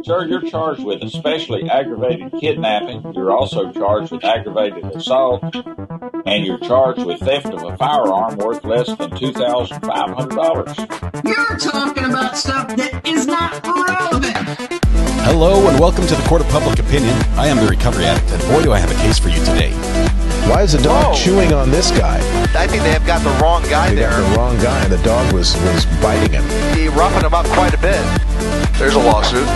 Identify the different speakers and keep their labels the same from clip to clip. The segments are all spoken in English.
Speaker 1: Sir, you're charged with especially aggravated kidnapping. You're also charged with aggravated assault, and you're charged with theft of a firearm worth less than $2,500.
Speaker 2: You're talking about stuff that is not relevant.
Speaker 3: Hello and welcome to the Court of Public Opinion. I am the Recovery Addict, and boy do I have a case for you today.
Speaker 4: Why is the dog chewing on this guy?
Speaker 5: I think they have got the wrong guy there.
Speaker 4: Got the wrong guy, and the dog was biting him.
Speaker 5: He roughened him up quite a bit. There's a lawsuit.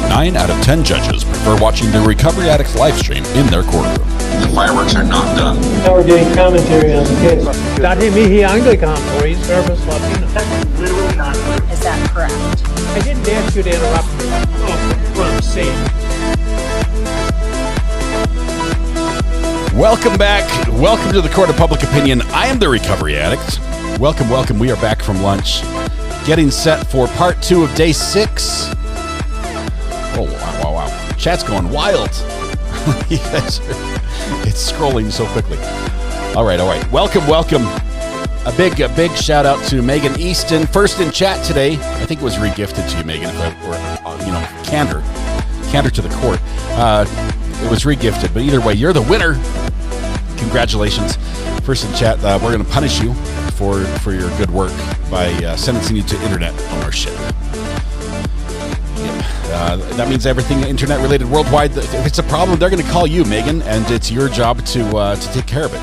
Speaker 3: 9 out of 10 judges prefer watching the Recovery Addict live stream in their courtroom.
Speaker 1: The fireworks are not done.
Speaker 6: Now we're getting commentary on the case. Dati mihi Anglican, please, service Latino.
Speaker 7: That's literally not true.
Speaker 8: Is that correct?
Speaker 6: I didn't ask you to interrupt me. Oh, from saying.
Speaker 3: Welcome back. Welcome to the Court of Public Opinion. I am the Recovery Addict. Welcome, welcome. We are back from lunch, getting set for part 2 of day 6. Oh, wow. Chat's going wild. You guys are, it's scrolling so quickly. All right. Welcome. A big shout out to Megan Easton, first in chat today. I think it was regifted to you, Megan, if I were, candor to the court. It was regifted, but either way, you're the winner. Congratulations. First in chat, we're going to punish you for your good work by sentencing you to internet ownership. That means everything internet-related worldwide. If it's a problem, they're going to call you, Megan, and it's your job to take care of it.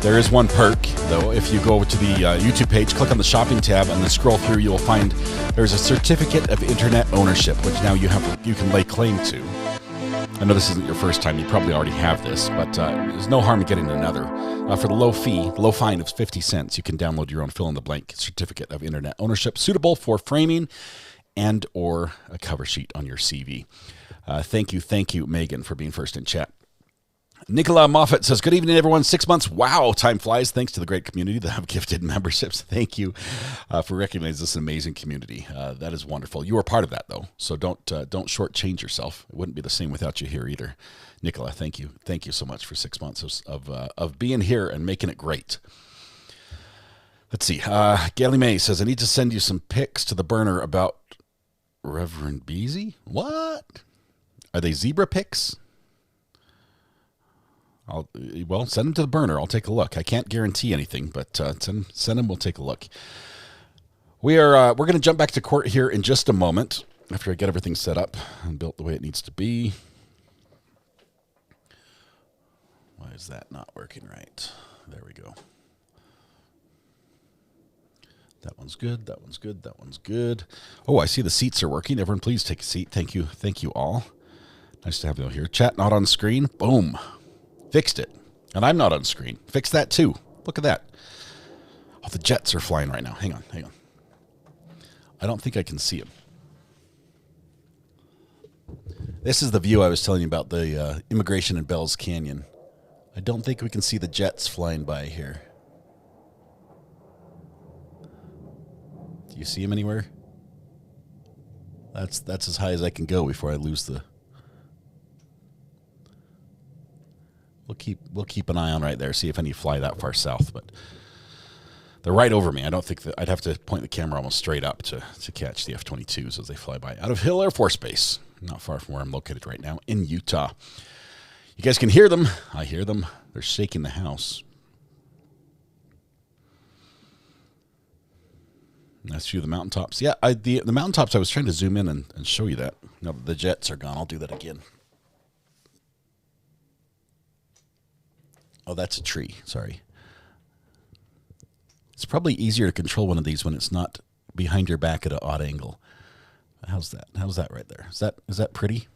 Speaker 3: There is one perk, though. If you go to the YouTube page, click on the shopping tab, and then scroll through, you'll find there's a certificate of internet ownership, which now you can lay claim to. I know this isn't your first time. You probably already have this, but there's no harm in getting another. For the low fine of 50 cents, you can download your own fill-in-the-blank certificate of internet ownership, suitable for framing and or a cover sheet on your CV. Thank you, Megan, for being first in chat. Nicola Moffat says, good evening, everyone. 6 months. Wow, time flies. Thanks to the great community that have gifted memberships. Thank you for recognizing this amazing community. That is wonderful. You are part of that, though, so don't shortchange yourself. It wouldn't be the same without you here either. Nicola, thank you. Thank you so much for 6 months of being here and making it great. Let's see. Gaily May says, I need to send you some pics to the burner about Reverend Beasy. What? Are they zebra pics? Send them to the burner. I'll take a look. I can't guarantee anything, but send them. We'll take a look. We're going to jump back to court here in just a moment after I get everything set up and built the way it needs to be. Why is that not working right? There we go. That one's good. That one's good. That one's good. Oh, I see the seats are working. Everyone, please take a seat. Thank you. Thank you all. Nice to have you here. Chat not on screen. Boom. Fixed it. And I'm not on screen. Fix that too. Look at that. Oh, the jets are flying right now. Hang on. I don't think I can see them. This is the view I was telling you about, the immigration in Bell's Canyon. I don't think we can see the jets flying by here. Do you see them anywhere? That's as high as I can go before I lose the... We'll keep an eye on right there, see if any fly that far south, but they're right over me. I don't think that I'd have to point the camera almost straight up to catch the F-22s as they fly by out of Hill Air Force Base, not far from where I'm located right now in Utah. You guys can hear them. I hear them. They're shaking the house. That's you, the mountaintops. Yeah, the mountaintops, I was trying to zoom in and show you that. Now that the jets are gone, I'll do that again. Oh, that's a tree. Sorry. It's probably easier to control one of these when it's not behind your back at an odd angle. How's that? How's that right there? Is that pretty?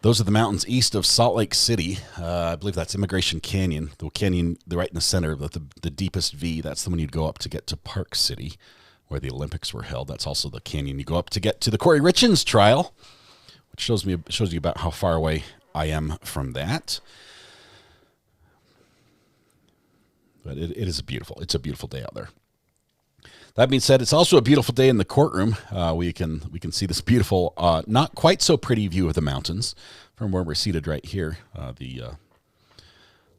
Speaker 3: Those are the mountains east of Salt Lake City. I believe that's Immigration Canyon. The canyon, right in the center of the deepest V. That's the one you'd go up to get to Park City, where the Olympics were held. That's also the canyon you go up to get to the Corey Richins trial, which shows you about how far away I am from that. But it's a beautiful day out there. That being said, it's also a beautiful day in the courtroom. We can see this beautiful, not quite so pretty view of the mountains from where we're seated right here. The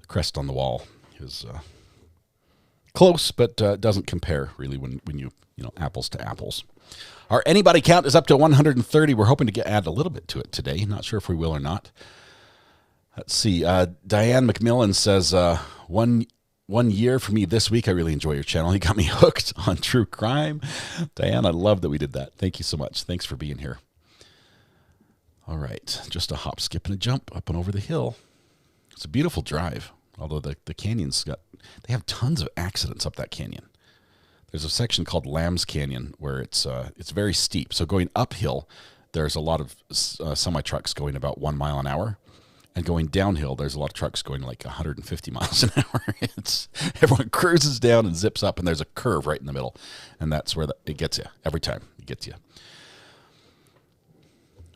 Speaker 3: crest on the wall is close, but doesn't compare really when you apples to apples. Our anybody count is up to 130. We're hoping to add a little bit to it today. Not sure if we will or not. Let's see. Diane McMillan says, one year for me this week. I really enjoy your channel. You got me hooked on true crime. Diane, I love that we did that. Thank you so much. Thanks for being here. All right. Just a hop, skip, and a jump up and over the hill. It's a beautiful drive, although the canyon's they have tons of accidents up that canyon. There's a section called Lambs Canyon where it's very steep. So going uphill, there's a lot of semi-trucks going about 1 mile an hour. And going downhill, there's a lot of trucks going like 150 miles an hour. Everyone cruises down and zips up, and there's a curve right in the middle. And that's where it gets you. Every time it gets you.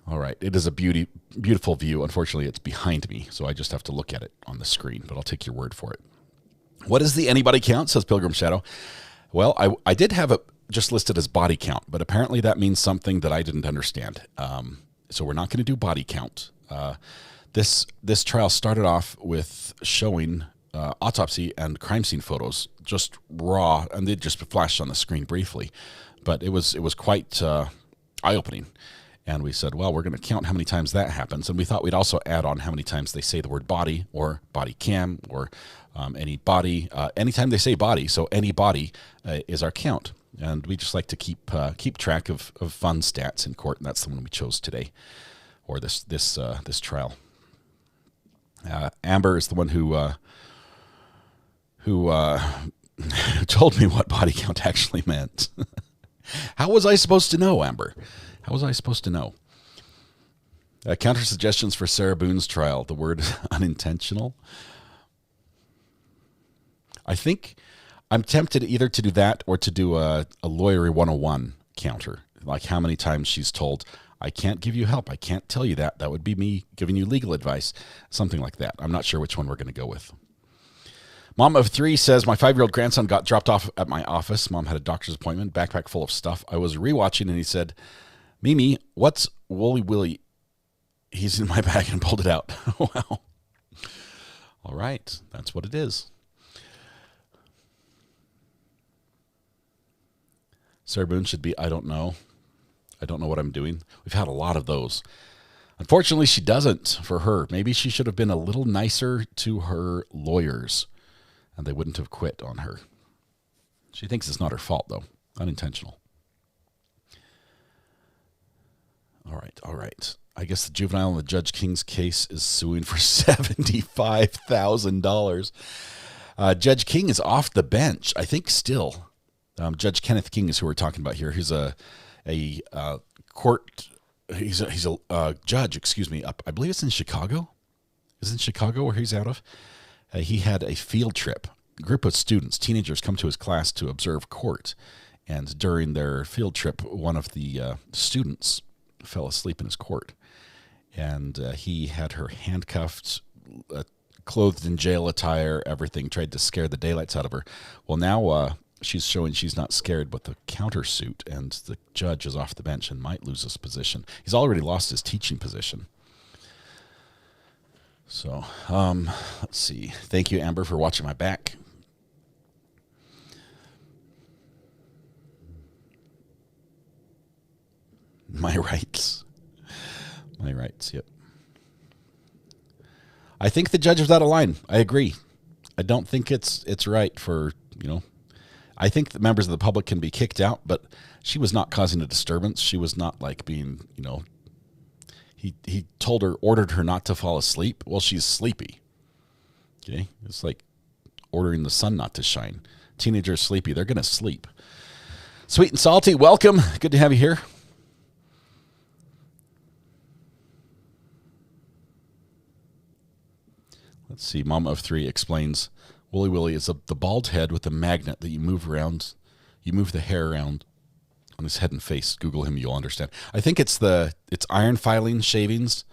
Speaker 3: All right. It is a beautiful view. Unfortunately, it's behind me, so I just have to look at it on the screen. But I'll take your word for it. What is the anybody count, says Pilgrim Shadow? Well, I did have it just listed as body count, but apparently that means something that I didn't understand. So we're not going to do body count. This trial started off with showing autopsy and crime scene photos, just raw, and they just flashed on the screen briefly. But it was quite eye-opening. And we said, well, we're going to count how many times that happens. And we thought we'd also add on how many times they say the word body or body cam or any body. Anytime they say body, so any body is our count. And we just like to keep track of fun stats in court, and that's the one we chose today, or this trial. Amber is the one who told me what body count actually meant. How was I supposed to know, Amber? How was I supposed to know? Counter suggestions for Sarah Boone's trial. The word unintentional. I think I'm tempted either to do that or to do a lawyery 101 counter. Like how many times she's told, I can't give you help. I can't tell you that. That would be me giving you legal advice. Something like that. I'm not sure which one we're going to go with. Mom of 3 says, my 5-year-old grandson got dropped off at my office. Mom had a doctor's appointment, backpack full of stuff. I was rewatching and he said, Mimi, what's Wooly Willy? He's in my bag and pulled it out. Wow. All right. That's what it is. Sarah Boone should be, I don't know. I don't know what I'm doing. We've had a lot of those. Unfortunately, she doesn't for her. Maybe she should have been a little nicer to her lawyers, and they wouldn't have quit on her. She thinks it's not her fault, though. Unintentional. All right. I guess the juvenile in the Judge King's case is suing for $75,000. Judge King is off the bench, I think still. Judge Kenneth King is who we're talking about here. He's a court. He's a judge. Excuse me. I believe it's in Chicago. Is it in Chicago where he's out of? He had a field trip. A group of students, teenagers, come to his class to observe court, and during their field trip, one of the students fell asleep in his court, and he had her handcuffed, clothed in jail attire, everything. Tried to scare the daylights out of her. Well, now. She's showing she's not scared with the countersuit, and the judge is off the bench and might lose his position. He's already lost his teaching position. So, let's see. Thank you, Amber, for watching my back. My rights. My rights, yep. I think the judge was out of line. I agree. I don't think it's right for, I think that members of the public can be kicked out, but she was not causing a disturbance. She was not like being, he ordered her not to fall asleep. Well, she's sleepy. Okay. It's like ordering the sun not to shine. Teenagers sleepy. They're going to sleep. Sweet and Salty, welcome. Good to have you here. Let's see. Mama of 3 explains Wooly Willy is the bald head with a magnet that you move around. You move the hair around on his head and face. Google him, you'll understand. I think it's iron filing shavings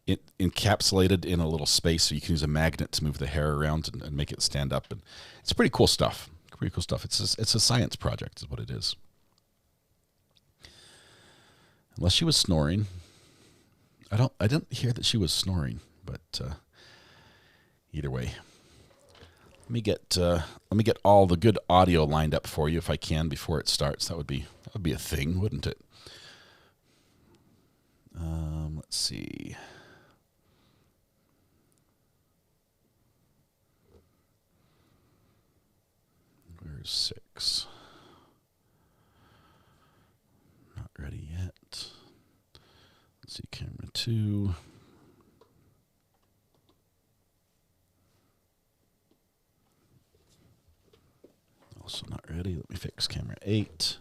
Speaker 3: encapsulated in a little space, so you can use a magnet to move the hair around and make it stand up. And it's pretty cool stuff. Pretty cool stuff. It's a science project is what it is. Unless she was snoring. I didn't hear that she was snoring, but either way. Let me get all the good audio lined up for you if I can before it starts. That would be a thing, wouldn't it? Let's see. Where's 6? Not ready yet. Let's see, camera 2. Also not ready. Let me fix camera 8.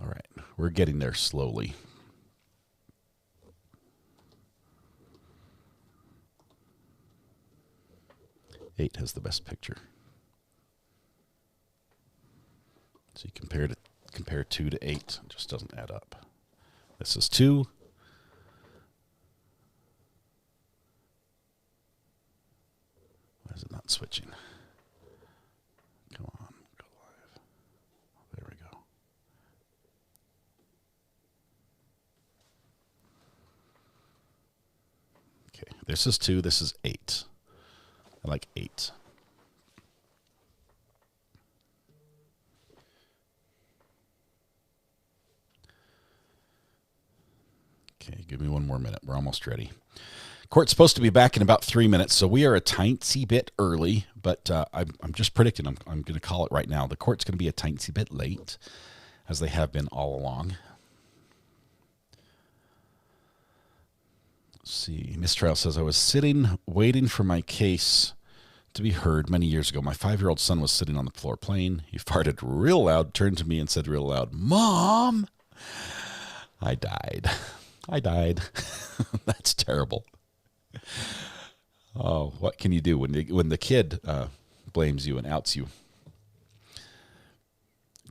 Speaker 3: All right, we're getting there slowly. 8 has the best picture. So you compare 2 to 8, it just doesn't add up. This is 2. Why is it not switching? Come on, go live. There we go. Okay, this is 2, this is 8. I like 8. Okay, give me one more minute. We're almost ready. Court's supposed to be back in about 3 minutes, so we are a tiny bit early, but I'm just predicting. I'm going to call it right now. The court's going to be a tiny bit late, as they have been all along. Let's see. Mistrial says, I was sitting, waiting for my case to be heard many years ago. My 5-year-old son was sitting on the floor playing. He farted real loud, turned to me and said real loud, Mom! I died. That's terrible. Oh, what can you do when the kid blames you and outs you?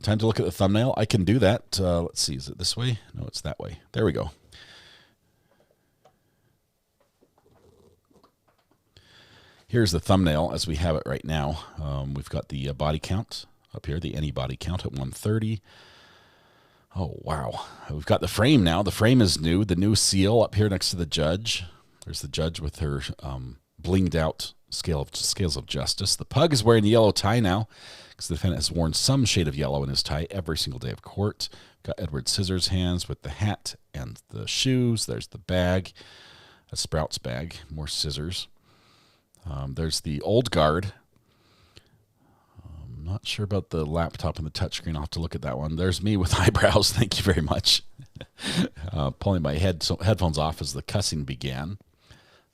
Speaker 3: Time to look at the thumbnail. I can do that. Let's see. Is it this way? No, it's that way. There we go. Here's the thumbnail as we have it right now. We've got the body count up here, the any body count at 130. Oh, wow. We've got the frame now. The frame is new. The new seal up here next to the judge. There's the judge with her blinged out scales of justice. The pug is wearing the yellow tie now because the defendant has worn some shade of yellow in his tie every single day of court. Got Edward Scissorhands with the hat and the shoes. There's the bag, a Sprouts bag, more scissors. There's the old guard. I'm not sure about the laptop and the touchscreen. I'll have to look at that one. There's me with eyebrows. Thank you very much. Pulling my headphones off as the cussing began.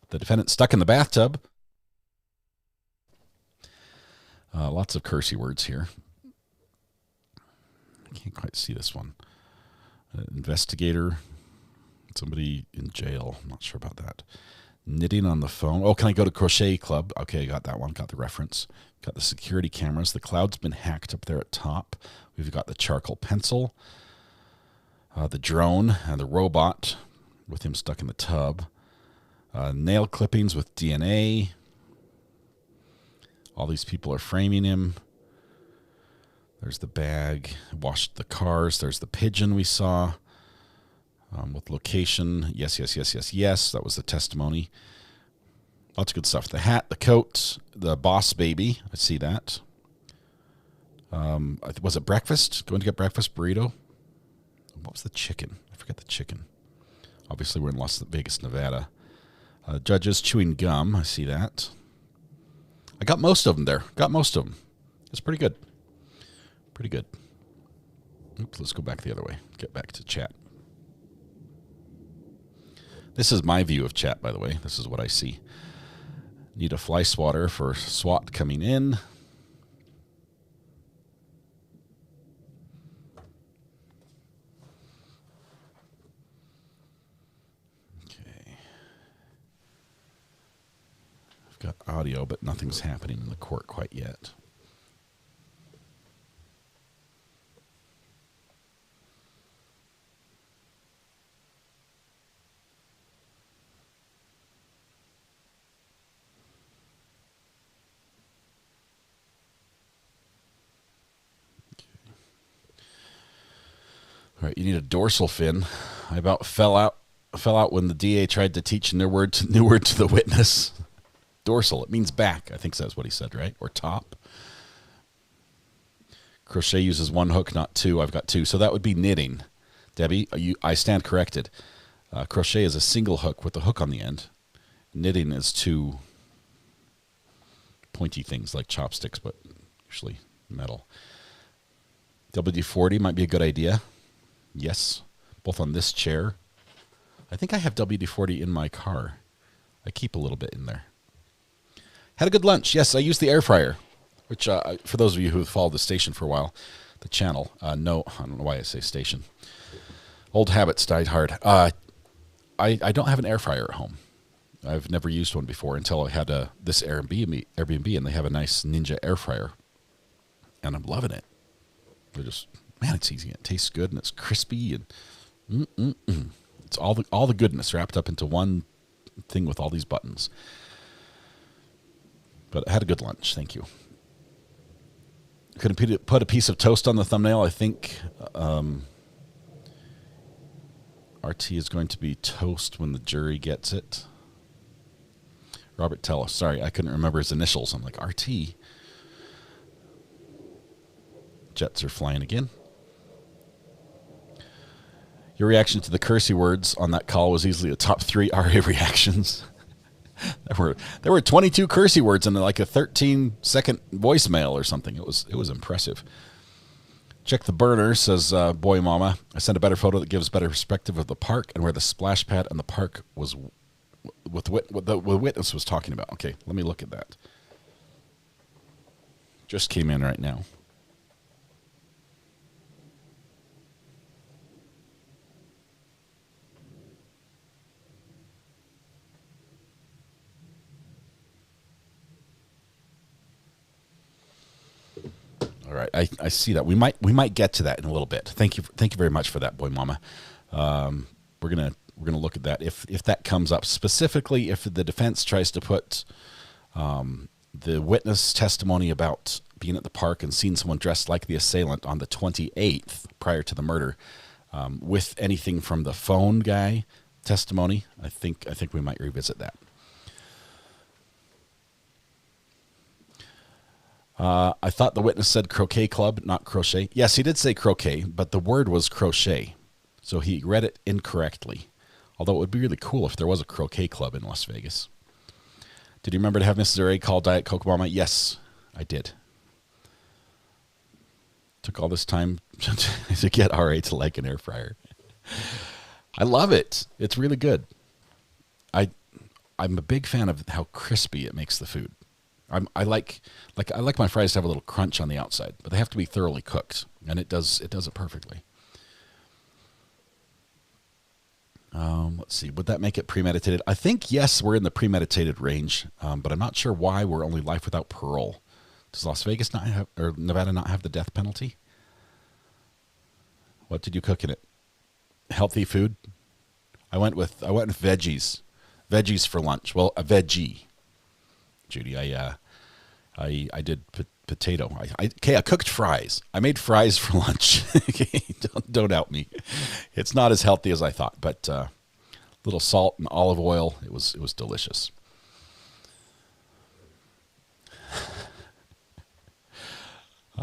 Speaker 3: The defendant stuck in the bathtub. Lots of cursey words here. I can't quite see this one. Investigator. Somebody in jail. I'm not sure about that. Knitting on the phone. Oh, can I go to Crochet Club? Okay, I got that one. Got the reference. Got the security cameras. The cloud's been hacked up there at top. We've got the charcoal pencil. The drone and the robot with him stuck in the tub. Nail clippings with DNA. All these people are framing him. There's the bag. Washed the cars. There's the pigeon we saw. With location. Yes. That was the testimony. Lots of good stuff. The hat, the coat, the boss baby. I see that. Was it breakfast? Going to get breakfast burrito? What was the chicken? I forget the chicken. Obviously, we're in Las Vegas, Nevada. Judges chewing gum. I see that. I got most of them there. It's pretty good. Oops, let's go back the other way. Get back to chat. This is my view of chat, by the way. This is what I see. Need a fly swatter for SWAT coming in. Okay. I've got audio, but nothing's happening in the court quite yet. All right, you need a dorsal fin. I about fell out when the DA tried to teach a new word to the witness. Dorsal. It means back. I think that's what he said, right? Or top. Crochet uses one hook, not two. I've got two. So that would be knitting. Debbie, I stand corrected. Crochet is a single hook with a hook on the end. Knitting is two pointy things like chopsticks, but usually metal. WD-40 might be a good idea. Yes, both on this chair. I think I have WD-40 in my car. I keep a little bit in there. Had a good lunch. Yes, I used the air fryer, which for those of you who have followed the station for a while, the channel, no, I don't know why I say station. Old habits died hard. I don't have an air fryer at home. I've never used one before until I had this Airbnb, and they have a nice Ninja air fryer, and I'm loving it. They're just, man, it's easy. It tastes good, and it's crispy, and it's all the goodness wrapped up into one thing with all these buttons. But I had a good lunch. Thank you. Couldn't put a piece of toast on the thumbnail. I think RT is going to be toast when the jury gets it. Robert Tello. Sorry, I couldn't remember his initials. I'm like, RT. Jets are flying again. Your reaction to the cursey words on that call was easily the top 3 RA reactions. There were 22 cursey words in like a 13-second voicemail or something. It was impressive. Check the burner, says Boy Mama. I sent a better photo that gives better perspective of the park and where the splash pad and the park was, what the witness was talking about. Okay, let me look at that. Just came in right now. All right, I see that. We might get to that in a little bit. Thank you very much for that, Boy Mama. We're gonna look at that if that comes up, specifically if the defense tries to put the witness testimony about being at the park and seeing someone dressed like the assailant on the 28th prior to the murder with anything from the phone guy testimony. I think we might revisit that. I thought the witness said croquet club, not crochet. Yes, he did say croquet, but the word was crochet. So he read it incorrectly. Although it would be really cool if there was a croquet club in Las Vegas. Did you remember to have Mrs. Ray call Diet Coke Mama? Yes, I did. Took all this time to get RA to like an air fryer. I love it. It's really good. I'm a big fan of how crispy it makes the food. I like my fries to have a little crunch on the outside, but they have to be thoroughly cooked, and it does it perfectly. Let's see. Would that make it premeditated? I think yes, we're in the premeditated range, but I'm not sure why we're only life without parole. Does Las Vegas not have, or Nevada not have the death penalty? What did you cook in it? Healthy food. I went with veggies for lunch. Well, a veggie. Judy, I did potato. I cooked fries. I made fries for lunch. Don't doubt me. It's not as healthy as I thought, but little salt and olive oil. It was delicious.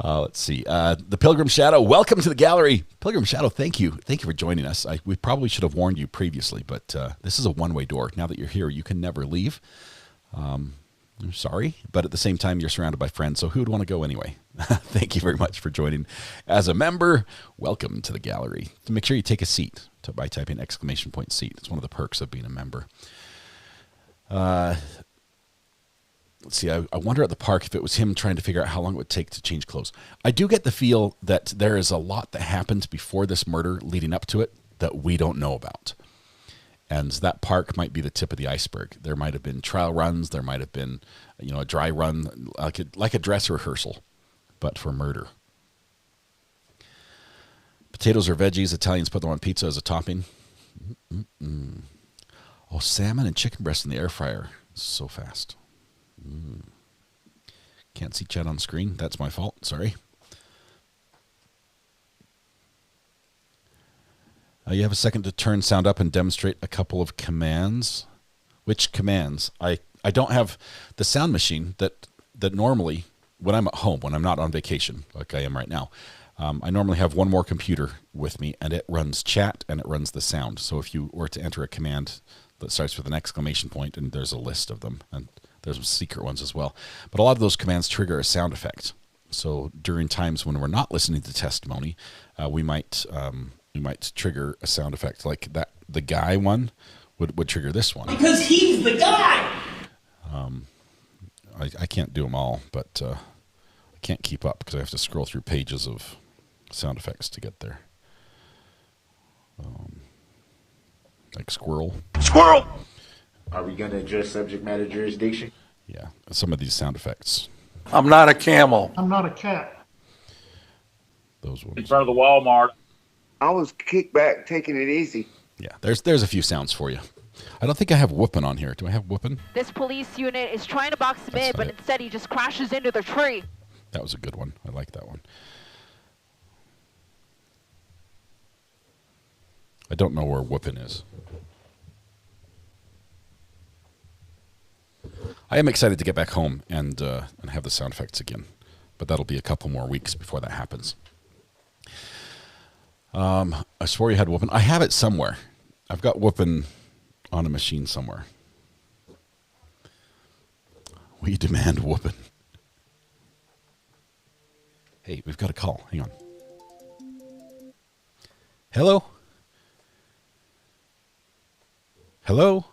Speaker 3: Let's see. The Pilgrim Shadow, welcome to the gallery. Pilgrim Shadow, thank you. Thank you for joining us. We probably should have warned you previously, but this is a one-way door. Now that you're here, you can never leave. I'm sorry, but at the same time, you're surrounded by friends, so who would want to go anyway? Thank you very much for joining. As a member, welcome to the gallery. So make sure you take a seat by typing ! seat. It's one of the perks of being a member. Let's see, I wonder at the park if it was him trying to figure out how long it would take to change clothes. I do get the feel that there is a lot that happened before this murder leading up to it that we don't know about. And that park might be the tip of the iceberg. There might have been trial runs. There might have been, a dry run, like a dress rehearsal, but for murder. Potatoes or veggies. Italians put them on pizza as a topping. Oh, salmon and chicken breast in the air fryer. So fast. Can't see chat on screen. That's my fault. Sorry. You have a second to turn sound up and demonstrate a couple of commands. Which commands? I I don't have the sound machine that normally when I'm at home, when I'm not on vacation like I am right now. I normally have one more computer with me, and it runs chat and it runs the sound. So if you were to enter a command that starts with an exclamation point, and there's a list of them, and there's some secret ones as well. But a lot of those commands trigger a sound effect. So during times when we're not listening to testimony, we might trigger a sound effect like that. The guy one would trigger this one.
Speaker 2: Because he's the guy!
Speaker 3: I can't do them all, but I can't keep up because I have to scroll through pages of sound effects to get there. Like squirrel.
Speaker 5: Squirrel!
Speaker 7: Are we going to address subject matter jurisdiction?
Speaker 3: Yeah, some of these sound effects.
Speaker 5: I'm not a camel.
Speaker 6: I'm not a cat.
Speaker 3: Those ones.
Speaker 1: In front of the Walmart.
Speaker 8: I was kicked back, taking it easy.
Speaker 3: Yeah, there's a few sounds for you. I don't think I have whooping on here. Do I have whooping?
Speaker 9: This police unit is trying to box him in, but instead he just crashes into the tree.
Speaker 3: That was a good one. I like that one. I don't know where whooping is. I am excited to get back home and have the sound effects again, but that'll be a couple more weeks before that happens. I swore you had whooping. I have it somewhere. I've got whooping on a machine somewhere. We demand whooping. Hey, we've got a call. Hang on. Hello? Hello?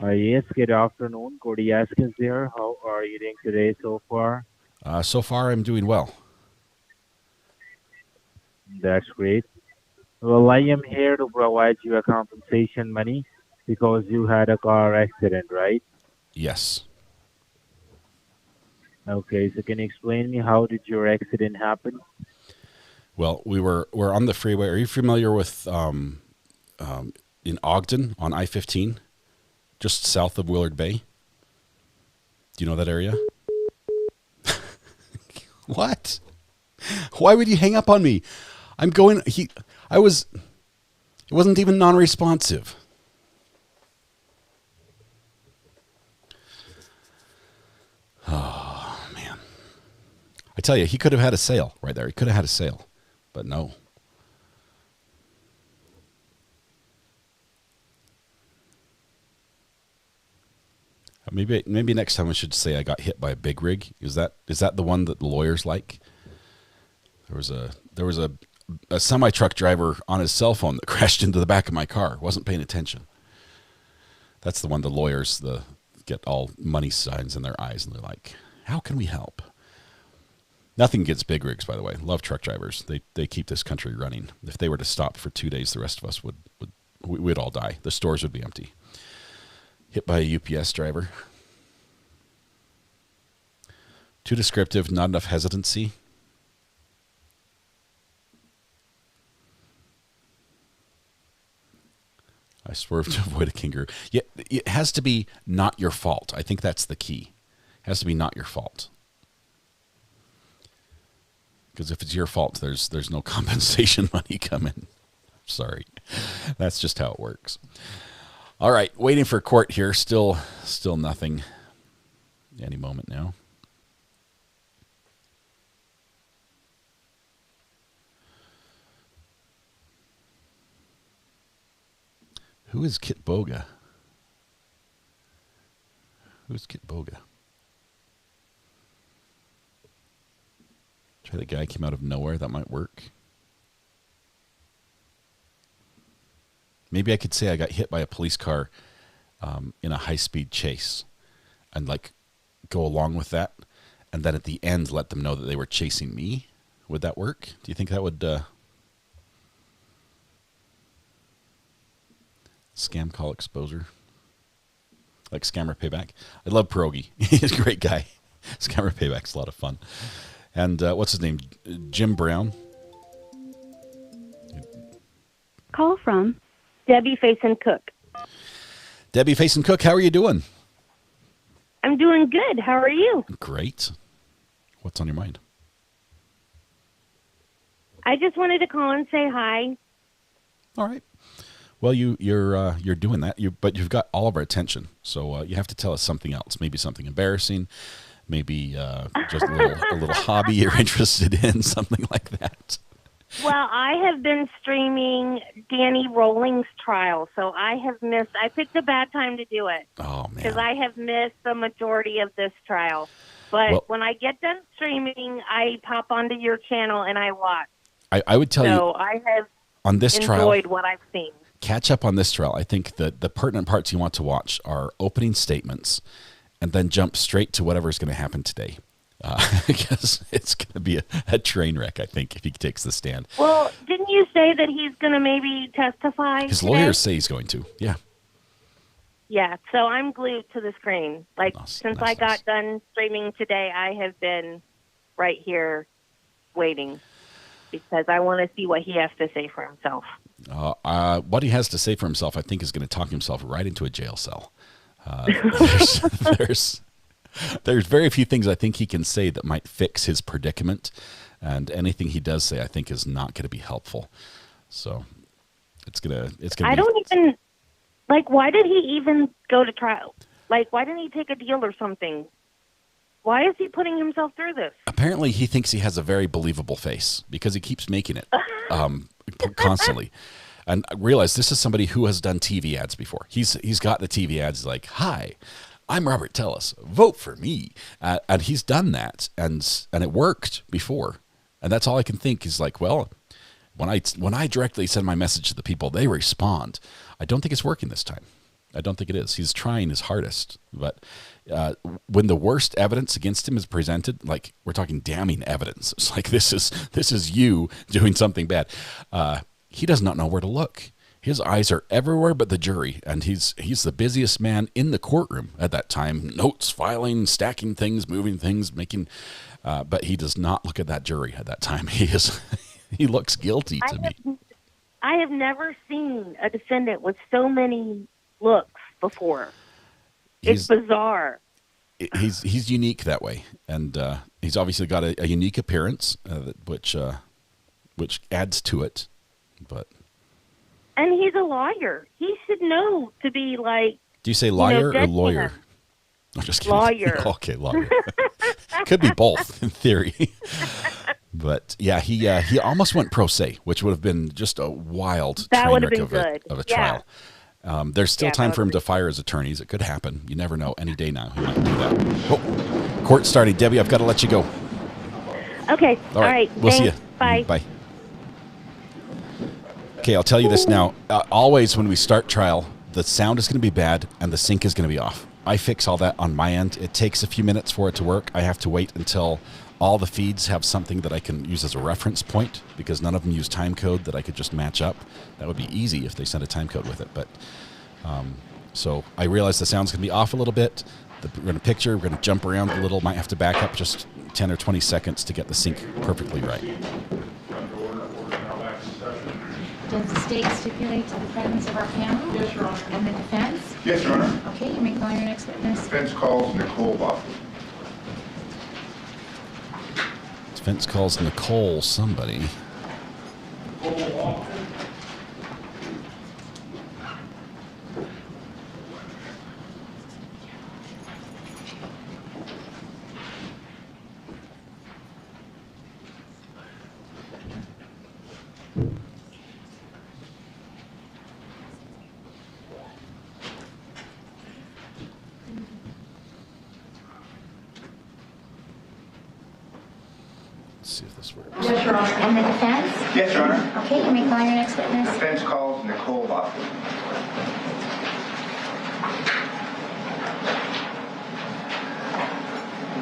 Speaker 10: Yes, good afternoon. Kodiak is here. How are you doing today so far?
Speaker 3: So far, I'm doing well.
Speaker 10: That's great. Well, I am here to provide you a compensation money because you had a car accident, right?
Speaker 3: Yes.
Speaker 10: Okay, so can you explain me how did your accident happen?
Speaker 3: Well, we're on the freeway. Are you familiar with in Ogden on I-15, just south of Willard Bay? Do you know that area? What? Why would you hang up on me? I'm going. It wasn't even non-responsive. Oh man! I tell you, he could have had a sale right there. He could have had a sale, but no. Maybe next time I should say I got hit by a big rig. Is that the one that the lawyers like? There was a semi-truck driver on his cell phone that crashed into the back of my car. Wasn't paying attention. That's the one the lawyers get all money signs in their eyes, and they're like, "How can we help?" Nothing gets big rigs, by the way. Love truck drivers. They keep this country running. If they were to stop for 2 days, the rest of us we'd all die. The stores would be empty. Hit by a UPS driver. Too descriptive, not enough hesitancy. I swerved to avoid a kangaroo. Yeah, it has to be not your fault. I think that's the key. It has to be not your fault. Because if it's your fault, there's no compensation money coming. Sorry. That's just how it works. All right, waiting for court here. Still nothing. Any moment now. Who is Kit Boga? Who's Kit Boga? Try the guy came out of nowhere. That might work. Maybe I could say I got hit by a police car in a high-speed chase and like go along with that, and then at the end let them know that they were chasing me. Would that work? Do you think that would scam call exposure? Like Scammer Payback? I love Pierogi. He's a great guy. Scammer Payback's a lot of fun. And what's his name? Jim Brown.
Speaker 11: Call from Debbie Faison Cook.
Speaker 3: Debbie Faison Cook, how are you doing?
Speaker 11: I'm doing good. How are you?
Speaker 3: Great. What's on your mind?
Speaker 11: I just wanted to call and say hi.
Speaker 3: All right. Well, you're doing that. But you've got all of our attention, so you have to tell us something else. Maybe something embarrassing. Maybe just a little hobby you're interested in, something like that.
Speaker 11: Well, I have been streaming Danny Rolling's trial, so I picked a bad time to do it.
Speaker 3: Oh, man.
Speaker 11: Because I have missed the majority of this trial. But when I get done streaming, I pop onto your channel and I watch.
Speaker 3: I would tell you.
Speaker 11: So I have
Speaker 3: on this
Speaker 11: enjoyed what I've seen.
Speaker 3: Catch up on this trial. I think that the pertinent parts you want to watch are opening statements and then jump straight to whatever's going to happen today. Because it's going to be a train wreck, I think, if he takes the stand.
Speaker 11: Well, didn't you say that he's going to maybe testify
Speaker 3: His
Speaker 11: today?
Speaker 3: lawyers say he's going to, yeah.
Speaker 11: Yeah, so I'm glued to the screen. Since I got done streaming today, I have been right here waiting because I want to see what he has to say for himself.
Speaker 3: What he has to say for himself, I think, is going to talk himself right into a jail cell. There's very few things I think he can say that might fix his predicament, and anything he does say, I think, is not going to be helpful. So it's gonna.
Speaker 11: I don't even why did he even go to trial? Why didn't he take a deal or something? Why is he putting himself through this?
Speaker 3: Apparently, he thinks he has a very believable face because he keeps making it constantly. And I realize this is somebody who has done TV ads before. He's got the TV ads like, "Hi, I'm Robert Tellis. Vote for me," and he's done that, and it worked before. And that's all I can think is well, when I directly send my message to the people, they respond. I don't think it's working this time. I don't think it is. He's trying his hardest, but when the worst evidence against him is presented, we're talking damning evidence, it's like this is you doing something bad. He does not know where to look. His eyes are everywhere but the jury, and he's the busiest man in the courtroom at that time. Notes, filing, stacking things, moving things, making. But he does not look at that jury at that time. He looks guilty to me.
Speaker 11: I have never seen a defendant with so many looks before. It's bizarre.
Speaker 3: He's unique that way, and he's obviously got a unique appearance, which adds to it. But
Speaker 11: and he's a lawyer. He should know to be
Speaker 3: Do you say lawyer or lawyer? I'm just kidding.
Speaker 11: Lawyer.
Speaker 3: Okay, lawyer. Could be both in theory. But yeah, he almost went pro se, which would have been just a wild train wreck of a trial. There's still time for him to fire his attorneys. It could happen. You never know. Any day now he might do that. Oh, court starting. Debbie, I've got to let you go.
Speaker 11: Okay. All right.
Speaker 3: We'll see you.
Speaker 11: Bye.
Speaker 3: Bye. Okay, I'll tell you this now. Always when we start trial, the sound is going to be bad and the sync is going to be off. I fix all that on my end. It takes a few minutes for it to work. I have to wait until all the feeds have something that I can use as a reference point, because none of them use time code that I could just match up. That would be easy if they sent a time code with it. But so I realize the sound's going to be off a little bit. We're going to picture. We're going to jump around a little. Might have to back up just 10 or 20 seconds to get the sync perfectly right.
Speaker 12: Does the state stipulate to the presence of our panel?
Speaker 13: Yes, Your Honor.
Speaker 12: And the defense?
Speaker 13: Yes, Your Honor.
Speaker 12: Okay, you may call your next witness.
Speaker 13: Defense calls Nicole Lofton.
Speaker 3: Defense calls Nicole somebody. See if this works.
Speaker 12: Yes, Your Honor. And the defense?
Speaker 13: Yes, Your Honor.
Speaker 12: Okay, you may call your next witness.
Speaker 13: Defense calls Nicole Lofton.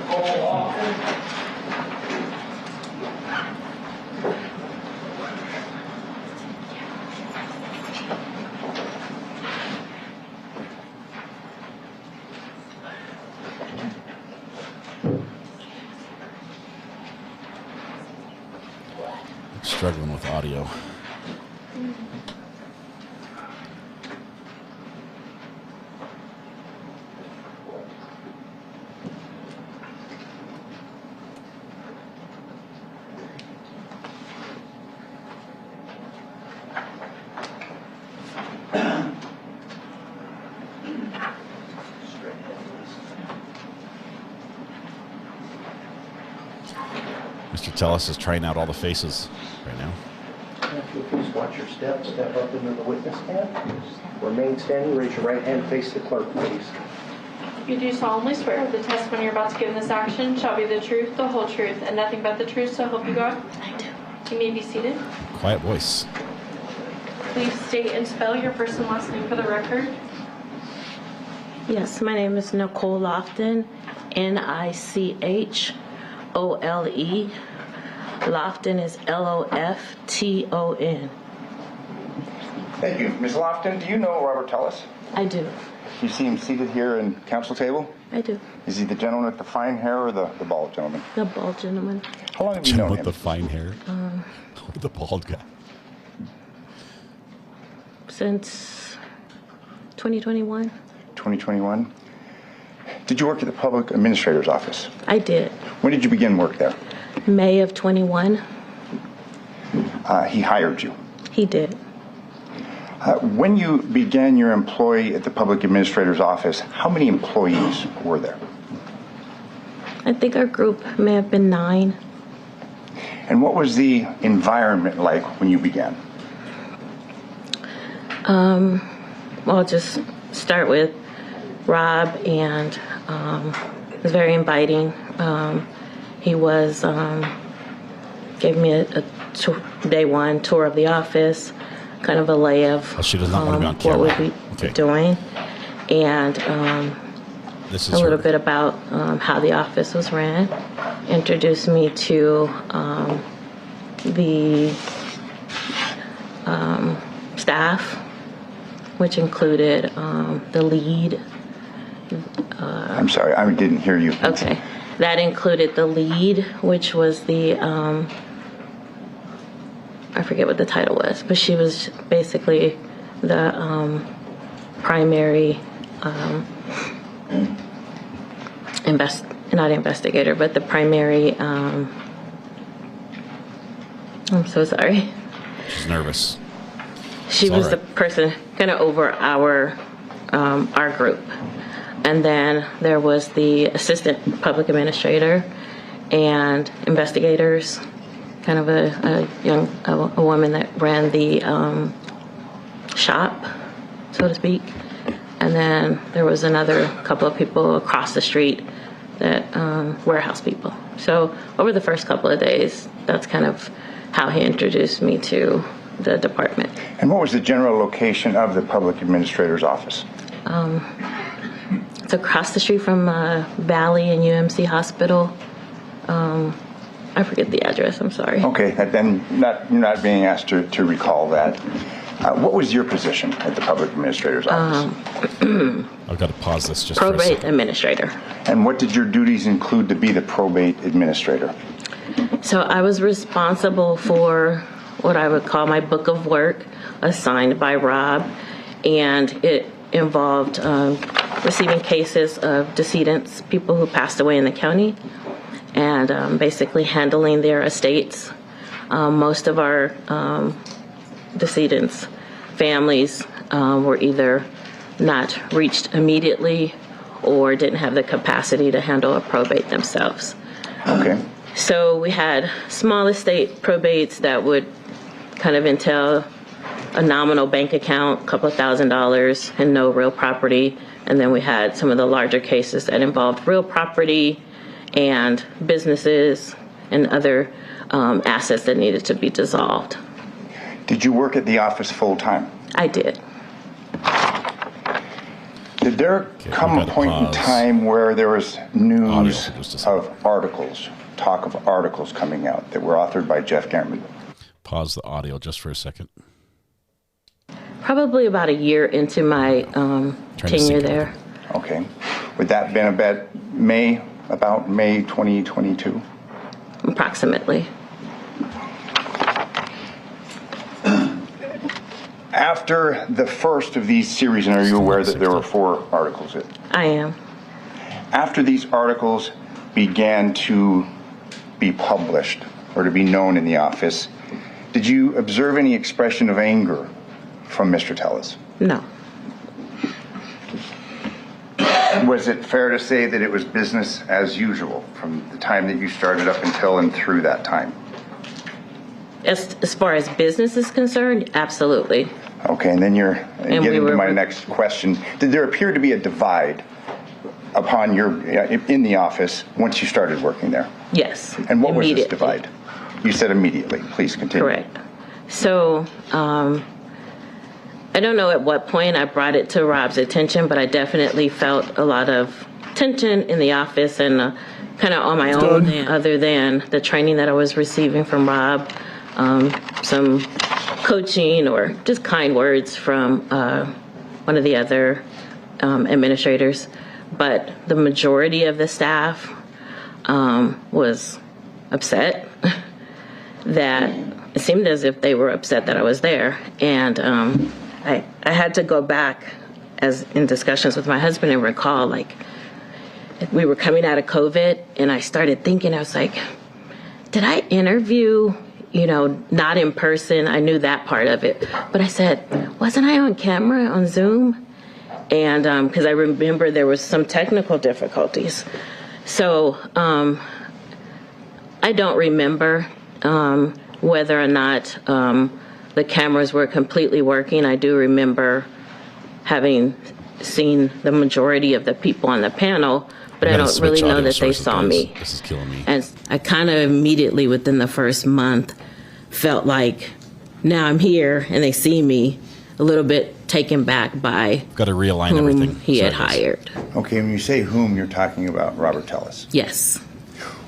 Speaker 13: Nicole Lofton.
Speaker 3: Struggling with audio. Mr. Tellis is trying out all the faces right now.
Speaker 14: If you'll please watch your step, step up into the witness stand. Remain standing, raise your right hand, face the clerk, please.
Speaker 15: You do solemnly swear the testimony you're about to give in this action shall be the truth, the whole truth, and nothing but the truth, so help you God? I do. You may be seated.
Speaker 3: Quiet voice.
Speaker 15: Please state and spell your first and last name for the record.
Speaker 16: Yes, my name is Nicole Lofton, Nichole. Lofton is Lofton.
Speaker 13: Thank you. Ms. Lofton, do you know Robert Tellis?
Speaker 16: I do.
Speaker 13: You see him seated here in council table?
Speaker 16: I do.
Speaker 13: Is he the gentleman with the fine hair or the bald gentleman?
Speaker 16: The bald gentleman.
Speaker 13: How long have you known him?
Speaker 3: With the fine hair? The bald guy.
Speaker 16: Since 2021.
Speaker 13: 2021. Did you work at the public administrator's office?
Speaker 16: I did.
Speaker 13: When did you begin work there?
Speaker 16: May of 21.
Speaker 13: He hired you.
Speaker 16: He did.
Speaker 13: When you began your employee at the public administrator's office, how many employees were there?
Speaker 16: I think our group may have been 9.
Speaker 13: And what was the environment like when you began?
Speaker 16: Well, I'll just start with Rob, and it was very inviting. He was gave me a day one tour of the office, kind of a lay of
Speaker 3: she does not want to be on
Speaker 16: what
Speaker 3: camera.
Speaker 16: we'd be doing, and
Speaker 3: this is
Speaker 16: a little bit about how the office was ran. Introduced me to the staff, which included the lead.
Speaker 13: I'm sorry, I didn't hear you.
Speaker 16: Okay. That included the lead, which was the, I forget what the title was, but she was basically the primary not investigator, but the primary, I'm so sorry.
Speaker 3: She's nervous.
Speaker 16: She was the person kind of over our group. And then there was the assistant public administrator and investigators, kind of a woman that ran the shop, so to speak. And then there was another couple of people across the street that warehouse people. So over the first couple of days, that's kind of how he introduced me to the department.
Speaker 13: And what was the general location of the public administrator's office?
Speaker 16: It's across the street from Valley and UMC Hospital. I forget the address, I'm sorry.
Speaker 13: Okay, then you're not being asked to recall that. What was your position at the public administrator's office?
Speaker 3: I've got to pause this just for a
Speaker 16: probate
Speaker 3: second.
Speaker 16: administrator.
Speaker 13: And what did your duties include to be the probate administrator?
Speaker 16: So I was responsible for what I would call my book of work assigned by Rob, and it involved receiving cases of decedents, people who passed away in the county, and basically handling their estates. Most of our decedents' families were either not reached immediately or didn't have the capacity to handle a probate themselves.
Speaker 13: Okay.
Speaker 16: So we had small estate probates that would kind of entail a nominal bank account, a couple of $1,000s, and no real property. And then we had some of the larger cases that involved real property and businesses and other assets that needed to be dissolved.
Speaker 13: Did you work at the office full time?
Speaker 16: I did.
Speaker 13: Did there come a point in time where there was news of articles, talk of articles coming out that were authored by Jeff Garman?
Speaker 3: Pause the audio just for a secon.
Speaker 16: Probably about a year into my tenure there.
Speaker 13: Okay. Would that have been about May 2022?
Speaker 16: Approximately.
Speaker 13: After the first of these series, and are you aware that there were 4 articles?
Speaker 16: I am.
Speaker 13: After these articles began to be published or to be known in the office, did you observe any expression of anger from Mr. Tellis?
Speaker 16: No.
Speaker 13: Was it fair to say that it was business as usual from the time that you started up until and through that time?
Speaker 16: As far as business is concerned, absolutely.
Speaker 13: Okay, and then you're getting to my next question. Did there appear to be a divide upon in the office once you started working there?
Speaker 16: Yes.
Speaker 13: And what was this divide? You said immediately. Please continue.
Speaker 16: Correct. So, I don't know at what point I brought it to Rob's attention, but I definitely felt a lot of tension in the office and kind of on my own, other than the training that I was receiving from Rob, some coaching or just kind words from one of the other administrators. But the majority of the staff was upset that it seemed as if they were upset that I was there. And I had to go back as in discussions with my husband and recall, like, we were coming out of COVID and I started thinking, I was like, did I interview, not in person? I knew that part of it. But I said, wasn't I on camera on Zoom? And because I remember there was some technical difficulties. So I don't remember whether or not the cameras were completely working. I do remember having seen the majority of the people on the panel, but I don't really know that they saw me.
Speaker 3: This is killing me.
Speaker 16: And I kind of immediately within the first month felt like now I'm here and they see me, a little bit taken back by
Speaker 3: got to realign
Speaker 16: whom
Speaker 3: everything
Speaker 16: he had hired.
Speaker 13: Okay, when you say whom, you're talking about Robert Tellis.
Speaker 16: Yes.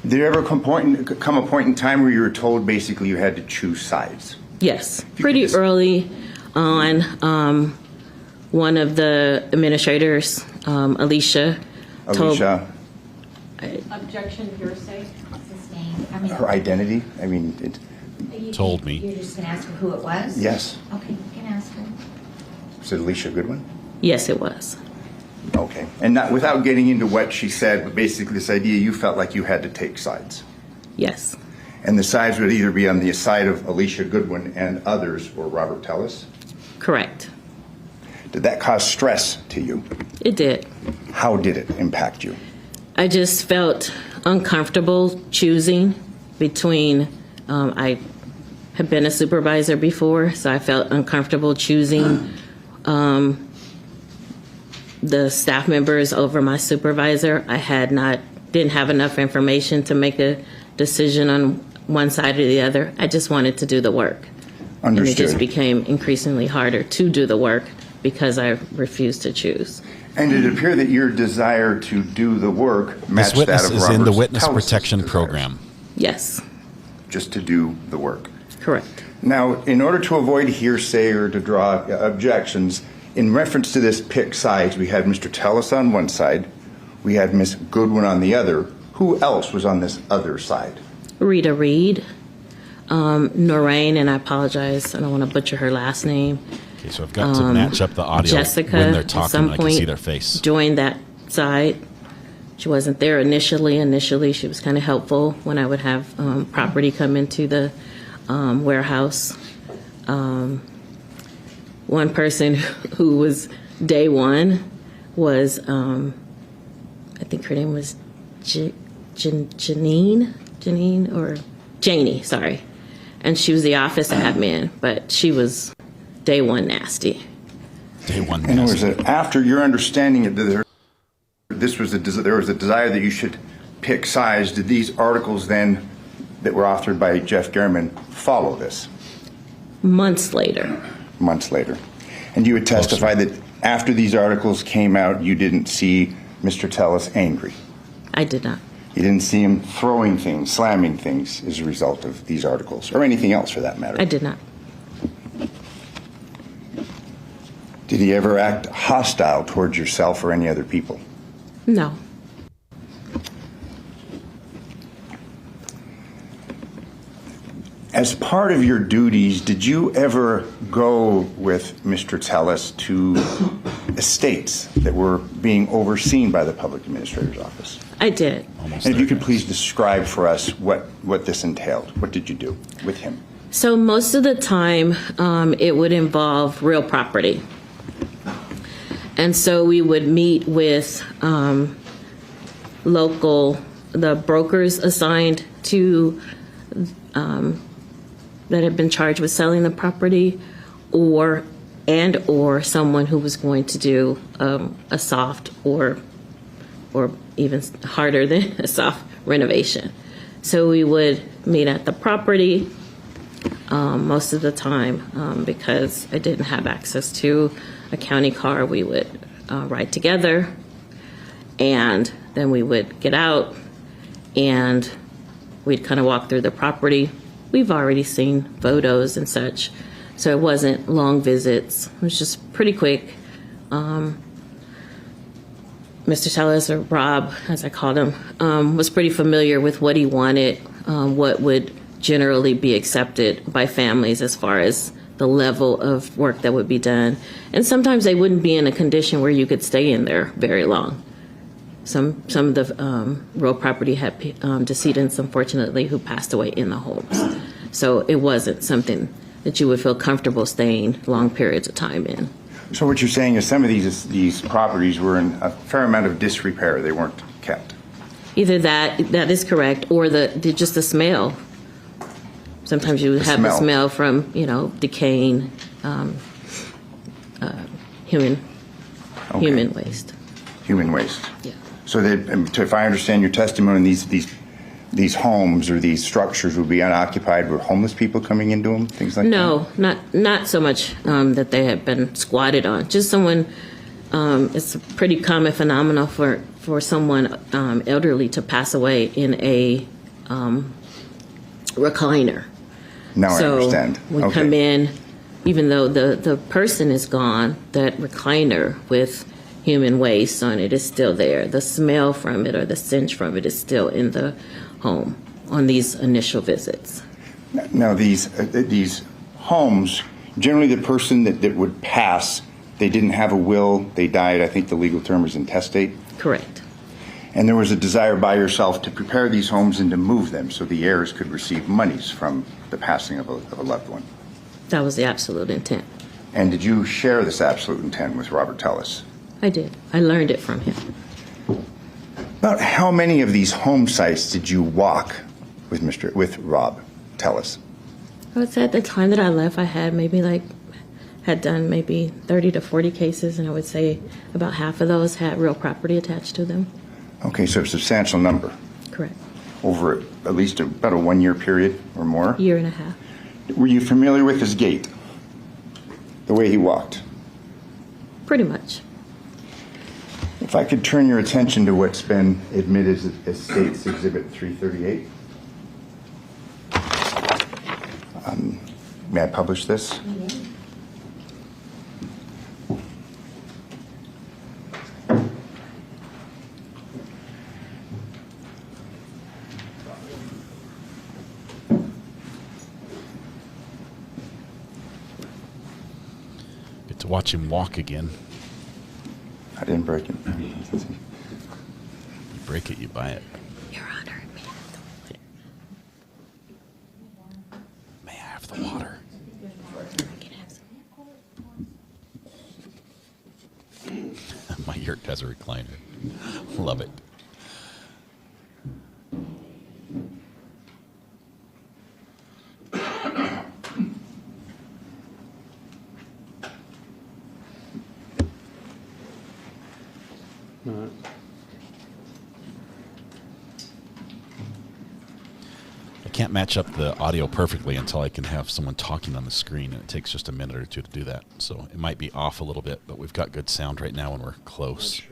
Speaker 13: Did there ever come a point in time where you were told basically you had to choose sides?
Speaker 16: Yes, pretty early on. One of the administrators, Alicia.
Speaker 12: Objection, hearsay. What's his name?
Speaker 13: Her identity?
Speaker 3: Told me.
Speaker 12: You're just going to ask her who it was?
Speaker 13: Yes.
Speaker 12: Okay, you can ask her.
Speaker 13: Was it Alicia Goodwin?
Speaker 16: Yes, it was.
Speaker 13: Okay. And not without getting into what she said, but basically this idea you felt like you had to take sides.
Speaker 16: Yes.
Speaker 13: And the sides would either be on the side of Alicia Goodwin and others or Robert Tellis?
Speaker 16: Correct.
Speaker 13: Did that cause stress to you?
Speaker 16: It did.
Speaker 13: How did it impact you?
Speaker 16: I just felt uncomfortable choosing between, I had been a supervisor before, so I felt uncomfortable choosing the staff members over my supervisor. I didn't have enough information to make a decision on one side or the other. I just wanted to do the work.
Speaker 13: Understood.
Speaker 16: And it just became increasingly harder to do the work because I refused to choose.
Speaker 13: And it appeared that your desire to do the work matched
Speaker 3: This witness
Speaker 13: that of
Speaker 3: is
Speaker 13: Robert
Speaker 3: in the witness
Speaker 13: Tellis'
Speaker 3: protection
Speaker 13: desires.
Speaker 3: program.
Speaker 16: Yes.
Speaker 13: Just to do the work.
Speaker 16: Correct.
Speaker 13: Now, in order to avoid hearsay or to draw objections, in reference to this pick sides, we had Mr. Tellis on one side, we had Miss Goodwin on the other. Who else was on this other side?
Speaker 16: Rita Reed, Noreen, and I apologize, I don't want to butcher her last name.
Speaker 3: Okay, so I've got to match up the audio
Speaker 16: Jessica,
Speaker 3: when they're
Speaker 16: at
Speaker 3: talking.
Speaker 16: some
Speaker 3: I can
Speaker 16: point,
Speaker 3: see their face.
Speaker 16: joined that side. She wasn't there initially. Initially, she was kind of helpful when I would have property come into the warehouse. One person who was day one was, I think her name was Janie, sorry. And she was the office admin, but she was day one nasty.
Speaker 3: Day one
Speaker 13: nasty. And was it after your understanding that there was a desire that you should pick sides, did these articles then that were authored by Jeff Gehrman follow this?
Speaker 16: Months later.
Speaker 13: Months later. And you would testify that after these articles came out, you didn't see Mr. Tellis angry?
Speaker 16: I did not.
Speaker 13: You didn't see him throwing things, slamming things as a result of these articles, or anything else for that matter?
Speaker 16: I did not.
Speaker 13: Did he ever act hostile towards yourself or any other people?
Speaker 16: No.
Speaker 13: As part of your duties, did you ever go with Mr. Tellis to estates that were being overseen by the Public Administrator's Office?
Speaker 16: I did.
Speaker 13: And if you could please describe for us what this entailed. What did you do with him?
Speaker 16: So most of the time, it would involve real property. And so we would meet with the brokers assigned to that had been charged with selling the property, or someone who was going to do a soft or even harder than a soft renovation. So we would meet at the property most of the time because I didn't have access to a county car. We would ride together, and then we would get out and we'd kind of walk through the property. We've already seen photos and such, so it wasn't long visits. It was just pretty quick. Mr. Tellis, or Rob, as I called him, was pretty familiar with what he wanted, what would generally be accepted by families as far as the level of work that would be done. And sometimes they wouldn't be in a condition where you could stay in there very long. Some of the real property had decedents, unfortunately, who passed away in the homes. So it wasn't something that you would feel comfortable staying long periods of time in.
Speaker 13: So what you're saying is some of these properties were in a fair amount of disrepair. They weren't kept.
Speaker 16: Either that is correct, or just the smell. Sometimes you have the smell from, decaying human waste.
Speaker 13: Human waste.
Speaker 16: Yeah.
Speaker 13: So if I understand your testimony, these homes or these structures would be unoccupied. Were homeless people coming into them, things like that?
Speaker 16: No, not so much that they had been squatted on. Just someone. It's a pretty common phenomenon for someone elderly to pass away in a recliner.
Speaker 13: Now I understand.
Speaker 16: We come in, even though the person is gone, that recliner with human waste on it is still there. The smell from it or the stench from it is still in the home on these initial visits.
Speaker 13: Now these homes, generally the person that would pass, they didn't have a will, they died. I think the legal term is intestate.
Speaker 16: Correct.
Speaker 13: And there was a desire by yourself to prepare these homes and to move them so the heirs could receive monies from the passing of a loved one.
Speaker 16: That was the absolute intent.
Speaker 13: And did you share this absolute intent with Robert Tellis?
Speaker 16: I did. I learned it from him.
Speaker 13: About how many of these home sites did you walk with Rob Tellis?
Speaker 16: I would say at the time that I left, I had done maybe 30 to 40 cases, and I would say about half of those had real property attached to them.
Speaker 13: Okay, so a substantial number.
Speaker 16: Correct.
Speaker 13: Over at least about a 1 year period or more?
Speaker 16: Year and a half.
Speaker 13: Were you familiar with his gait? The way he walked?
Speaker 16: Pretty much.
Speaker 13: If I could turn your attention to what's been admitted as State's Exhibit 338. May I publish this?
Speaker 16: Mm-hmm.
Speaker 3: Get to watch him walk again.
Speaker 13: I didn't break it.
Speaker 3: You break it, you buy it.
Speaker 16: Your Honor,
Speaker 3: may I have the water? My yurt has a recliner. Love it. I can't match up the audio perfectly until I can have someone talking on the screen, and it takes just a minute or two to do that. So it might be off a little bit, but we've got good sound right now when we're close.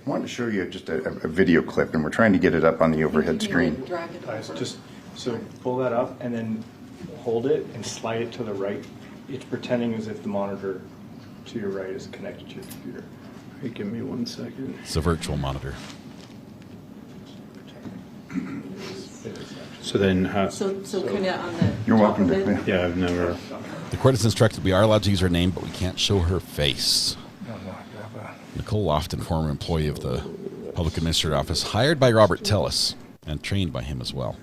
Speaker 13: I wanted to show you just a video clip, and we're trying to get it up on the overhead screen.
Speaker 17: So pull that up and then hold it and slide it to the right. It's pretending as if the monitor to your right is connected to your computer. Hey, give me 1 second.
Speaker 3: It's a virtual monitor.
Speaker 17: So then how...
Speaker 18: So kind of on the...
Speaker 13: You're welcome to...
Speaker 17: Yeah, I've never...
Speaker 3: The court has instructed we are allowed to use her name, but we can't show her face. Nicole Lofton, former employee of the Public Administrator Office, hired by Robert Tellis and trained by him as well.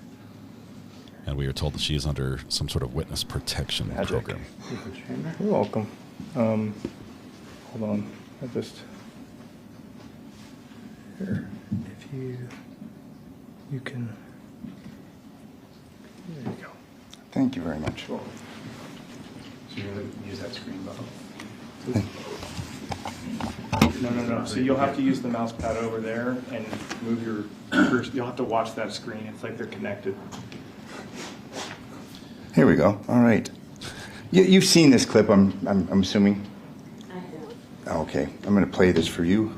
Speaker 3: And we were told that she is under some sort of witness protection program.
Speaker 17: You're welcome. Hold on. I just here. If you can. There you go.
Speaker 13: Thank you very much.
Speaker 17: So you're going to use that screen button. No. So you'll have to use the mouse pad over there and move your cursor. You'll have to watch that screen. It's like they're connected.
Speaker 13: Here we go. All right. You've seen this clip, I'm assuming?
Speaker 16: I have.
Speaker 13: Okay. I'm going to play this for you.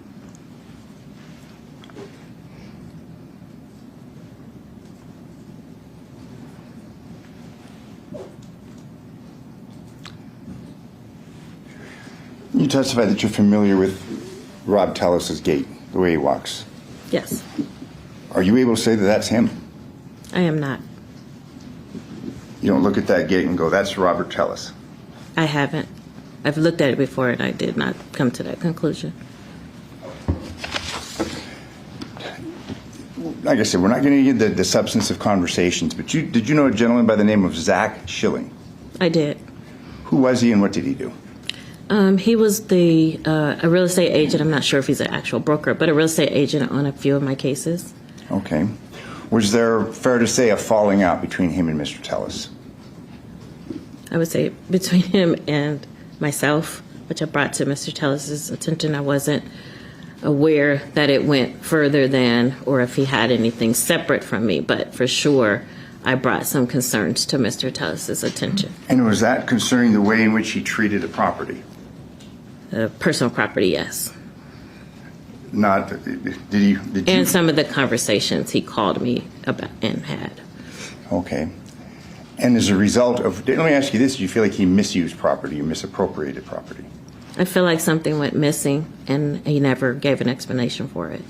Speaker 13: You testified that you're familiar with Rob Tellis's gait, the way he walks.
Speaker 16: Yes.
Speaker 13: Are you able to say that that's him?
Speaker 16: I am not.
Speaker 13: You don't look at that gait and go, that's Robert Tellis.
Speaker 16: I haven't. I've looked at it before and I did not come to that conclusion.
Speaker 13: Like I said, we're not going to get the substance of conversations, but did you know a gentleman by the name of Zach Schilling?
Speaker 16: I did.
Speaker 13: Who was he and what did he do?
Speaker 16: He was a real estate agent. I'm not sure if he's an actual broker, but a real estate agent on a few of my cases.
Speaker 13: Okay. Was there, fair to say, a falling out between him and Mr. Tellis?
Speaker 16: I would say between him and myself, which I brought to Mr. Tellis's attention. I wasn't aware that it went further than, or if he had anything separate from me, but for sure I brought some concerns to Mr. Tellis's attention.
Speaker 13: And was that concerning the way in which he treated the property?
Speaker 16: Personal property, yes.
Speaker 13: Not, did you?
Speaker 16: And some of the conversations he called me about and had.
Speaker 13: Okay. And as a result of, let me ask you this, do you feel like he misused property or misappropriated property?
Speaker 16: I feel like something went missing and he never gave an explanation for it.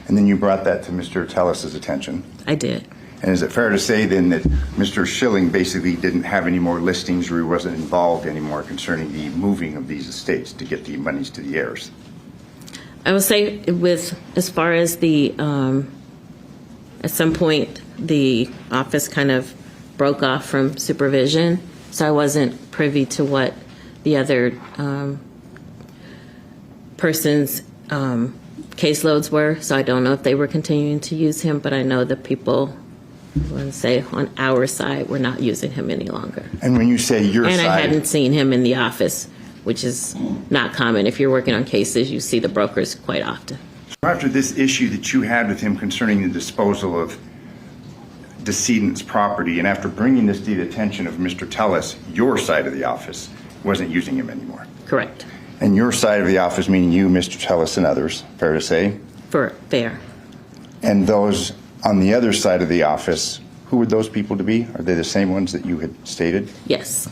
Speaker 13: And then you brought that to Mr. Tellis's attention?
Speaker 16: I did.
Speaker 13: And is it fair to say then that Mr. Schilling basically didn't have any more listings or he wasn't involved anymore concerning the moving of these estates to get the monies to the heirs?
Speaker 16: I would say with, as far as the, at some point the office kind of broke off from supervision, so I wasn't privy to what the other person's caseloads were, so I don't know if they were continuing to use him, but I know that people, I want to say on our side, we're not using him any longer.
Speaker 13: And when you say your side...
Speaker 16: And I hadn't seen him in the office, which is not common. If you're working on cases, you see the brokers quite often.
Speaker 13: After this issue that you had with him concerning the disposal of decedent's property, and after bringing this to the attention of Mr. Tellis, your side of the office wasn't using him anymore?
Speaker 16: Correct.
Speaker 13: And your side of the office, meaning you, Mr. Tellis, and others, fair to say?
Speaker 16: Fair.
Speaker 13: And those on the other side of the office, who would those people to be? Are they the same ones that you had stated?
Speaker 16: Yes.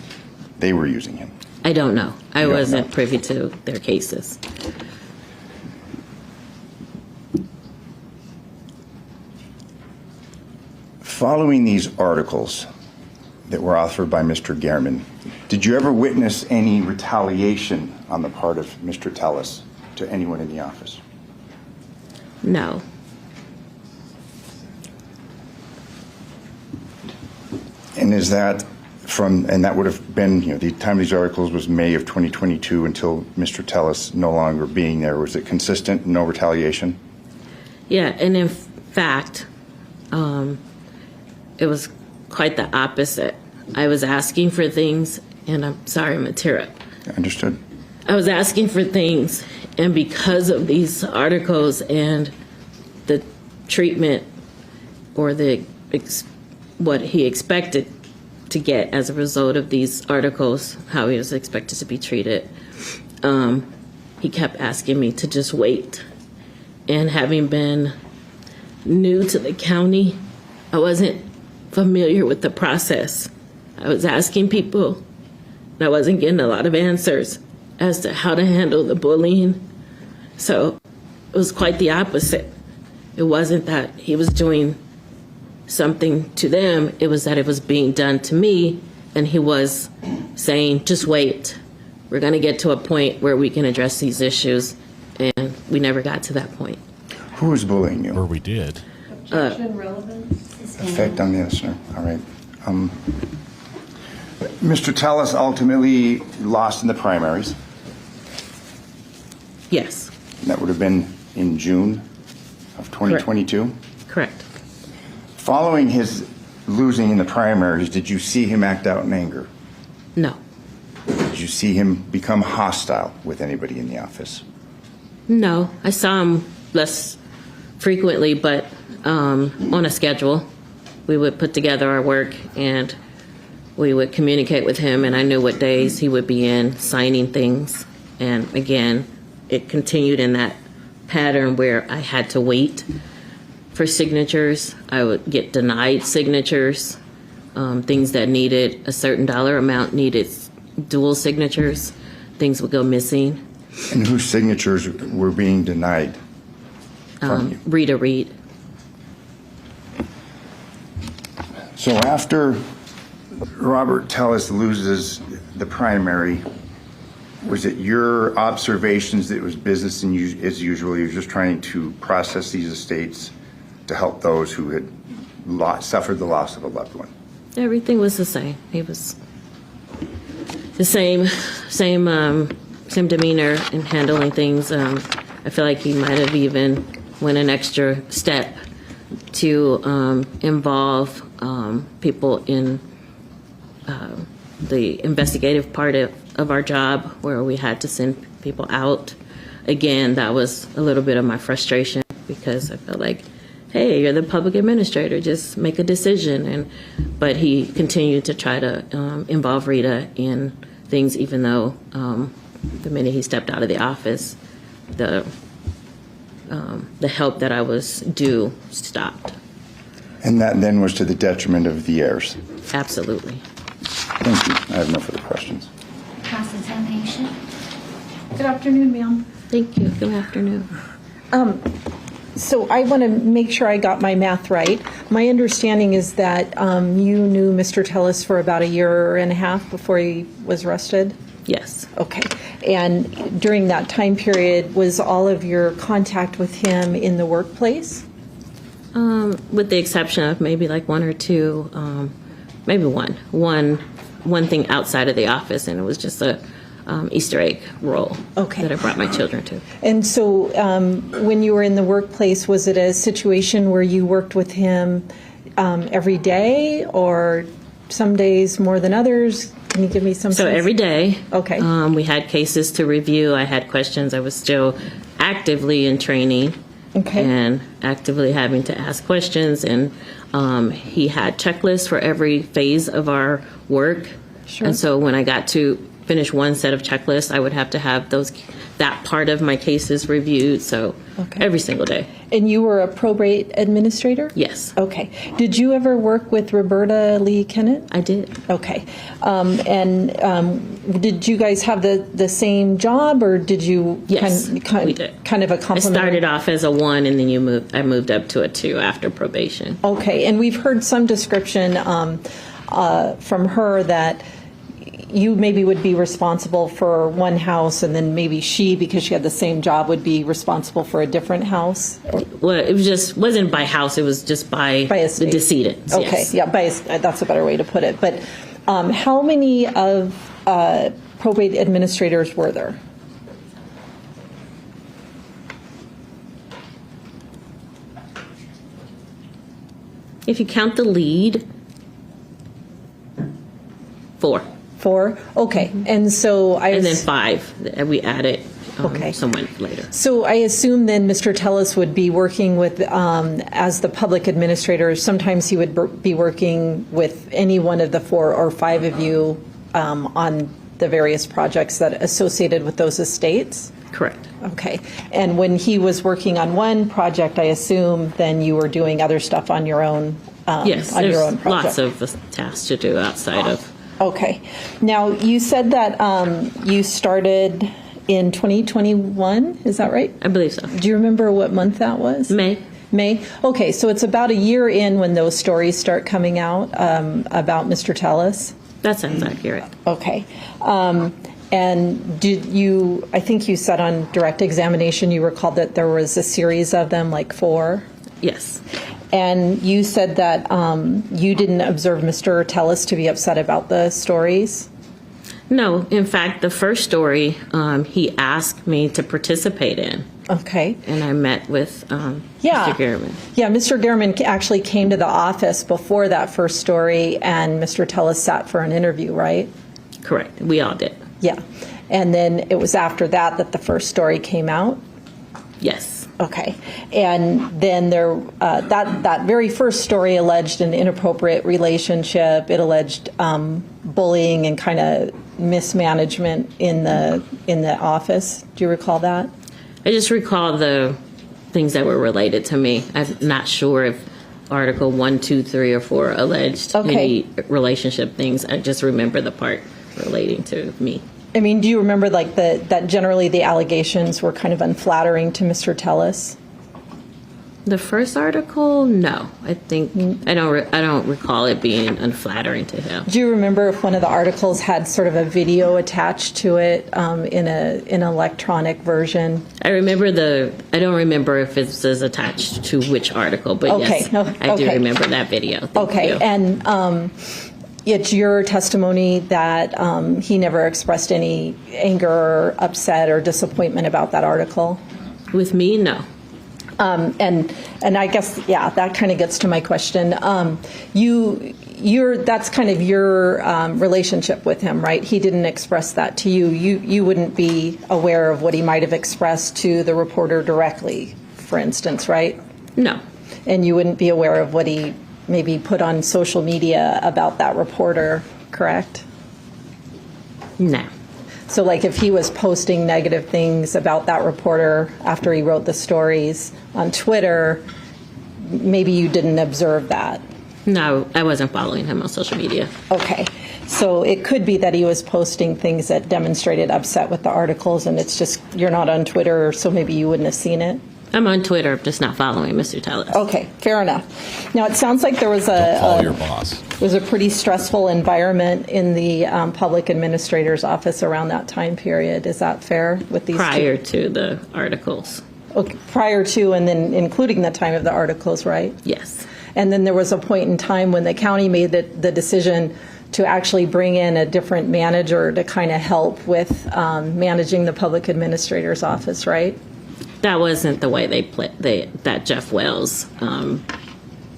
Speaker 13: They were using him?
Speaker 16: I don't know. I wasn't privy to their cases.
Speaker 13: Following these articles that were authored by Mr. Gehrman, did you ever witness any retaliation on the part of Mr. Tellis to anyone in the office?
Speaker 16: No.
Speaker 13: And is that from, and that would have been, the time of these articles was May of 2022 until Mr. Tellis no longer being there. Was it consistent, no retaliation?
Speaker 16: Yeah, and in fact, it was quite the opposite. I was asking for things, and I'm sorry, I'm a tear up.
Speaker 13: Understood.
Speaker 16: I was asking for things, and because of these articles and the treatment or what he expected to get as a result of these articles, how he was expected to be treated, he kept asking me to just wait. And having been new to the county, I wasn't familiar with the process. I was asking people, and I wasn't getting a lot of answers as to how to handle the bullying. So it was quite the opposite. It wasn't that he was doing something to them, it was that it was being done to me, and he was saying, just wait. We're going to get to a point where we can address these issues, and we never got to that point.
Speaker 13: Who was bullying you?
Speaker 3: Or we did.
Speaker 12: Objection, relevance.
Speaker 13: Effect on the listener. All right. Mr. Tellis ultimately lost in the primaries.
Speaker 16: Yes.
Speaker 13: That would have been in June of 2022?
Speaker 16: Correct.
Speaker 13: Following his losing in the primaries, did you see him act out in anger?
Speaker 16: No.
Speaker 13: Did you see him become hostile with anybody in the office?
Speaker 16: No. I saw him less frequently, but on a schedule. We would put together our work and we would communicate with him, and I knew what days he would be in signing things. And again, it continued in that pattern where I had to wait for signatures. I would get denied signatures. Things that needed a certain dollar amount needed dual signatures. Things would go missing.
Speaker 13: And whose signatures were being denied?
Speaker 16: Rita Reed.
Speaker 13: So after Robert Tellis loses the primary, was it your observations that it was business as usual? You were just trying to process these estates to help those who had suffered the loss of a loved one?
Speaker 16: Everything was the same. He was the same demeanor in handling things. I feel like he might have even went an extra step to involve people in the investigative part of our job, where we had to send people out. Again, that was a little bit of my frustration, because I felt like, hey, you're the public administrator, just make a decision. But he continued to try to involve Rita in things, even though the minute he stepped out of the office, the help that I was due stopped.
Speaker 13: And that then was to the detriment of the heirs?
Speaker 16: Absolutely.
Speaker 13: Thank you. I have no further questions.
Speaker 12: Cross-examination.
Speaker 18: Good afternoon, ma'am.
Speaker 16: Thank you. Good afternoon.
Speaker 18: So I want to make sure I got my math right. My understanding is that you knew Mr. Tellis for about 1.5 years before he was arrested?
Speaker 16: Yes.
Speaker 18: Okay. And during that time period, was all of your contact with him in the workplace?
Speaker 16: With the exception of maybe like one or two, maybe one thing outside of the office, and it was just a Easter egg roll that I brought my children to.
Speaker 18: And so when you were in the workplace, was it a situation where you worked with him every day, or some days more than others? Can you give me some sense?
Speaker 16: Every day.
Speaker 18: Okay.
Speaker 16: We had cases to review. I had questions. I was still actively in training.
Speaker 18: Okay.
Speaker 16: And actively having to ask questions. And he had checklists for every phase of our work.
Speaker 18: Sure.
Speaker 16: And so when I got to finish one set of checklists, I would have to have that part of my cases reviewed. So every single day.
Speaker 18: And you were a probate administrator?
Speaker 16: Yes.
Speaker 18: Okay. Did you ever work with Roberta Lee Kennett?
Speaker 16: I did.
Speaker 18: Okay. Did you guys have the same job, or did you
Speaker 16: yes, we did.
Speaker 18: Kind of a complementary?
Speaker 16: I started off as a 1, and then I moved up to a 2 after probation.
Speaker 18: Okay. And we've heard some description from her that you maybe would be responsible for one house, and then maybe she, because she had the same job, would be responsible for a different house?
Speaker 16: Well, it wasn't by house, it was just by the decedent.
Speaker 18: Okay,
Speaker 16: yes.
Speaker 18: Yeah, that's a better way to put it. But how many of probate administrators were there?
Speaker 16: If you count the lead, 4.
Speaker 18: 4? Okay. And so
Speaker 16: and then 5. We added someone later.
Speaker 18: So I assume then Mr. Tellis would be working with, as the public administrator, sometimes he would be working with any one of the 4 or 5 of you on the various projects that associated with those estates?
Speaker 16: Correct.
Speaker 18: Okay. And when he was working on one project, I assume then you were doing other stuff on your own
Speaker 16: yes,
Speaker 18: on
Speaker 16: there's
Speaker 18: your own project.
Speaker 16: lots of tasks to do outside of.
Speaker 18: Okay. Now, you said that you started in 2021, is that right?
Speaker 16: I believe so.
Speaker 18: Do you remember what month that was?
Speaker 16: May.
Speaker 18: Okay, so it's about 1 year in when those stories start coming out about Mr. Tellis?
Speaker 16: That sounds accurate.
Speaker 18: Okay. And did you, I think you said on direct examination, you recalled that there was a series of them, like 4?
Speaker 16: Yes.
Speaker 18: And you said that you didn't observe Mr. Tellis to be upset about the stories?
Speaker 16: No, in fact, the first story he asked me to participate in.
Speaker 18: Okay.
Speaker 16: And I met with Mr. Gehrman.
Speaker 18: Yeah, Mr. Gehrman actually came to the office before that first story, and Mr. Tellis sat for an interview, right?
Speaker 16: Correct. We all did.
Speaker 18: Yeah. And then it was after that that the first story came out?
Speaker 16: Yes.
Speaker 18: Okay. And then that very first story alleged an inappropriate relationship. It alleged bullying and kind of mismanagement in the office. Do you recall that?
Speaker 16: I just recall the things that were related to me. I'm not sure if Article 1, 2, 3, or 4 alleged any relationship things. I just remember the part relating to me.
Speaker 18: I mean, do you remember like that generally the allegations were kind of unflattering to Mr. Tellis?
Speaker 16: The first article, no. I think I don't recall it being unflattering to him.
Speaker 18: Do you remember if one of the articles had sort of a video attached to it in an electronic version?
Speaker 16: I remember I don't remember if it was attached to which article, but yes, I do remember that video. Thank you.
Speaker 18: And it's your testimony that he never expressed any anger or upset or disappointment about that article?
Speaker 16: With me, no.
Speaker 18: And I guess, that kind of gets to my question. That's kind of your relationship with him, right? He didn't express that to you. You wouldn't be aware of what he might have expressed to the reporter directly, for instance, right?
Speaker 16: No.
Speaker 18: And you wouldn't be aware of what he maybe put on social media about that reporter, correct?
Speaker 16: No.
Speaker 18: So like if he was posting negative things about that reporter after he wrote the stories on Twitter, maybe you didn't observe that.
Speaker 16: No, I wasn't following him on social media.
Speaker 18: Okay. So it could be that he was posting things that demonstrated upset with the articles, and it's just you're not on Twitter, so maybe you wouldn't have seen it.
Speaker 16: I'm on Twitter, just not following Mr. Tellis.
Speaker 18: Okay, fair enough. Now, it sounds like there was
Speaker 3: Don't follow your boss.
Speaker 18: was a pretty stressful environment in the public administrator's office around that time period. Is that fair with these
Speaker 16: prior to the articles?
Speaker 18: Okay, prior to and then including the time of the articles, right?
Speaker 16: Yes.
Speaker 18: And then there was a point in time when the county made the decision to actually bring in a different manager to kind of help with managing the public administrator's office, right?
Speaker 16: That wasn't the way that Jeff Wells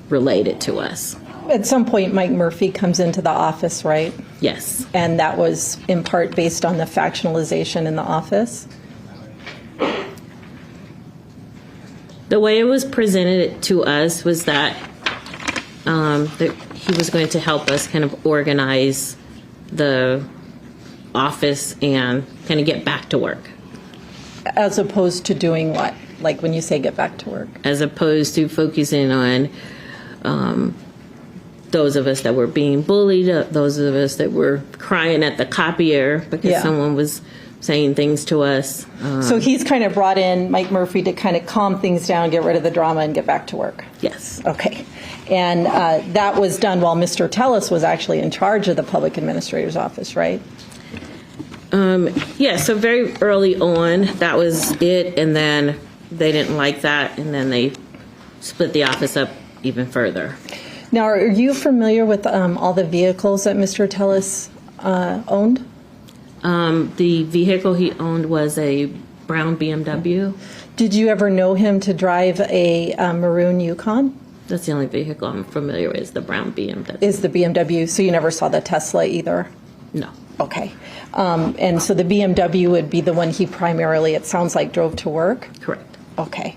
Speaker 16: related to us.
Speaker 18: At some point, Mike Murphy comes into the office, right?
Speaker 16: Yes.
Speaker 18: And that was in part based on the factionalization in the office?
Speaker 16: The way it was presented to us was that he was going to help us kind of organize the office and kind of get back to work.
Speaker 18: As opposed to doing what? Like when you say get back to work?
Speaker 16: As opposed to focusing on those of us that were being bullied, those of us that were crying at the copier because someone was saying things to us.
Speaker 18: So he's kind of brought in Mike Murphy to kind of calm things down, get rid of the drama, and get back to work.
Speaker 16: Yes.
Speaker 18: Okay. And that was done while Mr. Tellis was actually in charge of the public administrator's office, right?
Speaker 16: Yeah, so very early on, that was it, and then they didn't like that, and then they split the office up even further.
Speaker 18: Now, are you familiar with all the vehicles that Mr. Tellis owned?
Speaker 16: The vehicle he owned was a brown BMW.
Speaker 18: Did you ever know him to drive a maroon Yukon?
Speaker 16: That's the only vehicle I'm familiar with, is the brown BMW.
Speaker 18: Is the BMW, so you never saw the Tesla either?
Speaker 16: No.
Speaker 18: Okay. And so the BMW would be the one he primarily, it sounds like, drove to work?
Speaker 16: Correct.
Speaker 18: Okay.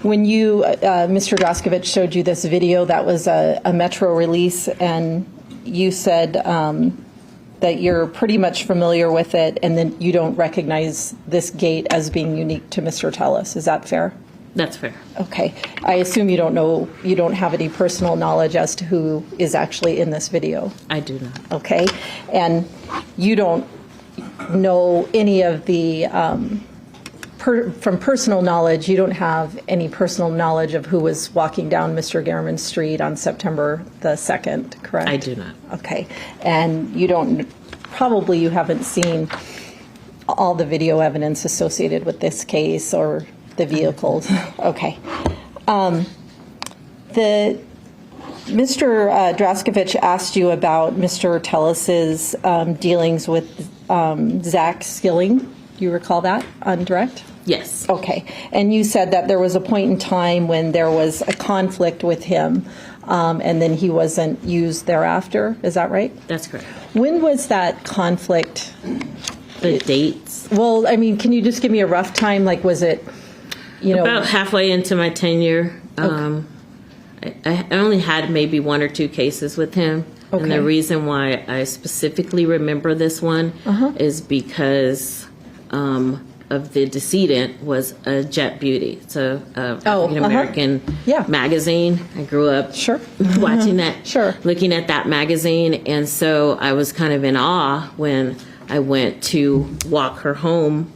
Speaker 18: When you, Mr. Droskovich showed you this video, that was a Metro release, and you said that you're pretty much familiar with it, and then you don't recognize this gate as being unique to Mr. Tellis. Is that fair?
Speaker 16: That's fair.
Speaker 18: Okay. I assume you don't have any personal knowledge as to who is actually in this video.
Speaker 16: I do not.
Speaker 18: Okay. And you don't know any of the, from personal knowledge, you don't have any personal knowledge of who was walking down Mr. Gehrman's street on September the 2nd, correct?
Speaker 16: I do not.
Speaker 18: Okay. And you haven't seen all the video evidence associated with this case or the vehicles. Okay. Mr. Draskovich asked you about Mr. Tellis's dealings with Zach Skilling. Do you recall that on direct?
Speaker 16: Yes.
Speaker 18: Okay. And you said that there was a point in time when there was a conflict with him, and then he wasn't used thereafter. Is that right?
Speaker 16: That's correct.
Speaker 18: When was that conflict?
Speaker 16: The dates?
Speaker 18: Well, I mean, can you just give me a rough time? Like, was it,
Speaker 16: About halfway into my tenure.
Speaker 18: Okay.
Speaker 16: I only had maybe 1 or 2 cases with him.
Speaker 18: Okay.
Speaker 16: And the reason why I specifically remember this one is because of the decedent was a Jet Beauty. It's a African American magazine. I grew up watching that, looking at that magazine. And so I was kind of in awe when I went to walk her home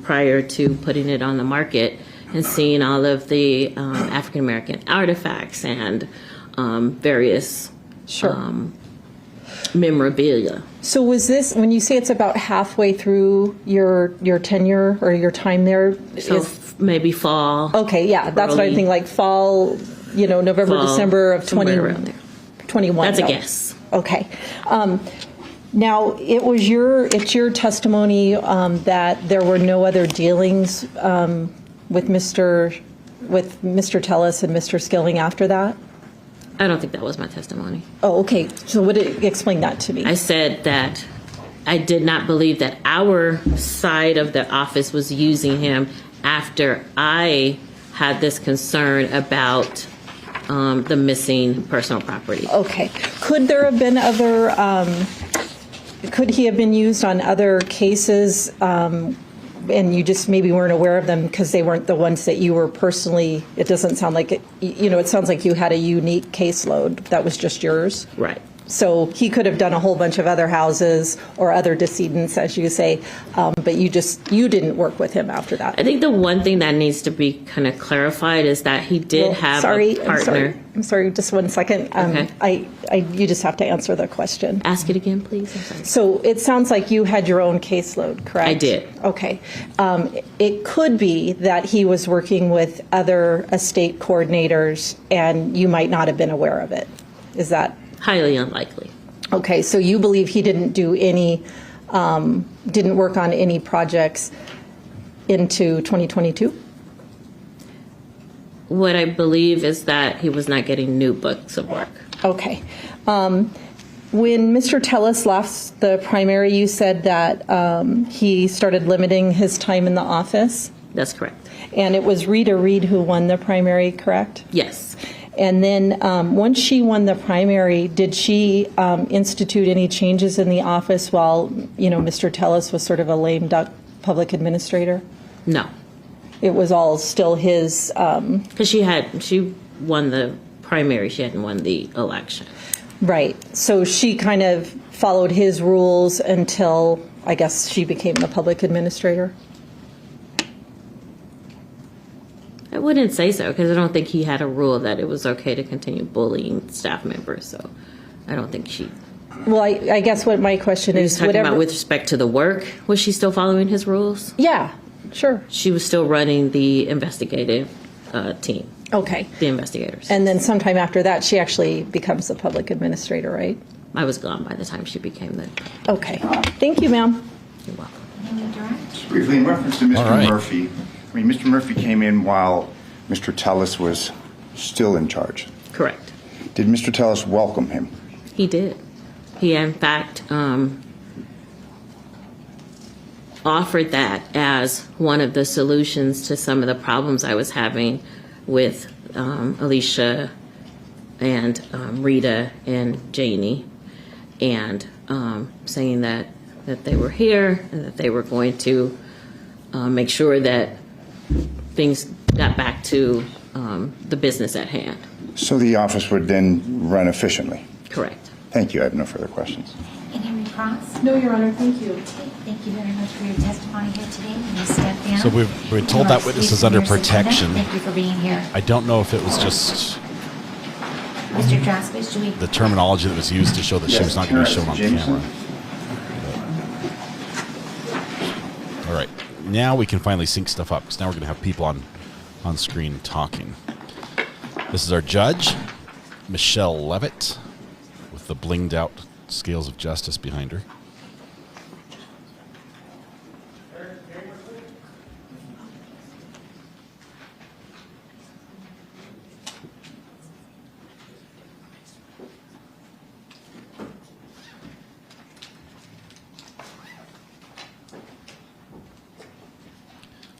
Speaker 16: prior to putting it on the market and seeing all of the African American artifacts and various memorabilia.
Speaker 18: So was this, when you say it's about halfway through your tenure or your time there?
Speaker 16: So maybe fall.
Speaker 18: Okay, yeah, that's what I think, like fall, November,
Speaker 16: fall,
Speaker 18: December of
Speaker 16: somewhere around there.
Speaker 18: 21.
Speaker 16: That's a guess.
Speaker 18: Okay. Now, it's your testimony that there were no other dealings with Mr. Tellis and Mr. Skilling after that?
Speaker 16: I don't think that was my testimony.
Speaker 18: Oh, okay. So explain that to me.
Speaker 16: I said that I did not believe that our side of the office was using him after I had this concern about the missing personal property.
Speaker 18: Okay. Could there have been other, could he have been used on other cases and you just maybe weren't aware of them because they weren't the ones that you were personally, it doesn't sound like it, it sounds like you had a unique caseload that was just yours.
Speaker 16: Right.
Speaker 18: So he could have done a whole bunch of other houses or other decedents, as you say, but you didn't work with him after that.
Speaker 16: I think the one thing that needs to be kind of clarified is that he did have a partner.
Speaker 18: I'm sorry, just 1 second.
Speaker 16: Okay.
Speaker 18: You just have to answer the question.
Speaker 16: Ask it again, please. I'm sorry.
Speaker 18: So it sounds like you had your own caseload, correct?
Speaker 16: I did.
Speaker 18: Okay. It could be that he was working with other estate coordinators and you might not have been aware of it. Is that?
Speaker 16: Highly unlikely.
Speaker 18: Okay, so you believe he didn't do any, didn't work on any projects into 2022?
Speaker 16: What I believe is that he was not getting new books of work.
Speaker 18: Okay. When Mr. Tellis left the primary, you said that he started limiting his time in the office?
Speaker 16: That's correct.
Speaker 18: And it was Rita Reed who won the primary, correct?
Speaker 16: Yes.
Speaker 18: And then once she won the primary, did she institute any changes in the office while, Mr. Tellis was sort of a lame duck public administrator?
Speaker 16: No.
Speaker 18: It was all still his...
Speaker 16: Because she won the primary, she hadn't won the election.
Speaker 18: Right. So she kind of followed his rules until, I guess, she became the public administrator?
Speaker 16: I wouldn't say so, because I don't think he had a rule that it was okay to continue bullying staff members. So I don't think she...
Speaker 18: Well, I guess what my question is...
Speaker 16: talking about with respect to the work, was she still following his rules?
Speaker 18: Yeah, sure.
Speaker 16: She was still running the investigative team.
Speaker 18: Okay.
Speaker 16: The investigators.
Speaker 18: And then sometime after that, she actually becomes the public administrator, right?
Speaker 16: I was gone by the time she became the...
Speaker 18: Okay. Thank you, ma'am.
Speaker 16: You're welcome.
Speaker 13: Briefly, in reference to Mr. Murphy, Mr. Murphy came in while Mr. Tellis was still in charge.
Speaker 16: Correct.
Speaker 13: Did Mr. Tellis welcome him?
Speaker 16: He did. He, in fact, offered that as one of the solutions to some of the problems I was having with Alicia and Rita and Janie, and saying that they were here and that they were going to make sure that things got back to the business at hand.
Speaker 13: So the office would then run efficiently?
Speaker 16: Correct.
Speaker 13: Thank you. I have no further questions.
Speaker 12: Any cross?
Speaker 18: No, Your Honor. Thank you.
Speaker 12: Thank you very much for your testimony here today. You step down.
Speaker 3: So we've been told that witness is under protection.
Speaker 12: Thank you for being here.
Speaker 3: I don't know if it was just
Speaker 12: Mr. Draskovich, do we...
Speaker 3: the terminology that was used to show that she was not going to be shown on camera. All right. Now we can finally sync stuff up, because now we're going to have people on screen talking. This is our judge, Michelle Levitt, with the blinged out scales of justice behind her.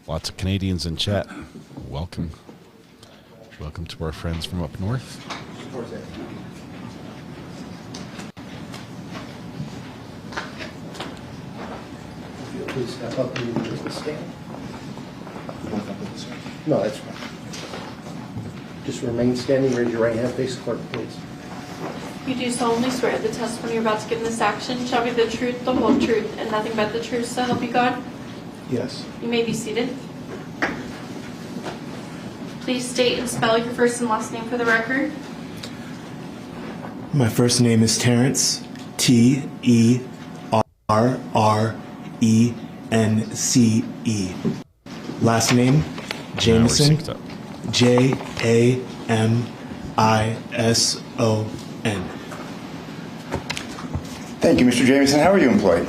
Speaker 3: Lots of Canadians in chat. Welcome. Welcome to our friends from up north.
Speaker 14: Please step up and use the stand. No, that's fine. Just remain standing. Raise your right hand. Face the clerk, please.
Speaker 15: You do solemnly swear the testimony you're about to give in this action shall be the truth, the whole truth, and nothing but the truth, so help you God?
Speaker 14: Yes.
Speaker 15: You may be seated. Please state and spell your first and last name for the record.
Speaker 19: My first name is Terrence, Terrrence. Last name, Jameson, Jamison.
Speaker 13: Thank you, Mr. Jameson. How are you employed?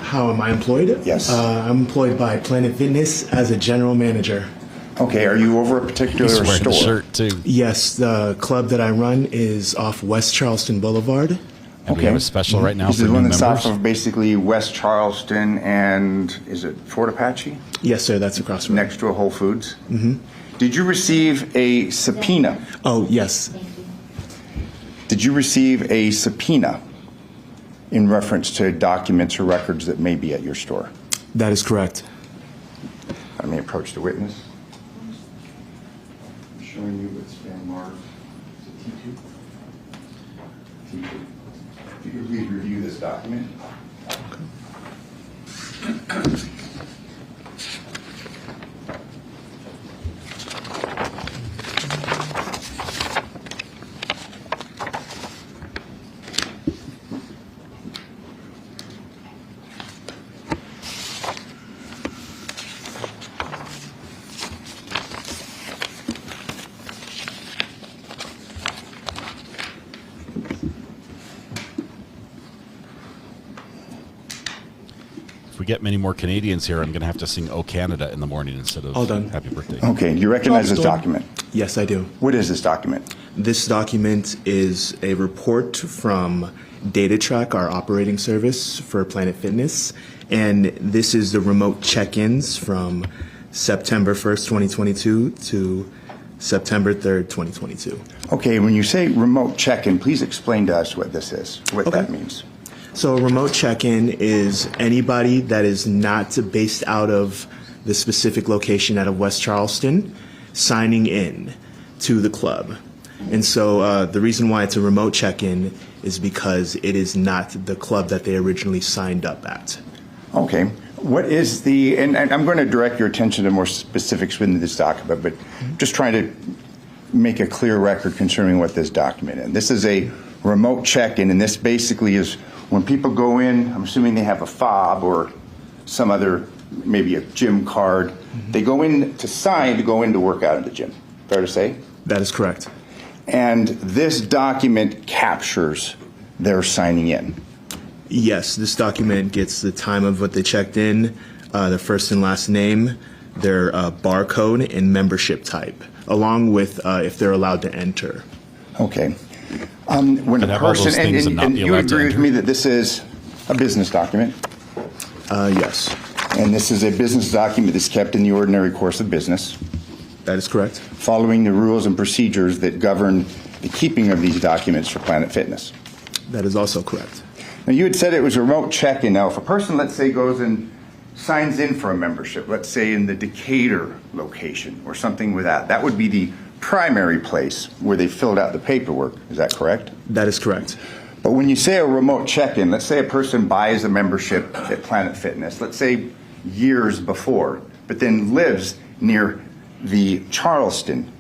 Speaker 19: How am I employed?
Speaker 13: Yes.
Speaker 19: I'm employed by Planet Fitness as a general manager.
Speaker 13: Okay, are you over a particular
Speaker 3: He's wearing
Speaker 13: store?
Speaker 3: the shirt too.
Speaker 19: Yes, the club that I run is off West Charleston Boulevard.
Speaker 3: And we have a special right now
Speaker 13: Is
Speaker 3: for
Speaker 13: it
Speaker 3: new
Speaker 13: one that's
Speaker 3: members.
Speaker 13: off of basically West Charleston and is it Fort Apache?
Speaker 19: Yes, sir, that's across the road.
Speaker 13: Next to a Whole Foods?
Speaker 19: Mm-hmm.
Speaker 13: Did you receive a subpoena?
Speaker 19: Oh, yes.
Speaker 13: Did you receive a subpoena in reference to documents or records that may be at your store?
Speaker 19: That is correct.
Speaker 13: Let me approach the witness. I'm showing you what's been marked. Is it T2? T2. If you could please review this document.
Speaker 3: If we get many more Canadians here, I'm going to have to sing "O Canada" in the morning instead of
Speaker 19: All done.
Speaker 3: "Happy Birthday."
Speaker 13: Okay, you recognize this document?
Speaker 19: Yes, I do.
Speaker 13: What is this document?
Speaker 19: This document is a report from DataTrack, our operating service for Planet Fitness, and this is the remote check-ins from September 1st, 2022 to September 3rd, 2022.
Speaker 13: Okay, when you say remote check-in, please explain to us what this is, what that means.
Speaker 19: So a remote check-in is anybody that is not based out of the specific location out of West Charleston signing in to the club. And so the reason why it's a remote check-in is because it is not the club that they originally signed up at.
Speaker 13: Okay. What is the, and I'm going to direct your attention to more specifics within this document, but just trying to make a clear record concerning what this document is. This is a remote check-in, and this basically is when people go in, I'm assuming they have a fob or some other, maybe a gym card. They go in to sign to go in to work out at the gym. Fair to say?
Speaker 19: That is correct.
Speaker 13: And this document captures their signing in.
Speaker 19: Yes, this document gets the time of what they checked in, their first and last name, their barcode, and membership type, along with if they're allowed to enter.
Speaker 13: Okay. When a person, and you agree with me that this is a business document?
Speaker 19: Yes.
Speaker 13: And this is a business document that's kept in the ordinary course of business?
Speaker 19: That is correct.
Speaker 13: Following the rules and procedures that govern the keeping of these documents for Planet Fitness?
Speaker 19: That is also correct.
Speaker 13: Now, you had said it was a remote check-in. Now, if a person, let's say, goes and signs in for a membership, let's say in the Decatur location or something with that, that would be the primary place where they filled out the paperwork. Is that correct?
Speaker 19: That is correct.
Speaker 13: But when you say a remote check-in, let's say a person buys a membership at Planet Fitness, let's say years before, but then lives near the Charleston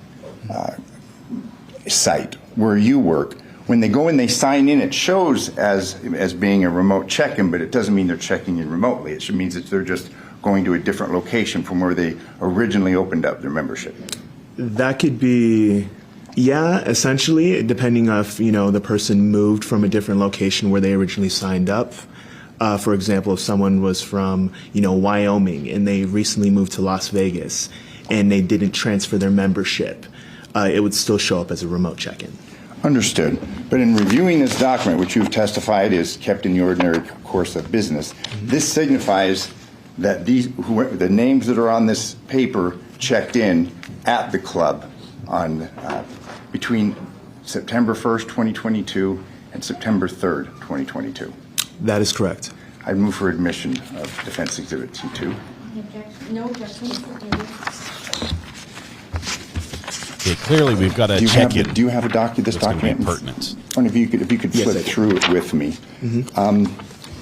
Speaker 13: site where you work. When they go in, they sign in, it shows as being a remote check-in, but it doesn't mean they're checking in remotely. It means that they're just going to a different location from where they originally opened up their membership.
Speaker 19: That could be Yeah, essentially, depending if, the person moved from a different location where they originally signed up. For example, if someone was from, Wyoming and they recently moved to Las Vegas and they didn't transfer their membership, it would still show up as a remote check-in.
Speaker 13: Understood. But in reviewing this document, which you've testified is kept in the ordinary course of business, this signifies that the names that are on this paper checked in at the club on between September 1st, 2022 and September 3rd, 2022.
Speaker 19: That is correct.
Speaker 13: I move for admission of Defense Exhibit T2.
Speaker 12: No objection.
Speaker 3: Okay, clearly we've got to check in.
Speaker 13: Do you have this document?
Speaker 3: Pertinent.
Speaker 13: If you could
Speaker 19: Yes,
Speaker 13: flip through it with me.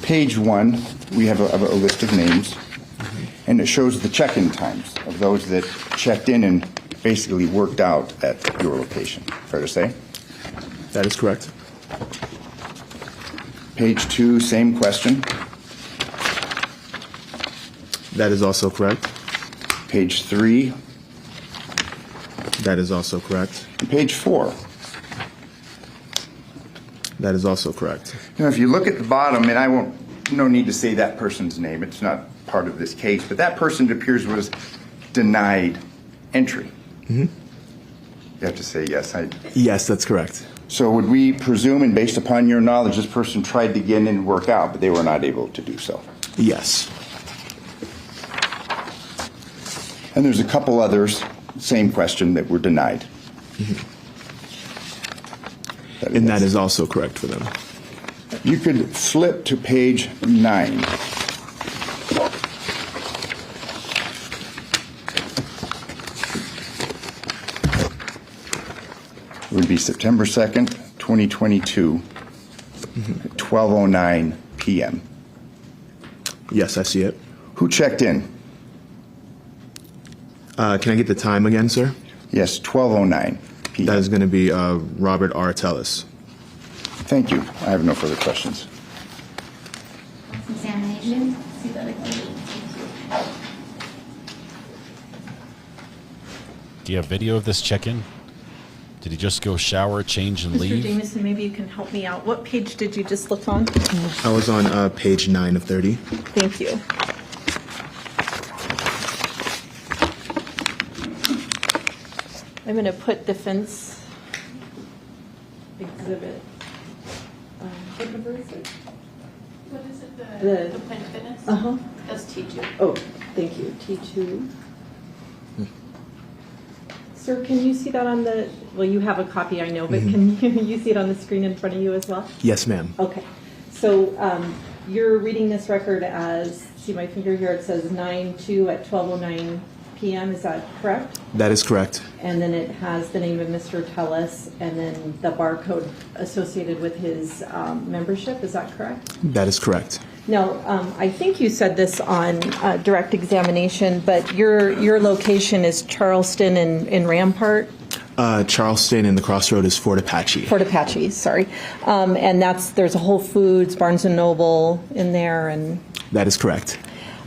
Speaker 13: Page 1, we have a list of names, and it shows the check-in times of those that checked in and basically worked out at your location. Fair to say?
Speaker 19: That is correct.
Speaker 13: Page 2, same question.
Speaker 19: That is also correct.
Speaker 13: Page 3.
Speaker 19: That is also correct.
Speaker 13: And page 4.
Speaker 19: That is also correct.
Speaker 13: If you look at the bottom, and no need to say that person's name, it's not part of this case, but that person, it appears, was denied entry. You have to say yes.
Speaker 19: Yes, that's correct.
Speaker 13: So would we presume, and based upon your knowledge, this person tried to get in and work out, but they were not able to do so?
Speaker 19: Yes.
Speaker 13: And there's a couple others, same question, that were denied.
Speaker 19: And that is also correct for them.
Speaker 13: You could flip to page 9. It would be September 2nd, 2022, at 12:09 p.m.
Speaker 19: Yes, I see it.
Speaker 13: Who checked in?
Speaker 19: Can I get the time again, sir?
Speaker 13: Yes, 12:09 p.m.
Speaker 19: That is going to be Robert R. Tellis.
Speaker 13: Thank you. I have no further questions.
Speaker 12: Examination.
Speaker 3: Do you have video of this check-in? Did he just go shower, change, and leave?
Speaker 18: Mr. Jameson, maybe you can help me out. What page did you just look on?
Speaker 19: I was on page 9 of 30.
Speaker 18: Thank you. I'm going to put defense exhibit. What number is it?
Speaker 15: What is it?
Speaker 18: The
Speaker 15: Planet Fitness?
Speaker 18: Uh-huh.
Speaker 15: That's T2.
Speaker 18: Oh, thank you. T2. Sir, can you see that on the, well, you have a copy, I know, but can you see it on the screen in front of you as well?
Speaker 19: Yes, ma'am.
Speaker 18: Okay. So you're reading this record as, see my finger here, it says 9/2 at 12:09 p.m. Is that correct?
Speaker 19: That is correct.
Speaker 18: And then it has the name of Mr. Tellis and then the barcode associated with his membership. Is that correct?
Speaker 19: That is correct.
Speaker 18: Now, I think you said this on direct examination, but your location is Charleston and Rampart?
Speaker 19: Charleston, and the crossroad is Fort Apache.
Speaker 18: Fort Apache, sorry. And there's a Whole Foods, Barnes & Noble in there. And
Speaker 19: that is correct.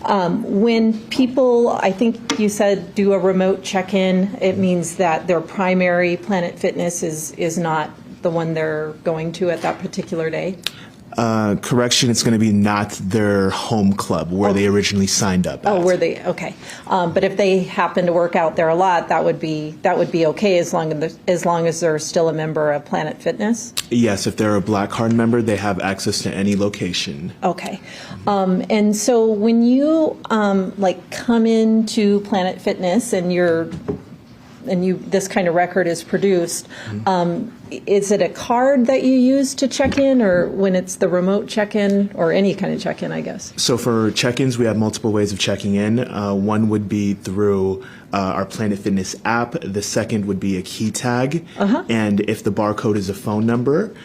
Speaker 18: When people, I think you said, do a remote check-in, it means that their primary Planet Fitness is not the one they're going to at that particular day?
Speaker 19: Correction, it's going to be not their home club where they originally signed up at.
Speaker 18: Oh, where they, okay. But if they happen to work out there a lot, that would be okay as long as they're still a member of Planet Fitness?
Speaker 19: Yes, if they're a Black Card member, they have access to any location.
Speaker 18: Okay. And so when you come into Planet Fitness and this kind of record is produced, is it a card that you use to check in, or when it's the remote check-in, or any kind of check-in, I guess?
Speaker 19: So for check-ins, we have multiple ways of checking in. One would be through our Planet Fitness app. The second would be a key tag. And if the barcode is a phone number,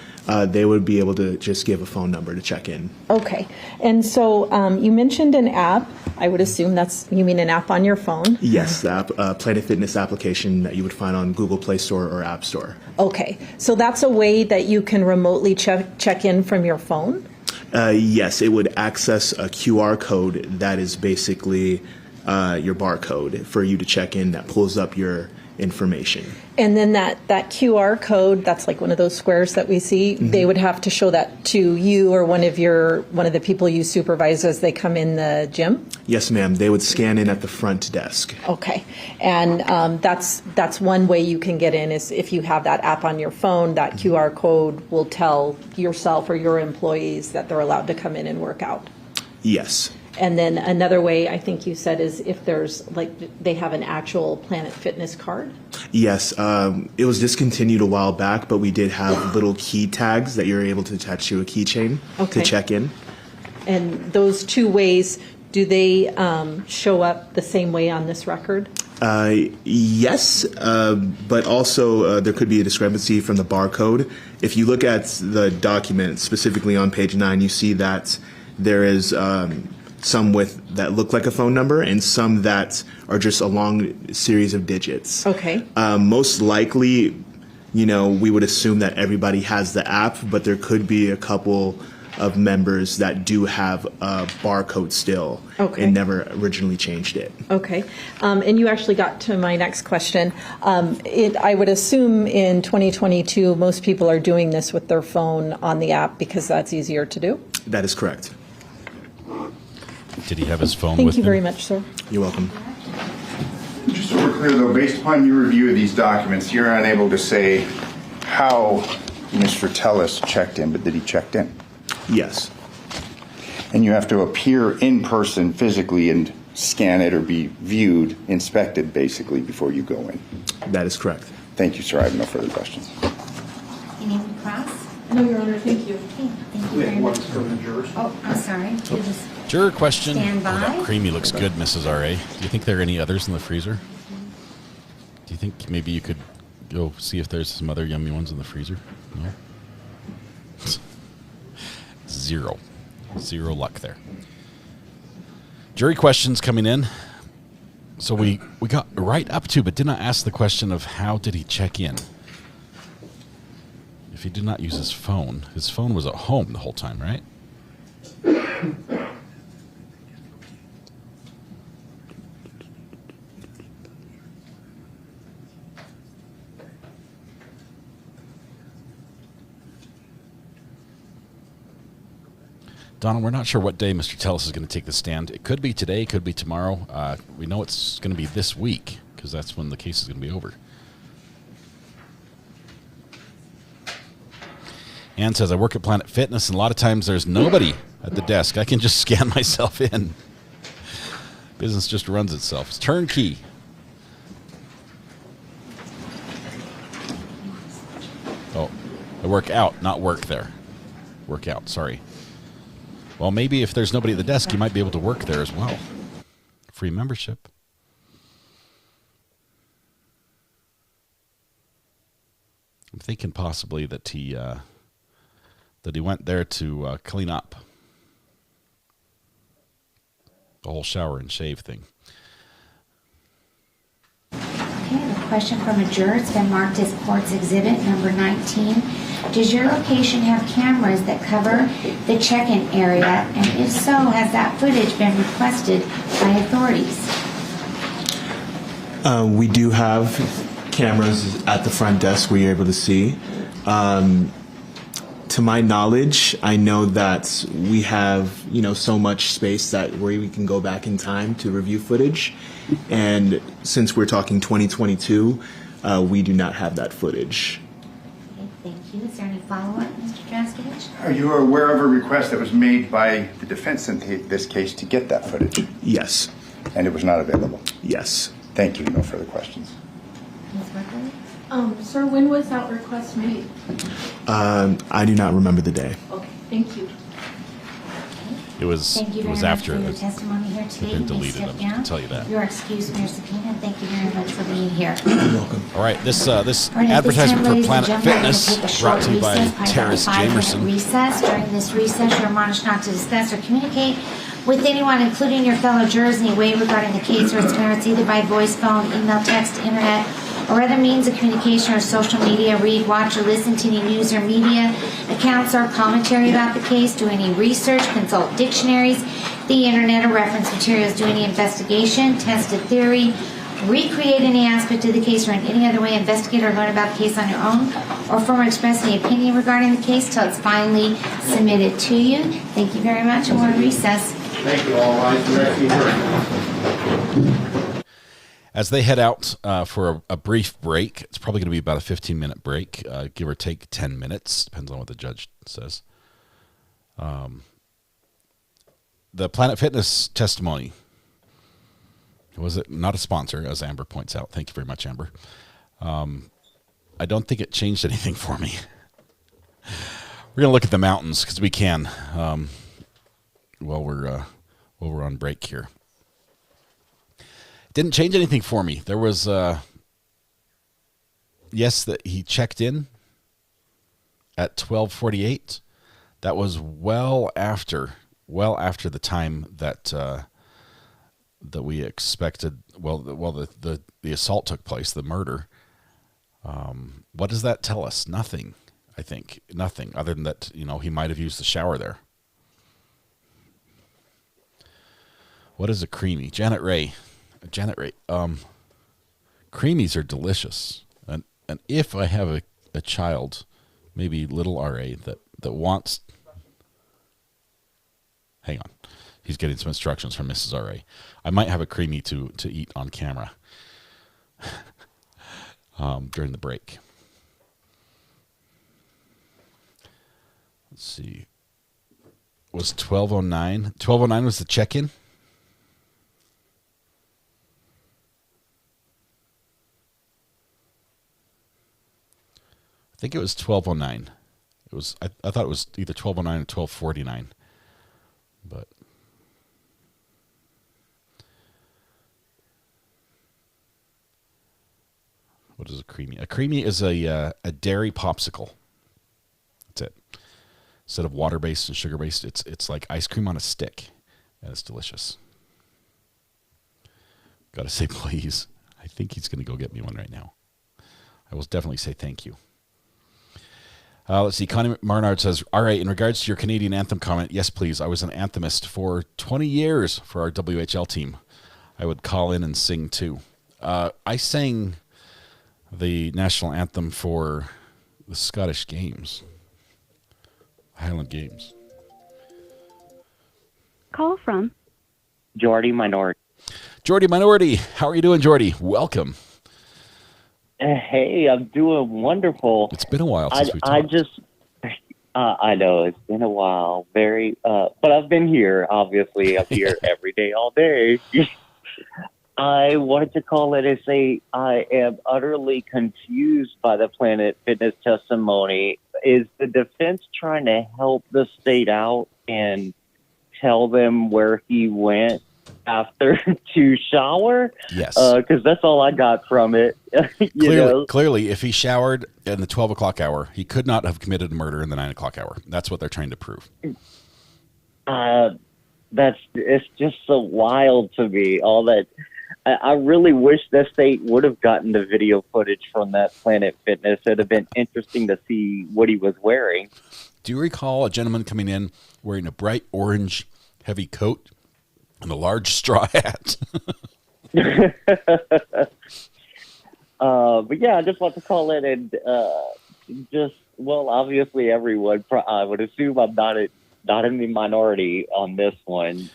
Speaker 19: they would be able to just give a phone number to check in.
Speaker 18: Okay. And so you mentioned an app. I would assume you mean an app on your phone?
Speaker 19: Yes, the app, Planet Fitness application that you would find on Google Play Store or App Store.
Speaker 18: Okay. So that's a way that you can remotely check in from your phone?
Speaker 19: Yes, it would access a QR code that is basically your barcode for you to check in, that pulls up your information.
Speaker 18: And then that QR code, that's like one of those squares that we see, they would have to show that to you or one of the people you supervise as they come in the gym?
Speaker 19: Yes, ma'am. They would scan in at the front desk.
Speaker 18: Okay. And that's one way you can get in is if you have that app on your phone, that QR code will tell yourself or your employees that they're allowed to come in and work out.
Speaker 19: Yes.
Speaker 18: And then another way I think you said is if there's they have an actual Planet Fitness card.
Speaker 19: Yes, it was discontinued a while back, but we did have little key tags that you're able to attach to a keychain to check in.
Speaker 18: And those two ways, do they show up the same way on this record?
Speaker 19: Yes, but also there could be a discrepancy from the barcode. If you look at the document, specifically on page 9, you see that there is some that look like a phone number and some that are just a long series of digits.
Speaker 18: Okay.
Speaker 19: Most likely, we would assume that everybody has the app, but there could be a couple of members that do have a barcode still and never originally changed it.
Speaker 18: Okay. And you actually got to my next question. I would assume in 2022, most people are doing this with their phone on the app because that's easier to do?
Speaker 19: That is correct.
Speaker 3: Did he have his phone with him?
Speaker 18: Thank you very much, sir.
Speaker 19: You're welcome.
Speaker 13: Just so we're clear, though, based upon your review of these documents, you're unable to say how Mr. Tellis checked in, but that he checked in?
Speaker 19: Yes.
Speaker 13: And you have to appear in person physically and scan it or be viewed, inspected, basically, before you go in?
Speaker 19: That is correct.
Speaker 13: Thank you, sir. I have no further questions.
Speaker 12: You need to cross?
Speaker 18: No, Your Honor. Thank you.
Speaker 12: Okay, thank you very much. Oh, I'm sorry. You just
Speaker 3: Juror question.
Speaker 12: stand by.
Speaker 3: Oh, that creamy looks good, Mrs. R.A. Do you think there are any others in the freezer? Do you think maybe you could go see if there's some other yummy ones in the freezer? No? Zero luck there. Jury questions coming in. So we got right up to, but did not ask the question of how did he check in? If he did not use his phone was at home the whole time, right? Donald, we're not sure what day Mr. Tellis is going to take the stand. It could be today, could be tomorrow. We know it's going to be this week because that's when the case is going to be over. Ann says, I work at Planet Fitness, and a lot of times there's nobody at the desk. I can just scan myself in. Business just runs itself. It's turnkey. Oh, I work out, not work there. Work out, sorry. Well, maybe if there's nobody at the desk, you might be able to work there as well. Free membership. I'm thinking possibly that he went there to clean up the whole shower and shave thing.
Speaker 12: Okay, the question from a juror. It's been marked as court's exhibit number 19. Does your location have cameras that cover the check-in area? And if so, has that footage been requested by authorities?
Speaker 19: We do have cameras at the front desk where you're able to see. To my knowledge, I know that we have, so much space that where we can go back in time to review footage. And since we're talking 2022, we do not have that footage.
Speaker 12: Okay, thank you. Is there any follow-up, Mr. Draskevich?
Speaker 13: Are you aware of a request that was made by the defense in this case to get that footage?
Speaker 19: Yes.
Speaker 13: And it was not available?
Speaker 19: Yes.
Speaker 13: Thank you. No further questions.
Speaker 12: Ms. Workley?
Speaker 15: Sir, when was that request made?
Speaker 19: I do not remember the day.
Speaker 15: Okay, thank you.
Speaker 3: It was
Speaker 12: Thank you very much
Speaker 3: after
Speaker 12: for
Speaker 3: it
Speaker 12: your
Speaker 3: was
Speaker 12: testimony here today.
Speaker 3: been
Speaker 12: You may
Speaker 3: deleted.
Speaker 12: step
Speaker 3: I
Speaker 12: down.
Speaker 3: can tell you that.
Speaker 12: Your excuse, Mayor Subpoena. Thank you very much for being here.
Speaker 19: You're welcome.
Speaker 3: All right, this
Speaker 12: All right, at this
Speaker 3: advertisement
Speaker 12: time,
Speaker 3: for
Speaker 12: ladies and
Speaker 3: Planet
Speaker 12: gentlemen, we're gonna
Speaker 3: Fitness
Speaker 12: take a short
Speaker 3: brought to you by
Speaker 12: recess, probably
Speaker 3: Terrace
Speaker 12: about a 5-minute
Speaker 3: Jamerson.
Speaker 12: recess. During this recess, you're admonished not to discuss or communicate with anyone, including your fellow jurors, in any way regarding the case or its merits, either by voice, phone, email, text, internet, or other means of communication or social media. Read, watch, or listen to any news or media accounts or commentary about the case. Do any research, consult dictionaries, the internet, or reference materials. Do any investigation, test a theory, recreate any aspect of the case or in any other way investigate or learn about the case on your own, or form or express any opinion regarding the case till it's finally submitted to you. Thank you very much, and we're in recess.
Speaker 14: Thank you. All rise for recognition.
Speaker 3: As they head out for a brief break, it's probably going to be about a 15-minute break, give or take 10 minutes, depends on what the judge says. The Planet Fitness testimony, was it not a sponsor, as Amber points out? Thank you very much, Amber. I don't think it changed anything for me. We're going to look at the mountains because we can while we're on break here. Didn't change anything for me. There was, yes, that he checked in at 12:48. That was well after the time that that we expected. The assault took place, the murder. What does that tell us? Nothing. I think nothing other than that, he might have used the shower there. What is a creamy? Janet Ray. Creamies are delicious. And if I have a child, maybe little RA, that wants... Hang on. He's getting some instructions from Mrs. RA. I might have a creamy to eat on camera during the break. Let's see. Was 12:09? 12:09 was the check-in? I think it was 12:09. It was. I thought it was either 12:09 or 12:49. But what is a creamy? A creamy is a dairy popsicle. That's it. Instead of water-based and sugar-based, it's like ice cream on a stick, and it's delicious. Got to say please. I think he's going to go get me one right now. I will definitely say thank you. Let's see. Connie Marnard says, all right, in regards to your Canadian anthem comment, yes, please. I was an anthemist for 20 years for our WHL team. I would call in and sing, too. I sang the national anthem for the Scottish Games, Highland Games.
Speaker 20: Call from
Speaker 21: Geordie Minority.
Speaker 3: Geordie Minority. How are you doing, Geordie? Welcome.
Speaker 21: Hey, I'm doing wonderful.
Speaker 3: It's been a while since we talked.
Speaker 21: I know it's been a while, but I've been here. Obviously, I'm here every day, all day. I wanted to call it and say I am utterly confused by the Planet Fitness testimony. Is the defense trying to help the state out and tell them where he went after to shower?
Speaker 3: Yes.
Speaker 21: Because that's all I got from it.
Speaker 3: Clearly, if he showered in the 12 o'clock hour, he could not have committed a murder in the 9 o'clock hour. That's what they're trying to prove.
Speaker 21: It's just so wild to me. All that. I really wish the state would have gotten the video footage from that Planet Fitness. It'd have been interesting to see what he was wearing.
Speaker 3: Do you recall a gentleman coming in wearing a bright orange heavy coat and a large straw hat?
Speaker 21: But yeah, I just want to call in and obviously everyone, I would assume I'm not in the minority on this one.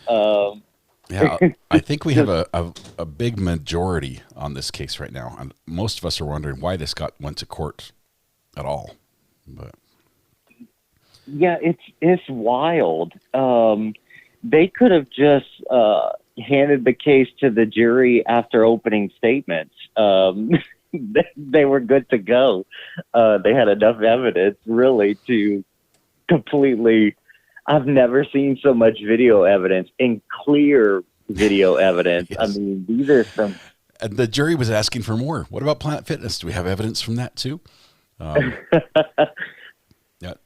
Speaker 3: Yeah, I think we have a big majority on this case right now. And most of us are wondering why this went to court at all. But
Speaker 21: yeah, it's wild. They could have just handed the case to the jury after opening statements. They were good to go. They had enough evidence, really, to completely... I've never seen so much video evidence and clear video evidence. Yes. I mean, these are some...
Speaker 3: And the jury was asking for more. What about Planet Fitness? Do we have evidence from that, too? Yeah,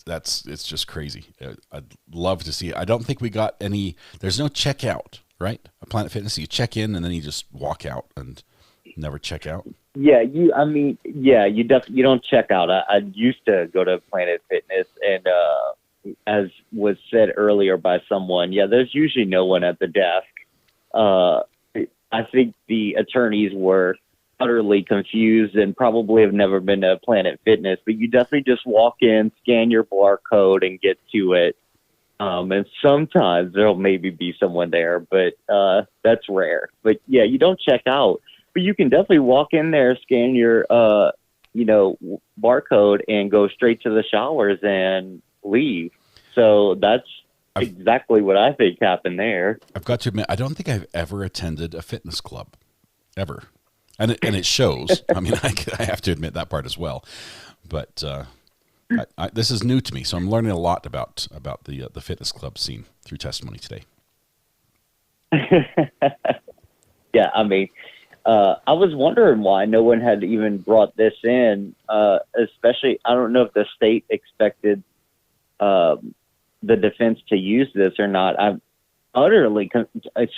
Speaker 3: it's just crazy. I'd love to see it. I don't think we got any. There's no checkout, right? A Planet Fitness, you check in and then you just walk out and never check out.
Speaker 21: Yeah, you don't check out. I used to go to Planet Fitness, and as was said earlier by someone, there's usually no one at the desk. I think the attorneys were utterly confused and probably have never been to Planet Fitness, but you definitely just walk in, scan your barcode, and get to it. And sometimes there'll maybe be someone there, but that's rare. But yeah, you don't check out, but you can definitely walk in there, scan your barcode, and go straight to the showers and leave. So that's exactly what I think happened there.
Speaker 3: I've got to admit, I don't think I've ever attended a fitness club, ever. And it shows. I mean, I have to admit that part as well. But this is new to me, so I'm learning a lot about the fitness club scene through testimony today.
Speaker 21: Yeah, I mean, I was wondering why no one had even brought this in, especially, I don't know if the state expected the defense to use this or not. I'm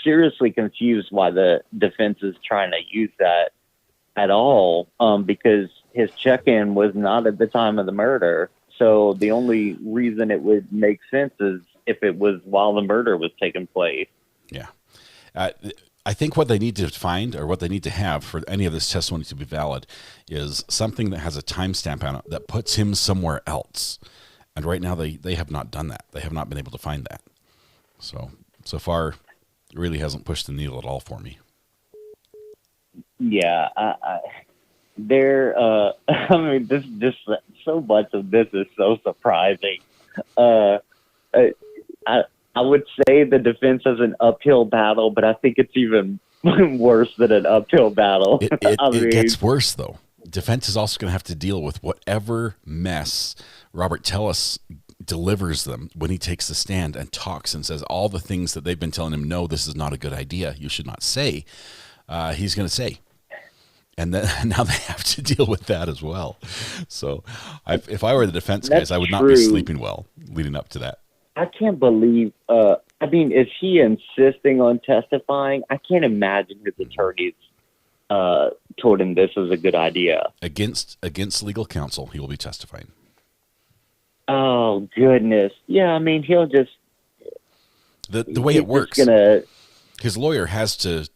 Speaker 21: seriously confused why the defense is trying to use that at all, because his check-in was not at the time of the murder. So the only reason it would make sense is if it was while the murder was taking place.
Speaker 3: Yeah. I think what they need to find, or what they need to have for any of this testimony to be valid, is something that has a timestamp on it that puts him somewhere else. And right now they have not done that. They have not been able to find that. So far, it really hasn't pushed the needle at all for me.
Speaker 21: Yeah, I mean, this just so much of this is so surprising. I would say the defense is an uphill battle, but I think it's even worse than an uphill battle.
Speaker 3: It gets worse, though. Defense is also going to have to deal with whatever mess Robert Tellis delivers them when he takes the stand and talks and says all the things that they've been telling him, no, this is not a good idea, you should not say. He's going to say. And then now they have to deal with that as well. So if I were the defense guys, I would not be sleeping well leading up to that.
Speaker 21: I can't believe, I mean, is he insisting on testifying? I can't imagine his attorneys told him this was a good idea.
Speaker 3: Against legal counsel, he will be testifying.
Speaker 21: Oh, goodness. Yeah, I mean, he'll just...
Speaker 3: The way it works, his lawyer has to,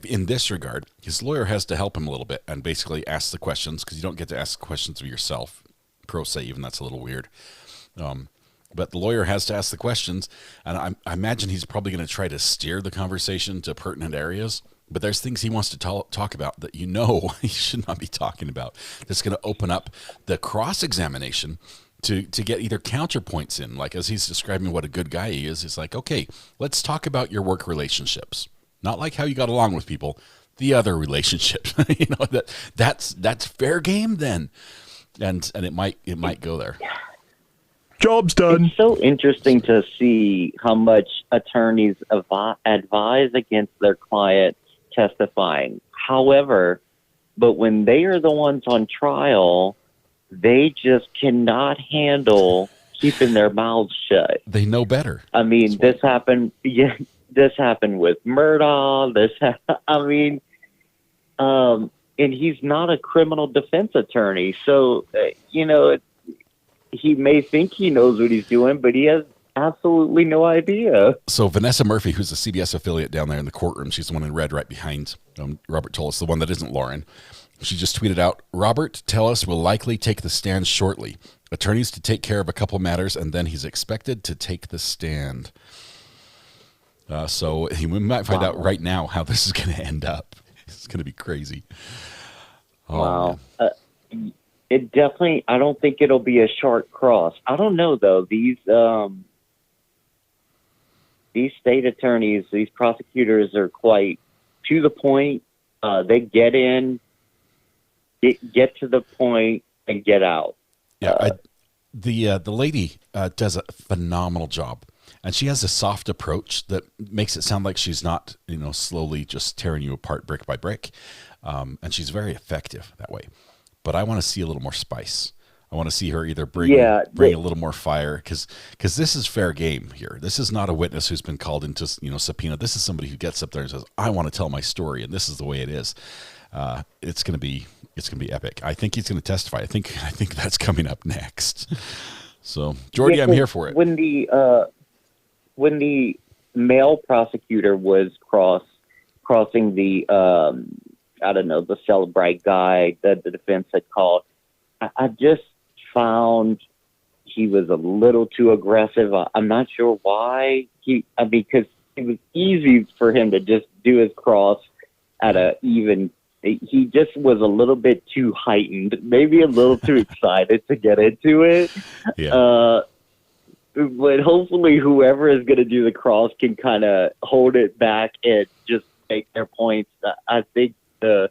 Speaker 3: in this regard, his lawyer has to help him a little bit and basically ask the questions, because you don't get to ask questions of yourself. Pro se, even, that's a little weird. But the lawyer has to ask the questions, and I imagine he's probably going to try to steer the conversation to pertinent areas. But there's things he wants to talk about that he should not be talking about. That's going to open up the cross-examination to get either counterpoints in. Like as he's describing what a good guy he is, he's like, okay, let's talk about your work relationships. Not like how you got along with people, the other relationships. That's fair game then. And it might go there.
Speaker 21: Job's done. It's so interesting to see how much attorneys advise against their client testifying. However, but when they are the ones on trial, they just cannot handle keeping their mouths shut.
Speaker 3: They know better.
Speaker 21: I mean, this happened. Yeah, this happened with Murdaugh. And he's not a criminal defense attorney, so he may think he knows what he's doing, but he has absolutely no idea.
Speaker 3: So Vanessa Murphy, who's a CBS affiliate down there in the courtroom, she's the one in red right behind Robert Tellis, the one that isn't Lauren. She just tweeted out, Robert Tellis will likely take the stand shortly. Attorneys to take care of a couple matters, and then he's expected to take the stand. So we might find out right now how this is going to end up. It's going to be crazy.
Speaker 21: Wow. It definitely, I don't think it'll be a sharp cross. I don't know, though. These state attorneys, these prosecutors are quite to the point. They get in, get to the point, and get out.
Speaker 3: Yeah, the lady does a phenomenal job. And she has a soft approach that makes it sound like she's not, slowly just tearing you apart brick by brick. And she's very effective that way. But I want to see a little more spice. I want to see her either bring a little more fire, because this is fair game here. This is not a witness who's been called into subpoena. This is somebody who gets up there and says, "I want to tell my story, and this is the way it is." It's going to be epic. I think he's going to testify. I think that's coming up next. So, Jordy, I'm here for it.
Speaker 21: When the male prosecutor was crossing the, I don't know, the Celebrite guy that the defense had called. I just found he was a little too aggressive. I'm not sure why because it was easy for him to just do his cross at a even. He just was a little bit too heightened, maybe a little too excited to get into it.
Speaker 3: Yeah.
Speaker 21: But hopefully whoever is going to do the cross can kind of hold it back and just make their points. I think the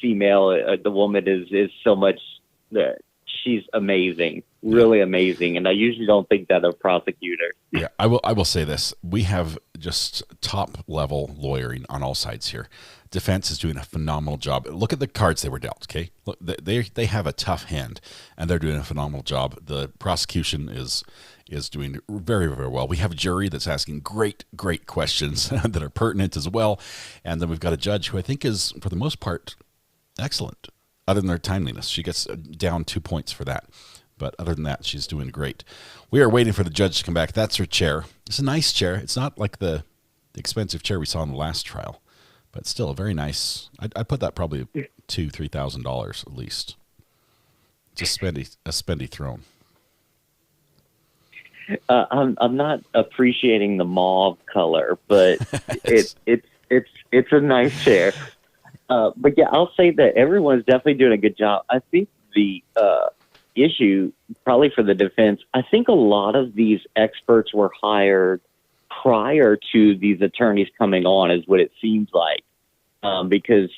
Speaker 21: female, the woman is so much that she's amazing, really amazing. And I usually don't think that of a prosecutor.
Speaker 3: Yeah, I will say this. We have just top level lawyering on all sides here. Defense is doing a phenomenal job. Look at the cards they were dealt, okay? Look, they have a tough hand, and they're doing a phenomenal job. The prosecution is doing very, very well. We have a jury that's asking great questions that are pertinent as well. And then we've got a judge who I think is, for the most part, excellent, other than their timeliness. She gets down 2 points for that. But other than that, she's doing great. We are waiting for the judge to come back. That's her chair. It's a nice chair. It's not like the expensive chair we saw in the last trial, but still a very nice. I'd put that probably $2,000-$3,000 at least. It's a spendy throne.
Speaker 21: I'm not appreciating the mauve color, but it's a nice chair. But yeah, I'll say that everyone's definitely doing a good job. I think the issue, probably for the defense, I think a lot of these experts were hired prior to these attorneys coming on, is what it seems like. Because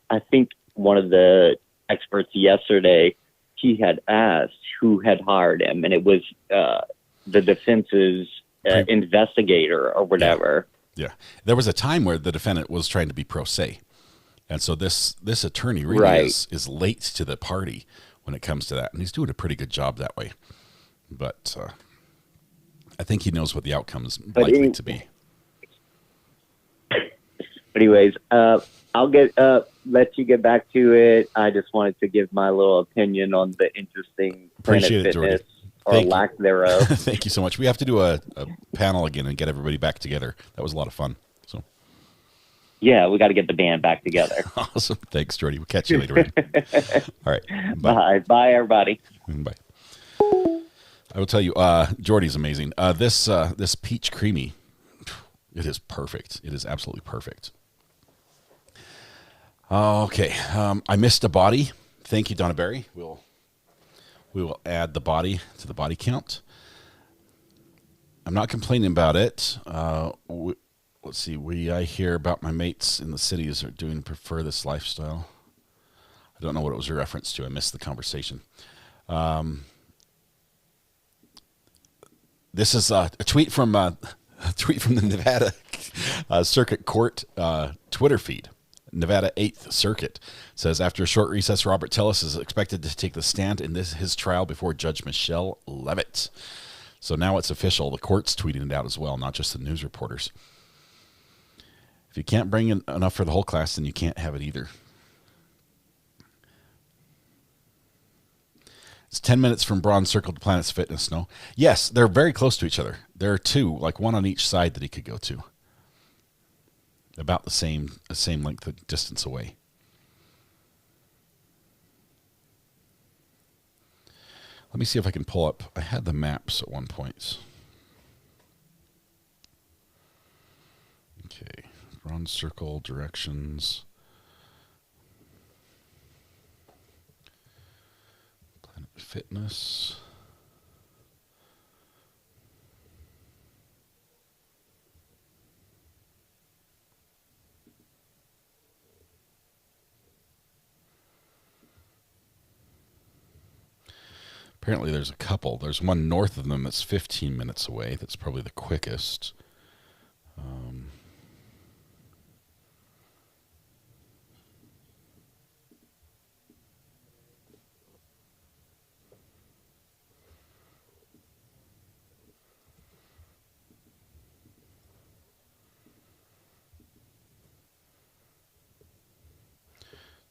Speaker 21: I think one of the experts yesterday, he had asked who had hired him, and it was the defense's investigator or whatever.
Speaker 3: Yeah. There was a time where the defendant was trying to be pro se. And so this attorney really is late to the party when it comes to that. And he's doing a pretty good job that way. But I think he knows what the outcome is likely to be.
Speaker 21: Anyways, I'll let you get back to it. I just wanted to give my little opinion on the interesting Planet Fitness.
Speaker 3: Jordy.
Speaker 21: Or lack thereof.
Speaker 3: Thank you so much. We have to do a panel again and get everybody back together. That was a lot of fun. So,
Speaker 21: yeah, we got to get the band back together.
Speaker 3: Awesome. Thanks, Jordy. We'll catch you later. All right.
Speaker 21: Bye. Bye, everybody.
Speaker 3: Bye. I will tell you, Jordy's amazing. This peach creamy, it is perfect. It is absolutely perfect. Okay. I missed a body. Thank you, Donna Barry. We will add the body to the body count. I'm not complaining about it. Let's see. I hear about my mates in the cities are prefer this lifestyle. I don't know what it was a reference to. I missed the conversation. This is a tweet from the Nevada Circuit Court Twitter feed. Nevada 8th Circuit says, after a short recess, Robert Tellis is expected to take the stand in his trial before Judge Michelle Levitt. So now it's official. The court's tweeting it out as well, not just the news reporters. If you can't bring in enough for the whole class, then you can't have it either. It's 10 minutes from Bronze Circle to Planet Fitness, no? Yes, they're very close to each other. There are two, like one on each side that he could go to. About the same length of distance away. Let me see if I can pull up. I had the maps at one point. Okay, Bronze Circle directions. Planet Fitness. Apparently there's a couple. There's one north of them that's 15 minutes away. That's probably the quickest.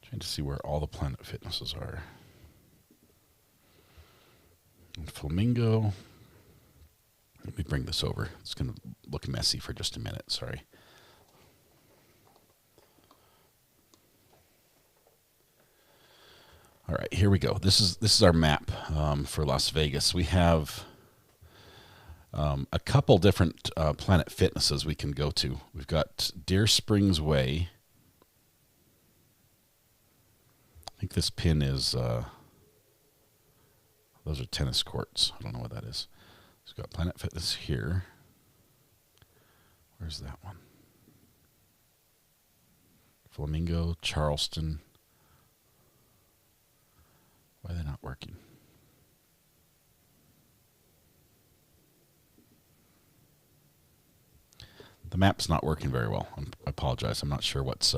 Speaker 3: Trying to see where all the Planet Fitnesses are. Flamingo. Let me bring this over. It's going to look messy for just a minute. Sorry. All right, here we go. This is our map for Las Vegas. We have a couple different Planet Fitnesses we can go to. We've got Deer Springs Way. I think this pin is, those are tennis courts. I don't know what that is. We've got Planet Fitness here. Where's that one? Flamingo, Charleston. Why are they not working? The map's not working very well. I apologize. I'm not sure what's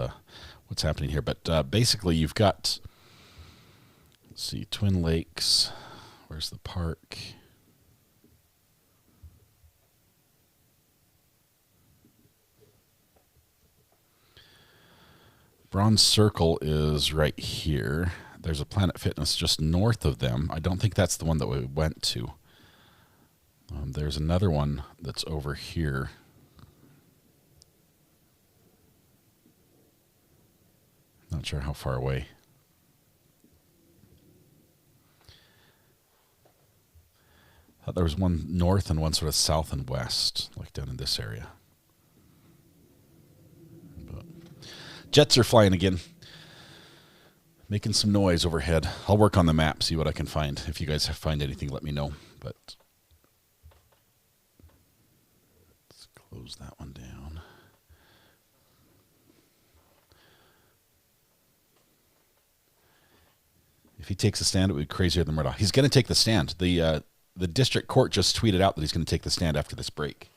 Speaker 3: happening here. But basically, you've got, let's see, Twin Lakes. Where's the park? Bronze Circle is right here. There's a Planet Fitness just north of them. I don't think that's the one that we went to. There's another one that's over here. Not sure how far away. I thought there was one north and one sort of south and west, like down in this area. But jets are flying again. Making some noise overhead. I'll work on the map, see what I can find. If you guys find anything, let me know. But let's close that one down. If he takes a stand, it would be crazier than Murdoch. He's going to take the stand. The district court just tweeted out that he's going to take the stand after this break.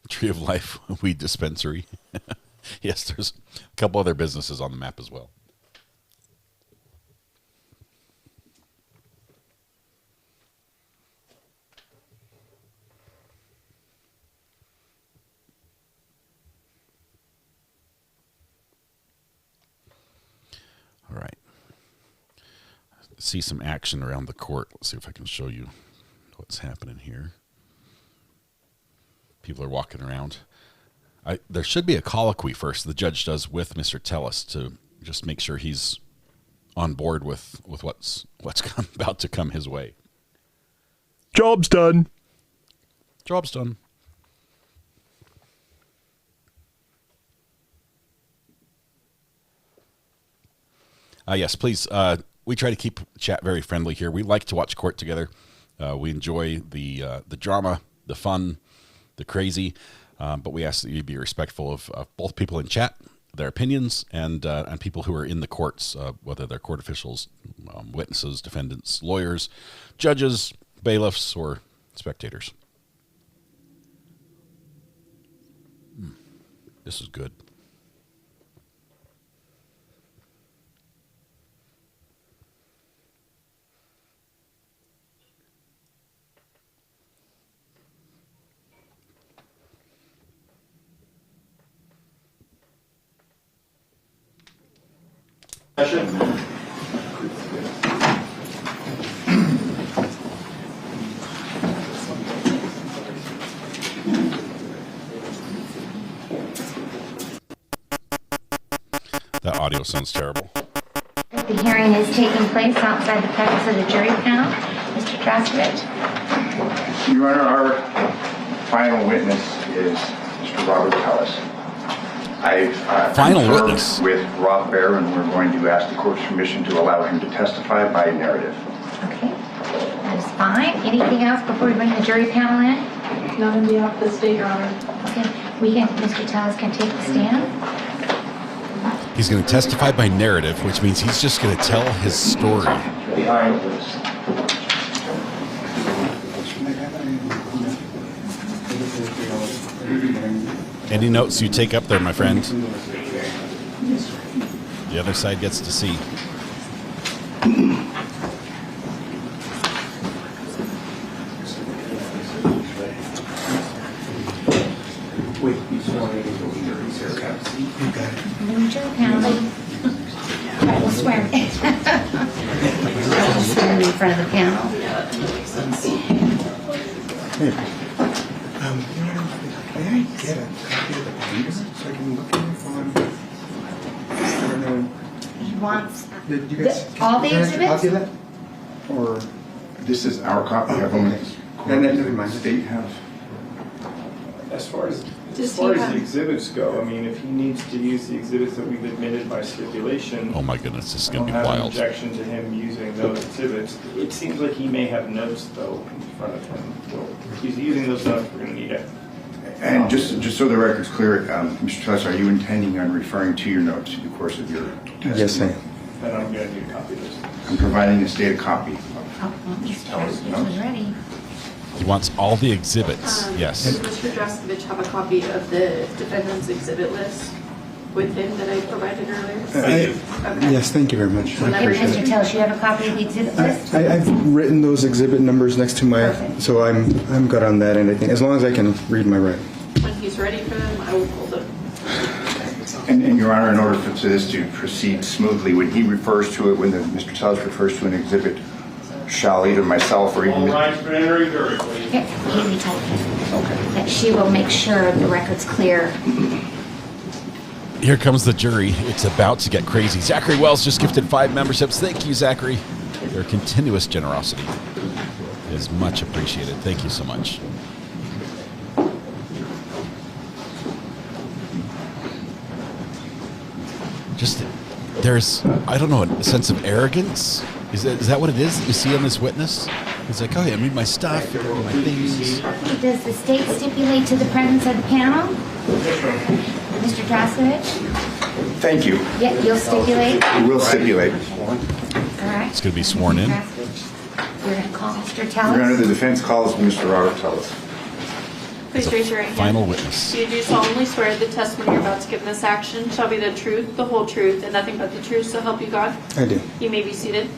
Speaker 3: Tree of Life Weed Dispensary. Yes, there's a couple other businesses on the map as well. All right. See some action around the court. Let's see if I can show you what's happening here. People are walking around. There should be a colloquy first, the judge does, with Mr. Tellis to just make sure he's on board with what's about to come his way.
Speaker 19: Job's done.
Speaker 3: Job's done. Yes, please. We try to keep chat very friendly here. We like to watch court together. We enjoy the drama, the fun, the crazy, but we ask that you be respectful of both people in chat, their opinions, and people who are in the courts, whether they're court officials, witnesses, defendants, lawyers, judges, bailiffs, or spectators. This is good. That audio sounds terrible.
Speaker 12: The hearing is taking place outside the presence of the jury panel. Mr. Droskowitz.
Speaker 13: Your Honor, our final witness is Mr. Robert Tellis. I've confirmed with Rob Baer, and we're going to ask the court's permission to allow him to testify by narrative.
Speaker 12: Okay, that is fine. Anything else before we bring the jury panel in?
Speaker 15: Not on behalf of the state, Your Honor.
Speaker 12: Okay, Mr. Tellis can take the stand.
Speaker 3: He's going to testify by narrative, which means he's just going to tell his story.
Speaker 13: Behind this.
Speaker 3: Any notes you take up there, my friend? The other side gets to see.
Speaker 12: Jury panel. I will swear. I will swear in front of the panel.
Speaker 13: May I get a copy of the paper so I can look at it on?
Speaker 12: He wants
Speaker 13: Did you guys
Speaker 12: all the
Speaker 13: can I
Speaker 12: exhibits?
Speaker 13: copy of that? Or this is our copy of them. And then never mind. State have.
Speaker 17: As far as
Speaker 9: Does
Speaker 17: the
Speaker 9: he have-
Speaker 17: exhibits go, I mean, if he needs to use the exhibits that we've admitted by stipulation,
Speaker 3: Oh my goodness, this is
Speaker 17: I
Speaker 3: going
Speaker 17: don't
Speaker 3: to be
Speaker 17: have an
Speaker 3: wild.
Speaker 17: objection to him using those exhibits. It seems like he may have notes though in front of him. Well, if he's using those notes, we're going to need it.
Speaker 13: And just so the record's clear, Mr. Tullis, are you intending on referring to your notes in the course of your testimony?
Speaker 17: Yes, I am. Then I'm going to need a copy of this.
Speaker 13: I'm providing the state a copy.
Speaker 12: Oh, well, Mr. Draskovich is ready.
Speaker 3: He wants all the exhibits. Yes.
Speaker 15: Does Mr. Draskovich have a copy of the defendant's exhibit list with him that I provided earlier? Okay.
Speaker 13: Yes, thank you very much. I
Speaker 12: And
Speaker 13: appreciate
Speaker 12: Mr.
Speaker 13: it.
Speaker 12: Tellis, you have a copy of the exhibit list?
Speaker 13: I've written those exhibit numbers next to my, so I'm good on that end. I think as long as I can read my writing.
Speaker 15: When he's ready for them, I will pull them.
Speaker 13: And Your Honor, in order for this to proceed smoothly, when he refers to it, when Mr. Tullis refers to an exhibit, shall either myself or even.
Speaker 12: Yeah, Amy told me that she will make sure the record's clear.
Speaker 3: Here comes the jury. It's about to get crazy. Zachary Wells just gifted 5 memberships. Thank you, Zachary. Your continuous generosity is much appreciated. Thank you so much. Just, there's, I don't know, a sense of arrogance. Is that what it is that you see on this witness? He's like, oh yeah, I read my stuff, I read my things.
Speaker 12: Does the state stipulate to the presence of the panel? Mr. Draskovich?
Speaker 13: Thank you.
Speaker 12: Yeah, you'll stipulate?
Speaker 13: We will stipulate.
Speaker 12: All right.
Speaker 3: It's going to be sworn in.
Speaker 12: You're going to call Mr.
Speaker 13: Your
Speaker 12: Tellis?
Speaker 13: Honor, the defense calls Mr. Robert Tullis.
Speaker 15: Please raise your right hand.
Speaker 3: Final witness.
Speaker 15: Do you do solemnly swear the testimony you're about to give in this action shall be the truth, the whole truth, and nothing but the truth, so help you God?
Speaker 13: I do.
Speaker 15: You may be seated.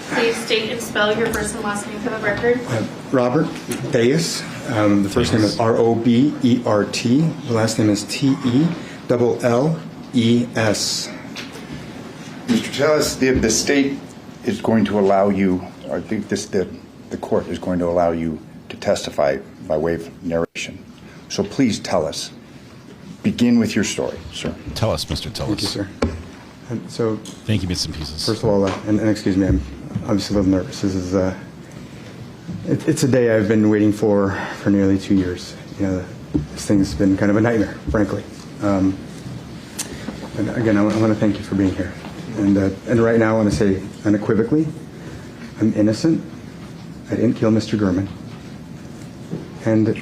Speaker 15: Please state and spell your first and last name for the record.
Speaker 13: Robert Bayes. The first name is Robert. The last name is Telles. Mr. Tellis, the state is going to allow you, or the court is going to allow you to testify by way of narration. So please tell us. Begin with your story, sir.
Speaker 3: Tell us, Mr. Tellis.
Speaker 13: Thank you, sir. So,
Speaker 3: thank you, bits and pieces.
Speaker 13: First of all, and excuse me, I'm obviously a little nervous. This is it's a day I've been waiting for nearly 2 years. You know, this thing's been kind of a nightmare, frankly. And again, I want to thank you for being here. And right now, I want to say unequivocally, I'm innocent. I didn't kill Mr. Gurman. And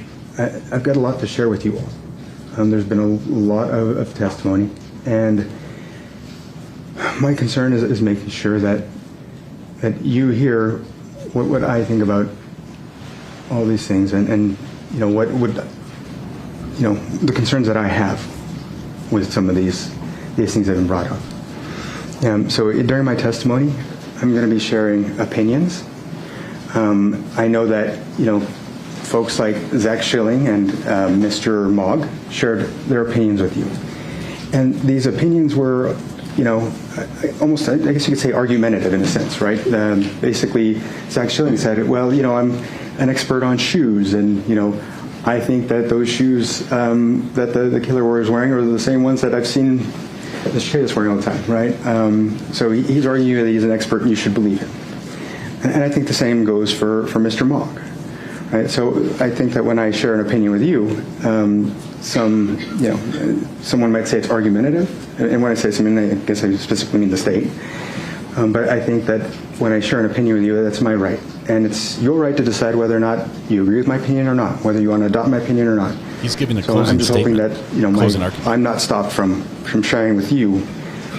Speaker 13: I've got a lot to share with you all. There's been a lot of testimony, and my concern is making sure that you hear what I think about all these things, and you know what would the concerns that I have with some of these things that have been brought up. So during my testimony, I'm going to be sharing opinions. I know that folks like Zach Schilling and Mr. Mogg shared their opinions with you, and these opinions were almost, I guess you could say, argumentative in a sense, right? Basically, Zach Schilling said, well, I'm an expert on shoes, and, I think that those shoes that the killer warrior is wearing are the same ones that I've seen the sheriff's wearing all the time, right? So he's arguing that he's an expert and you should believe him. And I think the same goes for Mr. Mogg, right? So I think that when I share an opinion with you, someone might say it's argumentative, and when I say something, I guess I specifically mean the state. But I think that when I share an opinion with you, that's my right, and it's your right to decide whether or not you agree with my opinion or not, whether you want to adopt my opinion or not.
Speaker 3: He's giving a
Speaker 13: so
Speaker 3: closing
Speaker 13: I'm just
Speaker 3: statement.
Speaker 13: hoping that I'm not stopped from sharing with you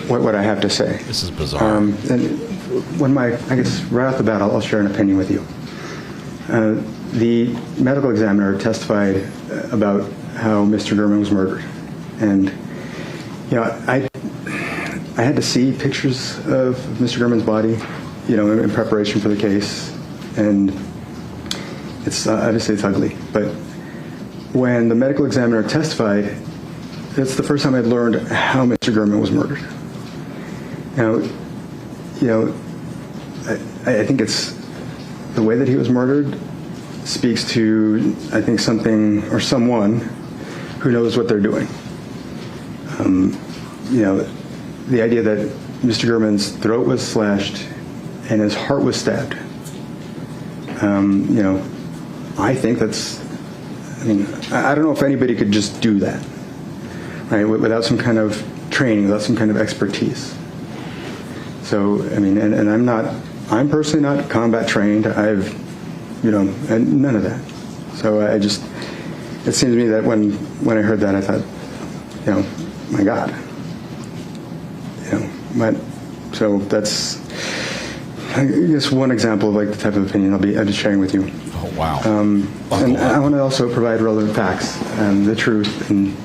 Speaker 13: what I have to say.
Speaker 3: This is bizarre.
Speaker 13: And when I guess right off the bat, I'll share an opinion with you. The medical examiner testified about how Mr. Gurman was murdered, and I had to see pictures of Mr. Gurman's body, in preparation for the case, and it's obviously it's ugly. But when the medical examiner testified, it's the first time I'd learned how Mr. Gurman was murdered. Now, I think it's the way that he was murdered
Speaker 20: speaks to, I think, something or someone who knows what they're doing. The idea that Mr. Gurman's throat was slashed and his heart was stabbed. I think that's, I don't know if anybody could just do that, right, without some kind of training, without some kind of expertise. So, and I'm personally not combat trained. And none of that. So it seems to me that when I heard that, I thought, my God. So that's, I guess, one example of the type of opinion I'll be sharing with you.
Speaker 3: Oh, wow.
Speaker 20: And I want to also provide relevant facts and the truth and,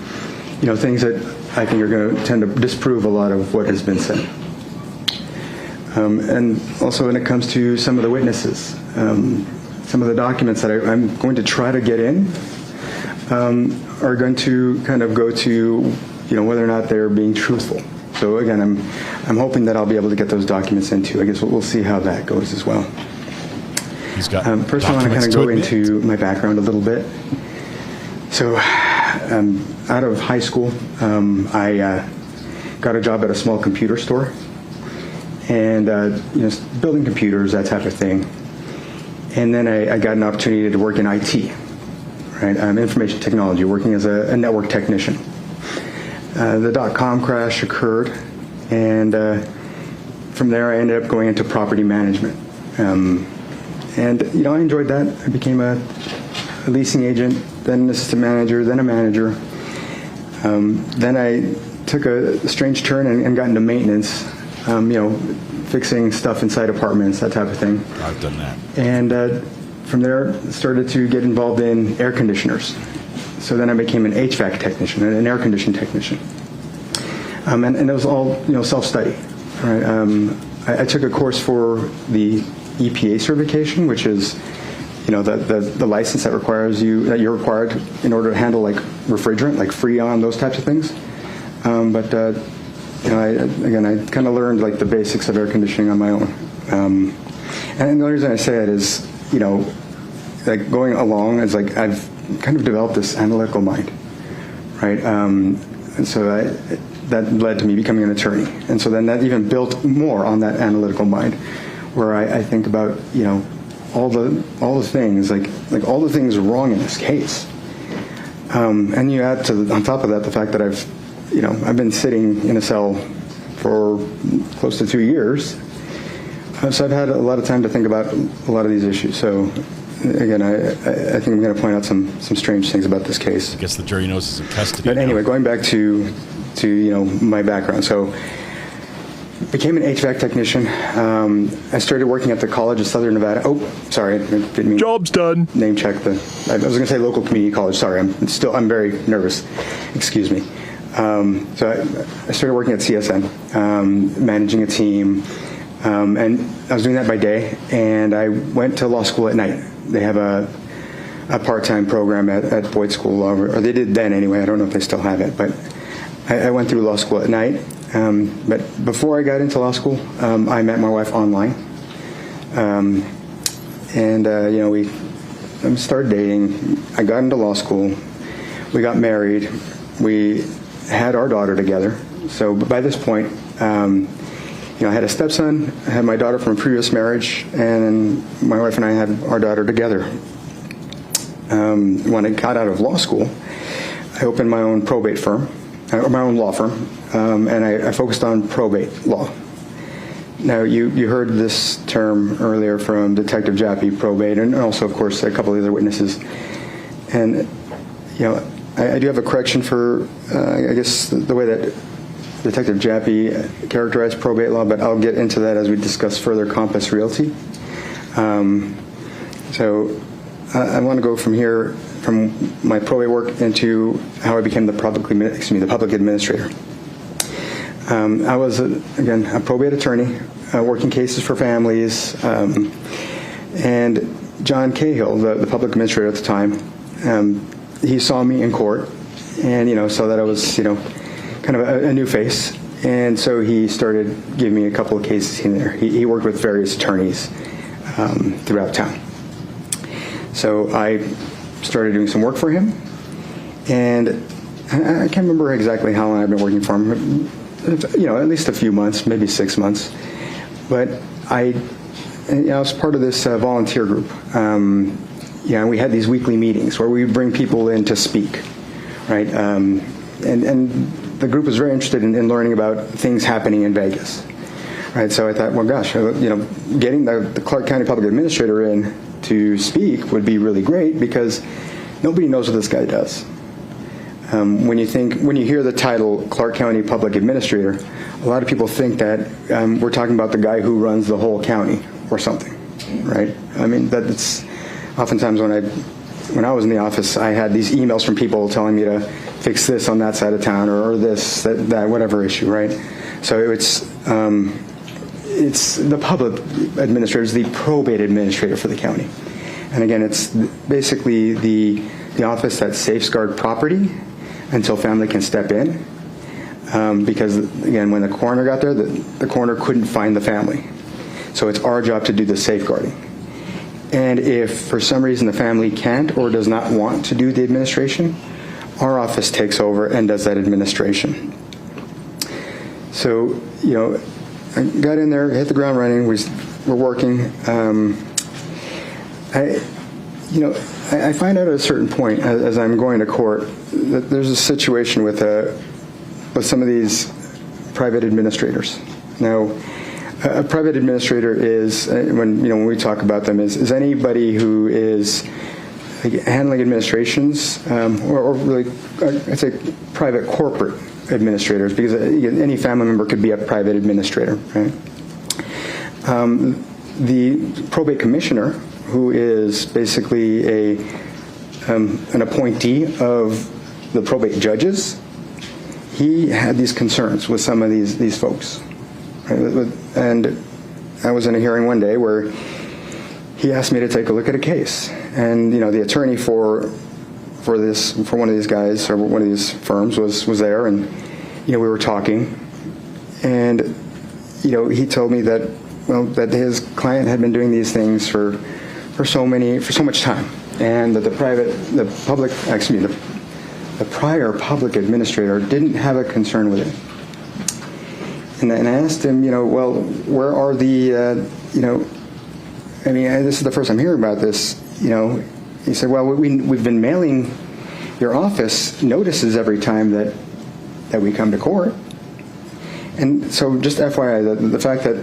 Speaker 20: things that I think are going to tend to disprove a lot of what has been said. And also when it comes to some of the witnesses, some of the documents that I'm going to try to get in are going to kind of go to, whether or not they're being truthful. So again, I'm hoping that I'll be able to get those documents into. I guess we'll see how that goes as well. First, I want to kind of go into my background a little bit. So, out of high school, I got a job at a small computer store, and building computers, that type of thing. And then I got an opportunity to work in IT, right? Information technology, working as a network technician. The .com crash occurred, and from there I ended up going into property management. And I enjoyed that. I became a leasing agent, then an assistant manager, then a manager. Then I took a strange turn and got into maintenance, fixing stuff inside apartments, that type of thing.
Speaker 3: I've done that.
Speaker 20: And from there, started to get involved in air conditioners. So then I became an HVAC technician, an air conditioning technician. And it was all, self-study. Right? I took a course for the EPA certification, which is, the license that you're required in order to handle refrigerant, like Freon, those types of things. I kind of learned the basics of air conditioning on my own. And the only reason I say it is, going along is I've kind of developed this analytical mind, right? And so that led to me becoming an attorney. And so then that even built more on that analytical mind, where I think about, all the things, all the things wrong in this case. And you add on top of that the fact that I've been sitting in a cell for close to 2 years. So I've had a lot of time to think about a lot of these issues. So again, I think I'm going to point out some strange things about this case.
Speaker 3: I guess the jury knows it's in custody.
Speaker 20: But anyway, going back to my background. So became an HVAC technician. I started working at the College of Southern Nevada. Oh, sorry, I didn't mean.
Speaker 22: Job's done.
Speaker 20: Name check I was going to say local community college. Sorry, I'm very nervous. Excuse me. So I started working at CSN, managing a team, and I was doing that by day. And I went to law school at night. They have a part-time program at Boyd School, or they did then anyway. I don't know if they still have it, but I went through law school at night. But before I got into law school, I met my wife online, we started dating. I got into law school. We got married. We had our daughter together. So by this point, I had a stepson. I had my daughter from a previous marriage, and my wife and I had our daughter together. When I got out of law school, I opened my own probate firm, or my own law firm, and I focused on probate law. Now, you heard this term earlier from Detective Jappy, probate, and also, of course, a couple of other witnesses. And, I do have a correction for, I guess, the way that Detective Jappy characterized probate law, but I'll get into that as we discuss further Compass Realty. So I want to go from here, from my probate work, into how I became the public administrator. I was, again, a probate attorney, working cases for families, and John Cahill, the public administrator at the time, he saw me in court and, saw that I was, kind of a new face. And so he started giving me a couple of cases in there. He worked with various attorneys throughout town. So I started doing some work for him, and I can't remember exactly how long I've been working for him, at least a few months, maybe 6 months. But I was part of this volunteer group. We had these weekly meetings where we would bring people in to speak, right? And the group was very interested in learning about things happening in Vegas, right? So I thought, well, gosh, getting the Clark County Public Administrator in to speak would be really great because nobody knows what this guy does. When you hear the title Clark County Public Administrator, a lot of people think that we're talking about the guy who runs the whole county or something, right? I mean, that's oftentimes when I was in the office, I had these emails from people telling me to fix this on that side of town or this, that, whatever issue, right? So it's the public administrator, is the probate administrator for the county. And again, it's basically the office that safeguards property until family can step in. Because, again, when the coroner got there, the coroner couldn't find the family. So it's our job to do the safeguarding. And if for some reason the family can't or does not want to do the administration, our office takes over and does that administration. So, I got in there, hit the ground running, we're working. I find out at a certain point as I'm going to court that there's a situation with some of these private administrators. Now, a private administrator is, when we talk about them, is anybody who is handling administrations, or really, I'd say private corporate administrators, because any family member could be a private administrator, right? The probate commissioner, who is basically an appointee of the probate judges, he had these concerns with some of these folks. Right? And I was in a hearing one day where he asked me to take a look at a case. And, the attorney for one of these guys or one of these firms was there, and, we were talking. And, he told me that, that his client had been doing these things for so much time, and that the prior public administrator didn't have a concern with it. And I asked him, where are the, this is the first I'm hearing about this. He said, well, we've been mailing your office notices every time that we come to court. And so, just FYI, the fact that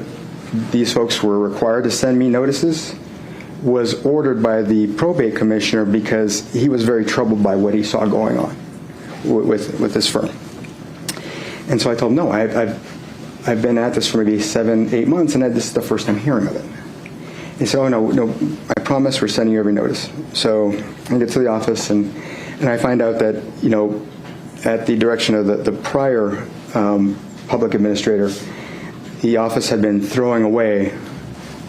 Speaker 20: these folks were required to send me notices was ordered by the probate commissioner because he was very troubled by what he saw going on with this firm. And so I told him, no, I've been at this for maybe 7-8 months, and this is the first I'm hearing of it. He said, oh, no, I promise we're sending you every notice. So I get to the office, and I find out that, at the direction of the prior public administrator, the office had been throwing away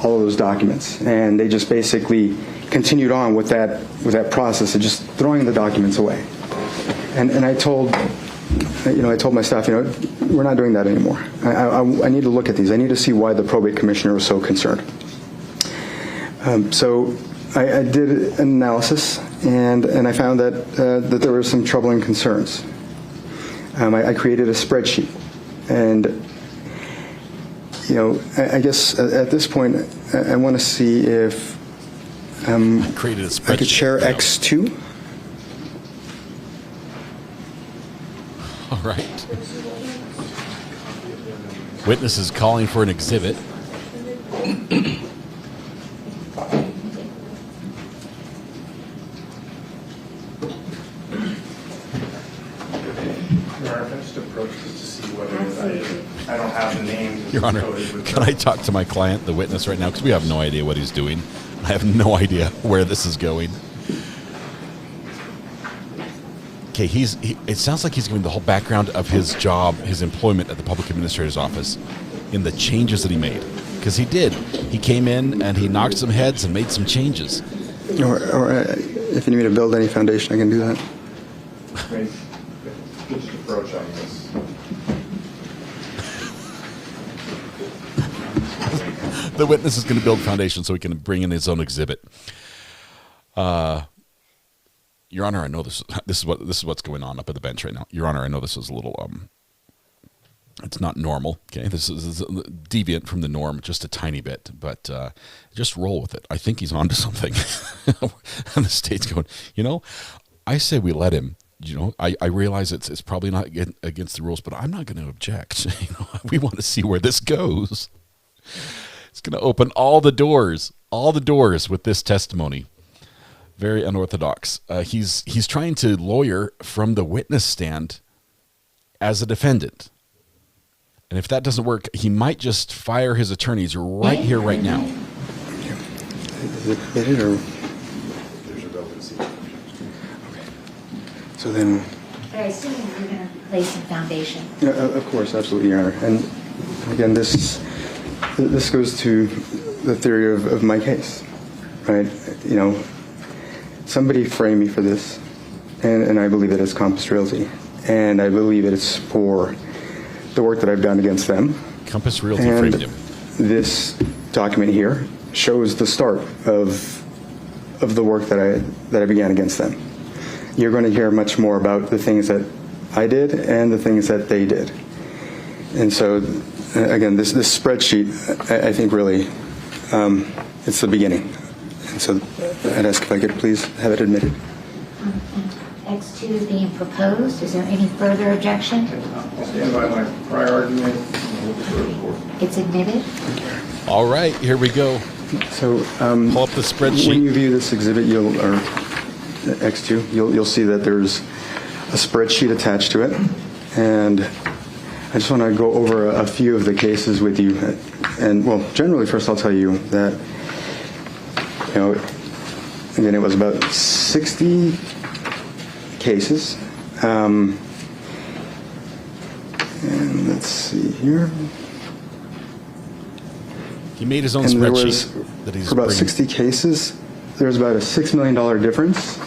Speaker 20: all of those documents, and they just basically continued on with that process of just throwing the documents away. And I told my staff, we're not doing that anymore. I need to look at these. I need to see why the probate commissioner was so concerned. So I did an analysis, and I found that there were some troubling concerns. I created a spreadsheet, and I guess at this point I want to see if I could share X2.
Speaker 3: All right. Witness is calling for an exhibit.
Speaker 17: I don't have the name.
Speaker 3: Your Honor, can I talk to my client, the witness, right now? Because we have no idea what he's doing. I have no idea where this is going. Okay, it sounds like he's giving the whole background of his job, his employment at the public administrator's office, in the changes that he made. Because he did. He came in and he knocked some heads and made some changes.
Speaker 20: Or if you need me to build any foundation, I can do that.
Speaker 17: Just approach on this.
Speaker 3: The witness is going to build foundation so he can bring in his own exhibit. Your Honor, I know this is what's going on up at the bench right now. Your Honor, I know this is a little it's not normal. Okay, this is deviant from the norm just a tiny bit, but just roll with it. I think he's onto something. And the state's going, I say we let him. I realize it's probably not against the rules, but I'm not going to object. We want to see where this goes. It's going to open all the doors with this testimony. Very unorthodox. He's trying to lawyer from the witness stand as a defendant. And if that doesn't work, he might just fire his attorneys right here, right now.
Speaker 20: Is it admitted or? There's a relevancy. Okay. So then.
Speaker 12: But I assume you're going to lay some foundation.
Speaker 20: Yeah, of course, absolutely, Your Honor. And again, this goes to the theory of my case, right? Somebody framed me for this, and I believe that it's Compass Realty, and I believe that it's for the work that I've done against them.
Speaker 3: Compass Realty framed him.
Speaker 20: This document here shows the start of the work that I began against them. You're going to hear much more about the things that I did and the things that they did. And so, again, this spreadsheet, I think really, it's the beginning. And so I'd ask if I could please have it admitted.
Speaker 12: X2 is being proposed. Is there any further objection?
Speaker 20: I'll stand by my prior argument.
Speaker 12: It's admitted.
Speaker 3: All right, here we go.
Speaker 20: So
Speaker 3: pull up the spreadsheet.
Speaker 20: When you view this exhibit, or X2, you'll see that there's a spreadsheet attached to it, and I just want to go over a few of the cases with you. And well, generally, first I'll tell you that again, it was about 60 cases. And let's see here.
Speaker 3: He made his own spreadsheet that he's
Speaker 20: for about 60 cases. There's about a $6 million difference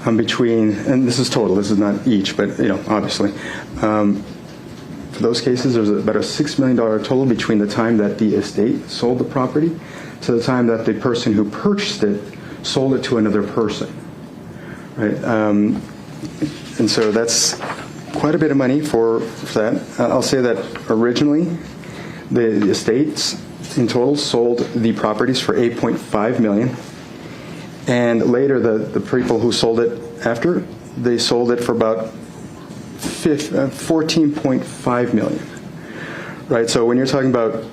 Speaker 20: between, and this is total. This is not each, but obviously, for those cases, there's about a $6 million total between the time that the estate sold the property to the time that the person who purchased it sold it to another person, right? And so that's quite a bit of money for that. I'll say that originally the estates in total sold the properties for $8.5 million, and later the people who sold it after, they sold it for about $14.5 million, right? So when you're talking about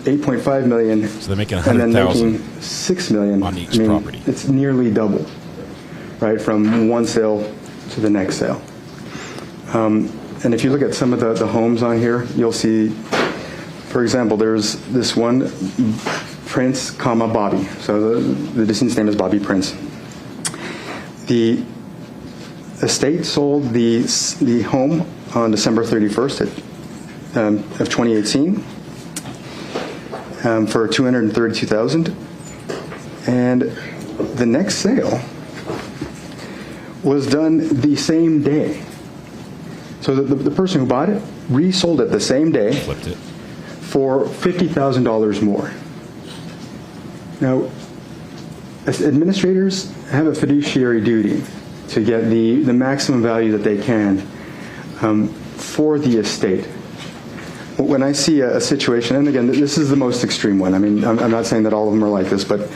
Speaker 20: $8.5 million,
Speaker 3: so they're making
Speaker 20: and then
Speaker 3: $100,000
Speaker 20: making $6 million
Speaker 3: on each property.
Speaker 20: It's nearly double, right, from one sale to the next sale. And if you look at some of the homes on here, you'll see, for example, there's this one, Prince, Bobby. So the deceased's name is Bobby Prince. The estate sold the home on December 31st of 2018 for $232,000, and the next sale was done the same day. So the person who bought it resold it the same day,
Speaker 3: flipped it
Speaker 20: for $50,000 more. Now, as administrators have a fiduciary duty to get the maximum value that they can for the estate. When I see a situation, and again, this is the most extreme one. I mean, I'm not saying that all of them are like this, but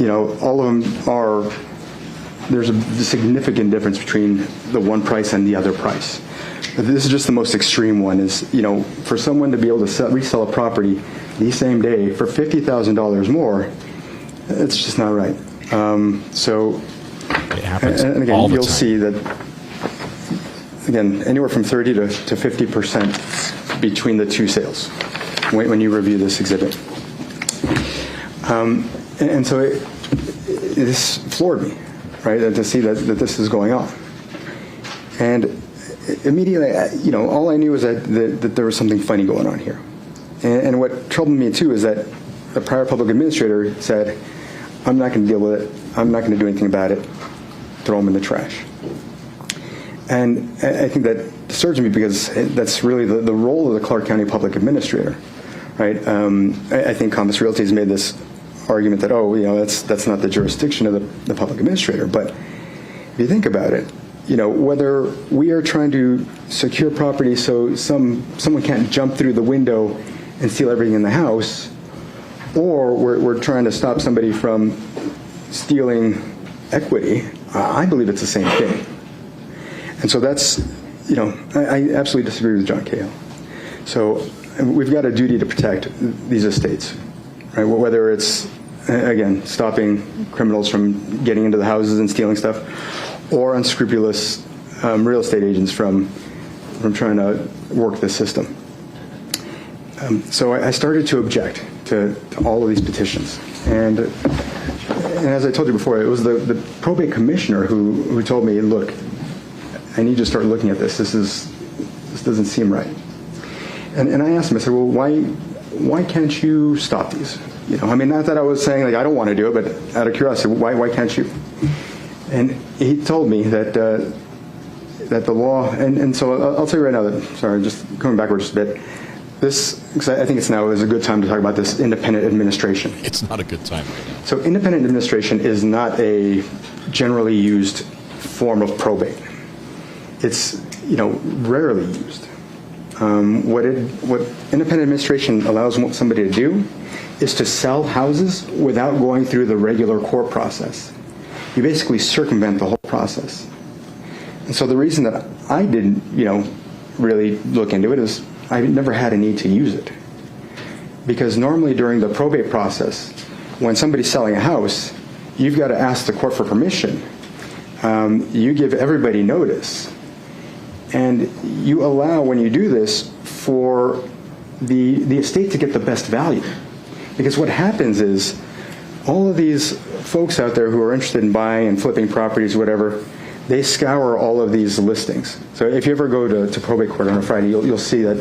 Speaker 20: all of them are. There's a significant difference between the one price and the other price. But this is just the most extreme one. Is for someone to be able to resell a property the same day for $50,000 more, it's just not right. So,
Speaker 3: it happens
Speaker 20: and again,
Speaker 3: all the
Speaker 20: you'll
Speaker 3: time.
Speaker 20: see that again anywhere from 30 to 50% between the two sales when you review this exhibit. And so this floored me, right, to see that this is going on. And immediately, all I knew was that there was something funny going on here. And what troubled me too is that the prior public administrator said, I'm not going to deal with it. I'm not going to do anything about it. Throw them in the trash. And I think that disturbs me because that's really the role of the Clark County Public Administrator, right? I think Compass Realty has made this argument that, that's not the jurisdiction of the public administrator. But if you think about it, whether we are trying to secure property so someone can't jump through the window and steal everything in the house, or we're trying to stop somebody from stealing equity, I believe it's the same thing. And so that's, I absolutely disagree with John Cahill. So we've got a duty to protect these estates, right? Whether it's, again, stopping criminals from getting into the houses and stealing stuff, or unscrupulous real estate agents from trying to work the system. So I started to object to all of these petitions. And as I told you before, it was the probate commissioner who told me, look, I need you to start looking at this. This doesn't seem right. And I asked him, I said, well, why can't you stop these? Not that I was saying, I don't want to do it, but out of curiosity, why can't you? And he told me that the law, and so I'll tell you right now that, sorry, just going backwards just a bit, because I think now is a good time to talk about this independent administration.
Speaker 3: It's not a good time right now.
Speaker 20: So independent administration is not a generally used form of probate. It's, rarely used. What independent administration allows somebody to do is to sell houses without going through the regular court process. You basically circumvent the whole process. And so the reason that I didn't, really look into it is I never had a need to use it. Because normally during the probate process, when somebody's selling a house, you've got to ask the court for permission. You give everybody notice. And you allow, when you do this, for the estate to get the best value. Because what happens is, all of these folks out there who are interested in buying and flipping properties, whatever, they scour all of these listings. So if you ever go to probate court on a Friday, you'll see that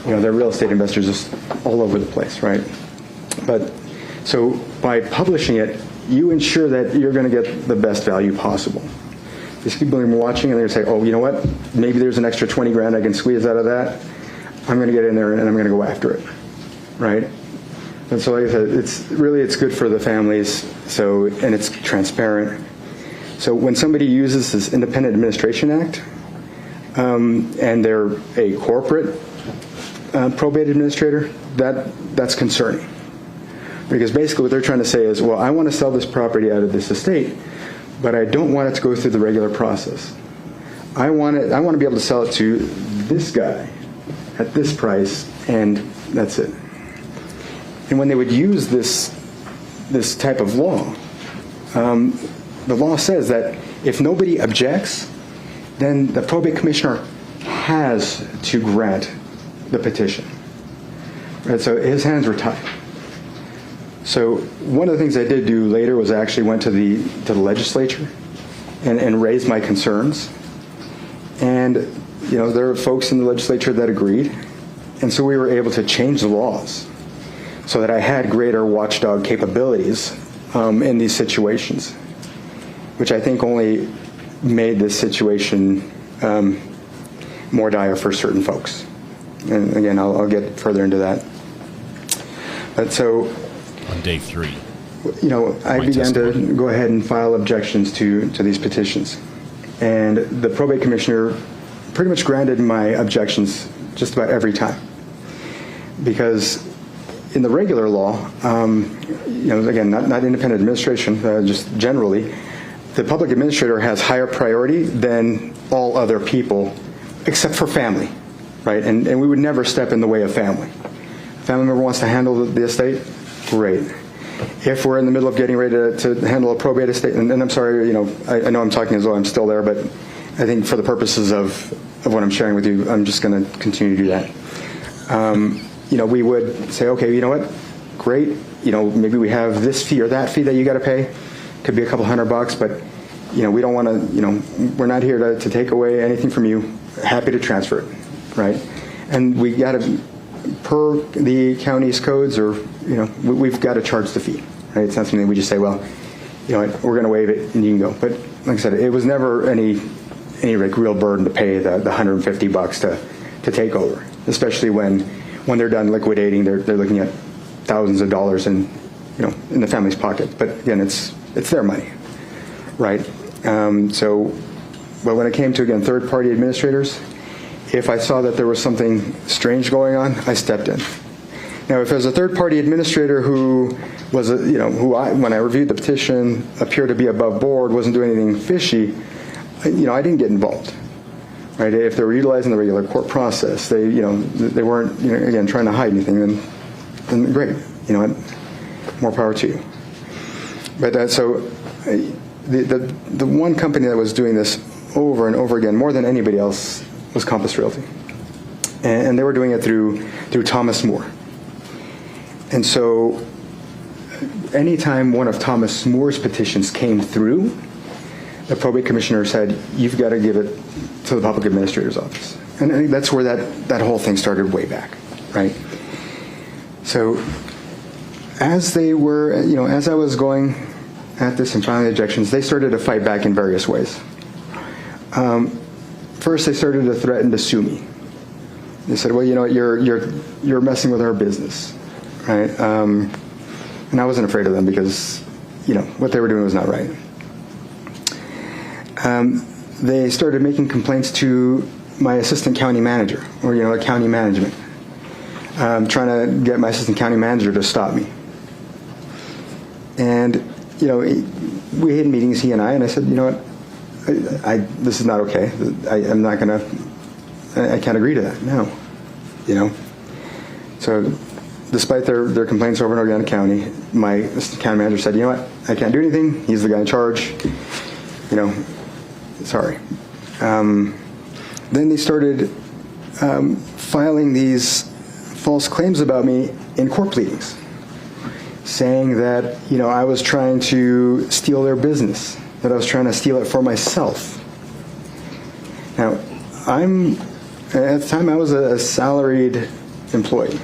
Speaker 20: there are real estate investors just all over the place, right? But so by publishing it, you ensure that you're going to get the best value possible. These people are watching and they're going to say, oh, you know what? Maybe there's an extra 20 grand I can squeeze out of that. I'm going to get in there and I'm going to go after it, right? And so, like I said, it's good for the families. So, and it's transparent. So when somebody uses this Independent Administration Act, and they're a corporate probate administrator, that's concerning. Because basically what they're trying to say is, well, I want to sell this property out of this estate, but I don't want it to go through the regular process. I want to be able to sell it to this guy at this price, and that's it. And when they would use this type of law, the law says that if nobody objects, then the probate commissioner has to grant the petition. Right, so his hands were tied. So one of the things I did do later was I actually went to the legislature and raised my concerns. And there are folks in the legislature that agreed, and so we were able to change the laws so that I had greater watchdog capabilities in these situations, which I think only made this situation more dire for certain folks. And again, I'll get further into that. But so
Speaker 3: on day 3,
Speaker 20: I began to go ahead and file objections to these petitions. And the probate commissioner pretty much granted my objections just about every time. Because in the regular law, again, not independent administration, just generally, the public administrator has higher priority than all other people, except for family, right? And we would never step in the way of family. A family member wants to handle the estate, great. If we're in the middle of getting ready to handle a probate estate, and I'm sorry, I know I'm talking as though I'm still there, but I think for the purposes of what I'm sharing with you, I'm just going to continue to do that. We would say, okay, you know what, great, maybe we have this fee or that fee that you got to pay. Could be a couple $100, but we don't want to, we're not here to take away anything from you. Happy to transfer it, right? And we got to, per the county's codes, or we've got to charge the fee, right? It's not something we just say, well, we're going to waive it and you can go. But like I said, it was never any real burden to pay the $150 to take over, especially when they're done liquidating, they're looking at thousands of dollars in in the family's pocket. But again, it's their money, right? But when it came to, again, third-party administrators, if I saw that there was something strange going on, I stepped in. Now, if there's a third-party administrator who was, when I reviewed the petition, appeared to be above board, wasn't doing anything fishy, I didn't get involved. Right? If they were utilizing the regular court process, they weren't, again, trying to hide anything, then great. More power to you. But the one company that was doing this over and over again, more than anybody else, was Compass Realty, and they were doing it through Thomas Moore. And so, anytime one of Thomas Moore's petitions came through, the probate commissioner said, "You've got to give it to the public administrator's office," and I think that's where that whole thing started way back, right? So, as they were, as I was going at this and filing the objections, they started to fight back in various ways. First, they started to threaten to sue me. They said, "Well, you're messing with our business," right? And I wasn't afraid of them because, what they were doing was not right. They started making complaints to my assistant county manager, or county management, trying to get my assistant county manager to stop me. And we had meetings, he and I said, this is not okay. I'm not gonna. I can't agree to that. No. So, despite their complaints over and over again in the county, my assistant county manager said, "You know what? I can't do anything. He's the guy in charge. Sorry." Then they started filing these false claims about me in court pleadings, saying that I was trying to steal their business, that I was trying to steal it for myself. Now, at the time I was a salaried employee.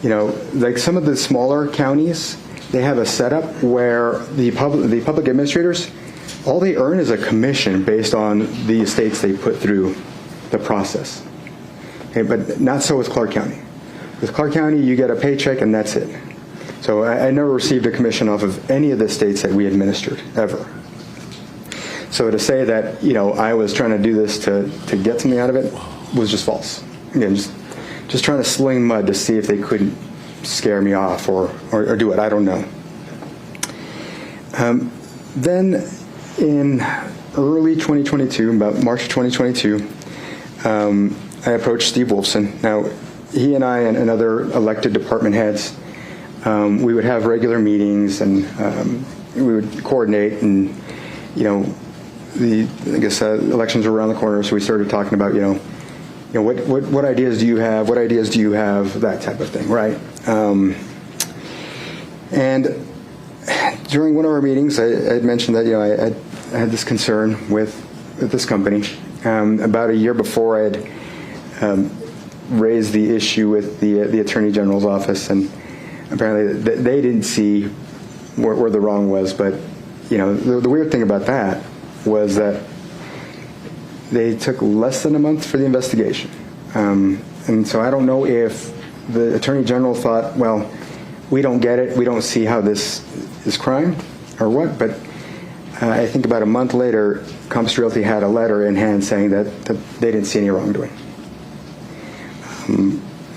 Speaker 20: Like some of the smaller counties, they have a setup where the public administrators, all they earn is a commission based on the estates they put through the process. Okay, but not so with Clark County. With Clark County, you get a paycheck and that's it. So I never received a commission off of any of the estates that we administered, ever. So to say that, I was trying to do this to get something out of it was just false. Again, just trying to sling mud to see if they couldn't scare me off or do it. I don't know. Then in early 2022, about March 2022, I approached Steve Wolfson. Now, he and I and other elected department heads, we would have regular meetings and we would coordinate, and elections were around the corner, so we started talking about what ideas do you have? What ideas do you have? That type of thing, right? And during one of our meetings, I had mentioned that I had this concern with this company. About a year before, I had raised the issue with the Attorney General's office, and apparently they didn't see where the wrong was. But the weird thing about that was that they took less than a month for the investigation. And so I don't know if the Attorney General thought, well, we don't get it, we don't see how this is crime or what, but I think about a month later, Compass Realty had a letter in hand saying that they didn't see any wrongdoing.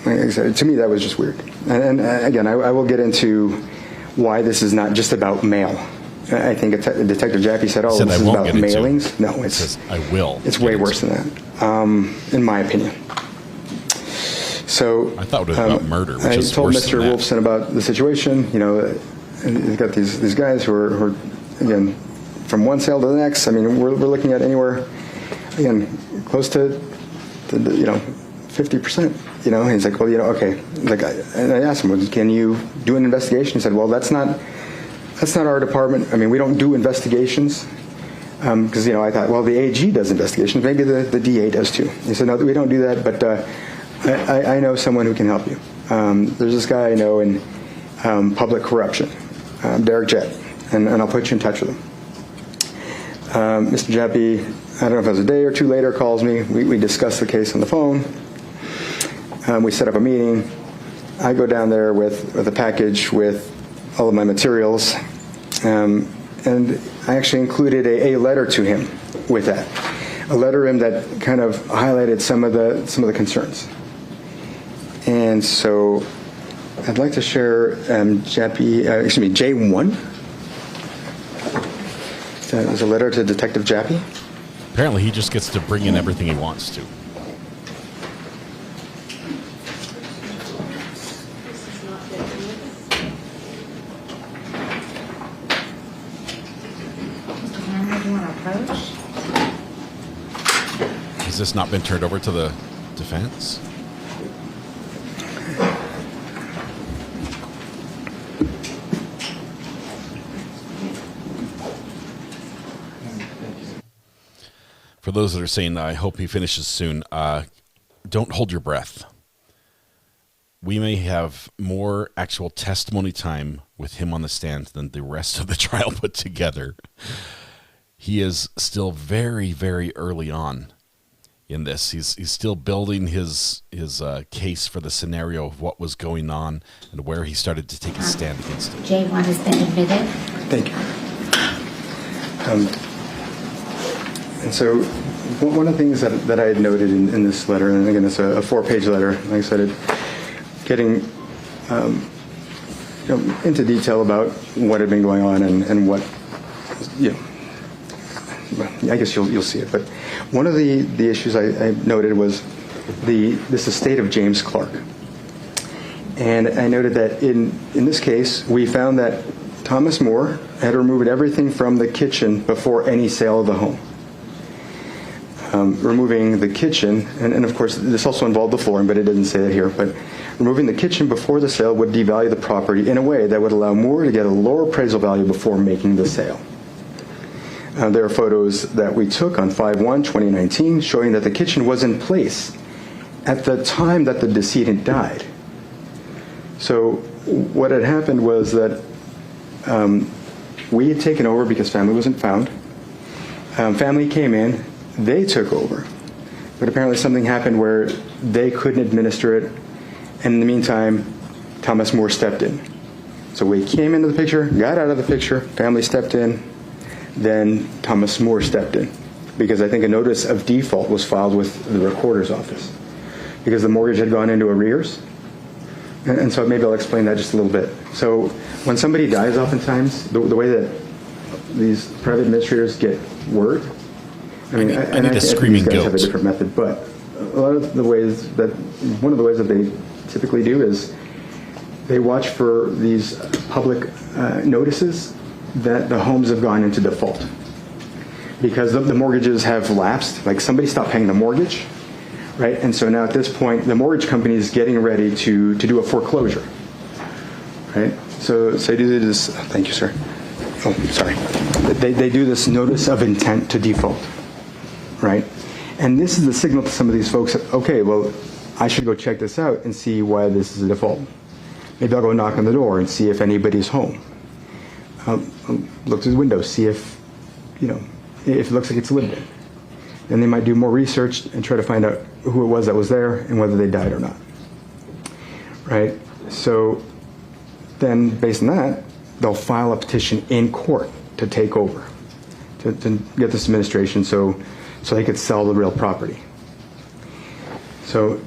Speaker 20: Like I said, to me, that was just weird. And again, I will get into why this is not just about mail. I think Detective Jaffe said, "Oh, this is about mailings." No,
Speaker 3: I will.
Speaker 20: It's way worse than that, in my opinion. So
Speaker 3: I thought it was about murder, which is
Speaker 20: I told
Speaker 3: worse
Speaker 20: Mr.
Speaker 3: than that.
Speaker 20: Wolfson about the situation. And he's got these guys who are again from one sale to the next. I mean, we're looking at anywhere, again, close to 50%. And he's like, well, okay. And I asked him, well, can you do an investigation? He said, well, that's not our department. I mean, we don't do investigations. Because, I thought, well, the AG does investigations. Maybe the DA does too. He said, no, we don't do that, but I know someone who can help you. There's this guy I know in public corruption, Derek Jett, and I'll put you in touch with him. Mr. Jaffe, I don't know if it was a day or two later, calls me. We discuss the case on the phone. We set up a meeting. I go down there with a package with all of my materials. And I actually included a letter to him with that. A letter to him that kind of highlighted some of the concerns. And so I'd like to share J1. That was a letter to Detective Jappy.
Speaker 3: Apparently he just gets to bring in everything he wants to. Has this not been turned over to the defense? For those that are saying, I hope he finishes soon, don't hold your breath. We may have more actual testimony time with him on the stand than the rest of the trial put together. He is still very, very early on in this. He's still building his case for the scenario of what was going on and where he started to take a stand against it.
Speaker 12: J1 has been admitted.
Speaker 20: Thank you. And so one of the things that I had noted in this letter, and again, it's a 4-page letter, like I said, getting into detail about what had been going on and what, I guess you'll see it. But one of the issues I noted was this estate of James Clark. And I noted that in this case, we found that Thomas Moore had removed everything from the kitchen before any sale of the home. Removing the kitchen, and of course this also involved the flooring, but it didn't say it here, but removing the kitchen before the sale would devalue the property in a way that would allow Moore to get a lower appraisal value before making the sale. There are photos that we took on 5/1/2019 showing that the kitchen was in place at the time that the decedent died. So what had happened was that we had taken over because family wasn't found. Family came in, they took over, but apparently something happened where they couldn't administer it, and in the meantime, Thomas Moore stepped in. So we came into the picture, got out of the picture, family stepped in, then Thomas Moore stepped in, because I think a notice of default was filed with the recorder's office, because the mortgage had gone into arrears. And so maybe I'll explain that just a little bit. So when somebody dies, oftentimes, the way that these private administrators get word, I need
Speaker 3: a screaming
Speaker 20: these guys
Speaker 3: goat.
Speaker 20: have a different method, but a lot of the ways that, one of the ways that they typically do is they watch for these public notices that the homes have gone into default. Because the mortgages have lapsed, like somebody stopped paying the mortgage, right? And so now at this point, the mortgage company is getting ready to do a foreclosure, right? So they do this, thank you, sir. Oh, sorry. They do this notice of intent to default, right? And this is the signal to some of these folks, okay, well, I should go check this out and see why this is a default. Maybe I'll go knock on the door and see if anybody's home. I'll look through the window, see if it looks like it's lived in. Then they might do more research and try to find out who it was that was there and whether they died or not, right? So then, based on that, they'll file a petition in court to take over, to get this administration so they could sell the real property. So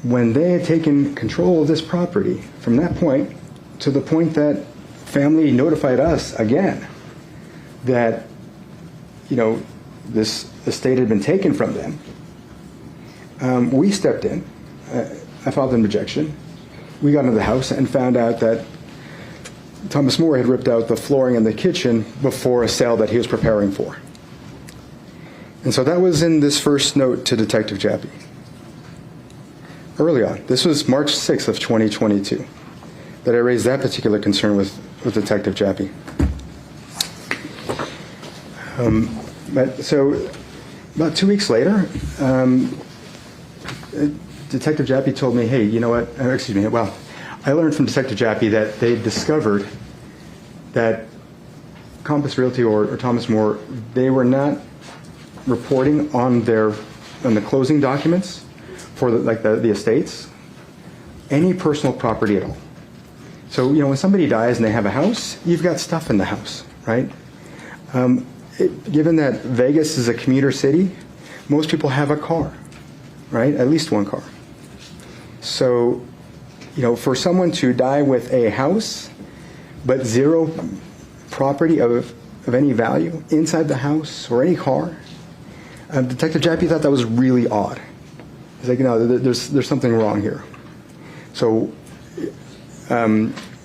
Speaker 20: when they had taken control of this property, from that point to the point that family notified us again that, this estate had been taken from them, we stepped in. I filed an objection. We got into the house and found out that Thomas Moore had ripped out the flooring in the kitchen before a sale that he was preparing for. And so that was in this first note to Detective Jappy. Early on, this was March 6th of 2022, that I raised that particular concern with Detective Jappy. But so about 2 weeks later, Detective Jappy told me, hey, you know what, I learned from Detective Jappy that they discovered that Compass Realty or Thomas Moore, they were not reporting on the closing documents for the estates any personal property at all. So, when somebody dies and they have a house, you've got stuff in the house, right? Given that Vegas is a commuter city, most people have a car, right? At least one car. So, for someone to die with a house, but zero property of any value inside the house or any car, Detective Jappy thought that was really odd. He's like, there's something wrong here. So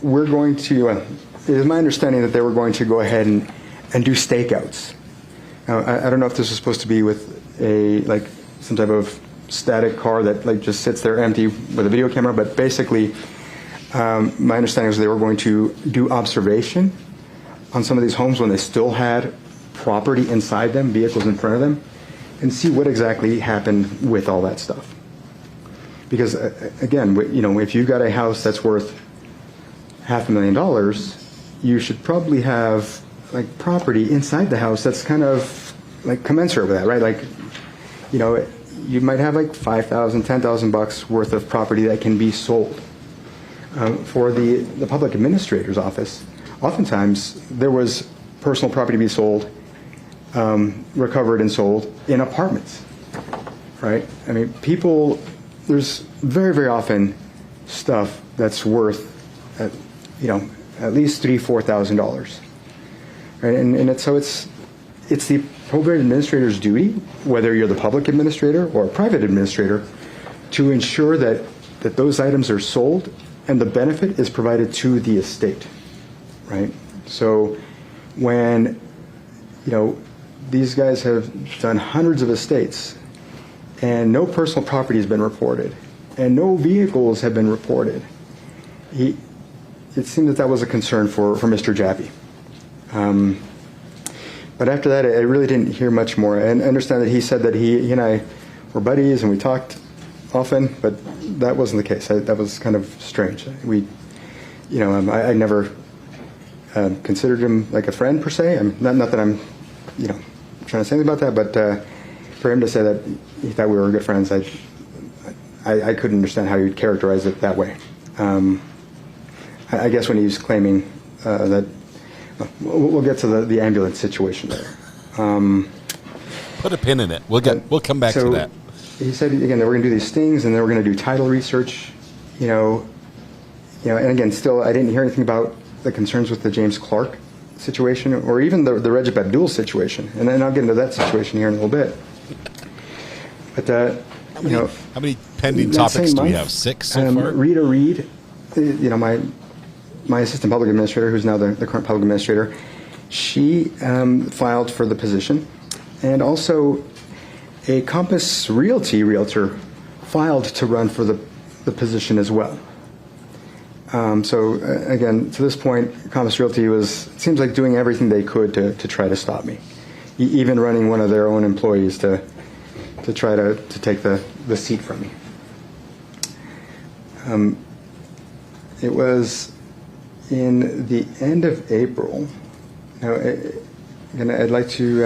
Speaker 20: we're going to, it is my understanding that they were going to go ahead and do stakeouts. Now, I don't know if this was supposed to be with some type of static car that just sits there empty with a video camera, but basically my understanding was they were going to do observation on some of these homes when they still had property inside them, vehicles in front of them, and see what exactly happened with all that stuff. Because again, if you've got a house that's worth $500,000, you should probably have property inside the house that's kind of commensurate with that, right? You might have $5,000, $10,000 worth of property that can be sold. For the public administrator's office, oftentimes there was personal property to be sold, recovered and sold in apartments, right? I mean, there's very, very often stuff that's worth, at least $3,000, $4,000, right? And so it's the probate administrator's duty, whether you're the public administrator or a private administrator, to ensure that those items are sold and the benefit is provided to the estate, right? So when, these guys have done hundreds of estates and no personal property has been reported and no vehicles have been reported, it seemed that was a concern for Mr. Jappy. But after that, I really didn't hear much more. And I understand that he said that he and I were buddies and we talked often, but that wasn't the case. That was kind of strange. I never considered him like a friend per se. Not that I'm, trying to say anything about that, but for him to say that he thought we were good friends, I couldn't understand how you'd characterize it that way. I guess when he was claiming that, we'll get to the ambulance situation there.
Speaker 3: Put a pin in it. We'll come back to that.
Speaker 20: He said again that we're going to do these stings and then we're going to do title research, and again, still I didn't hear anything about the concerns with the James Clark situation or even the Rajab Abdul situation, and then I'll get into that situation here in a little bit. But
Speaker 3: how many pending topics do we have? 6 so far.
Speaker 20: Rita Reed, my assistant public administrator, who's now the current public administrator, she filed for the position, and also a Compass Realty realtor filed to run for the position as well. So again, to this point, Compass Realty it seems like doing everything they could to try to stop me, even running one of their own employees to try to take the seat from me. It was in the end of April. Now, I'd like to,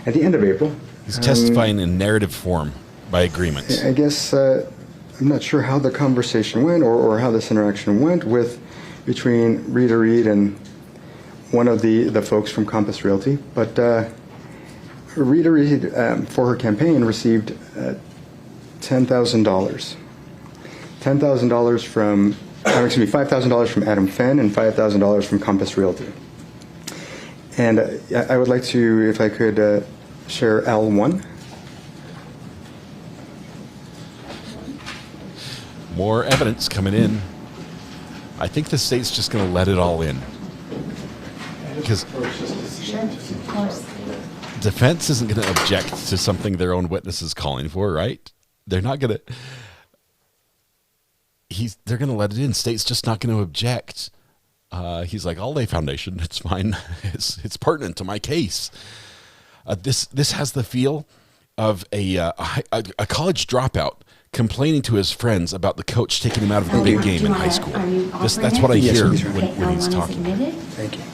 Speaker 20: at the end of April.
Speaker 3: He's testifying in narrative form by agreement.
Speaker 20: I guess I'm not sure how the conversation went or how this interaction went between Rita Reed and one of the folks from Compass Realty, but Rita Reed, for her campaign, received $10,000. $10,000 from, $5,000 from Adam Fenn and $5,000 from Compass Realty. And I would like to, if I could, share L1.
Speaker 3: More evidence coming in. I think the state's just going to let it all in. Because defense isn't going to object to something their own witness is calling for, right? They're not going to. They're going to let it in. State's just not going to object. He's like, I'll lay foundation. It's fine. It's pertinent to my case. This has the feel of a college dropout complaining to his friends about the coach taking him out of the big game in high school. That's what I hear when he's talking.
Speaker 20: Thank you.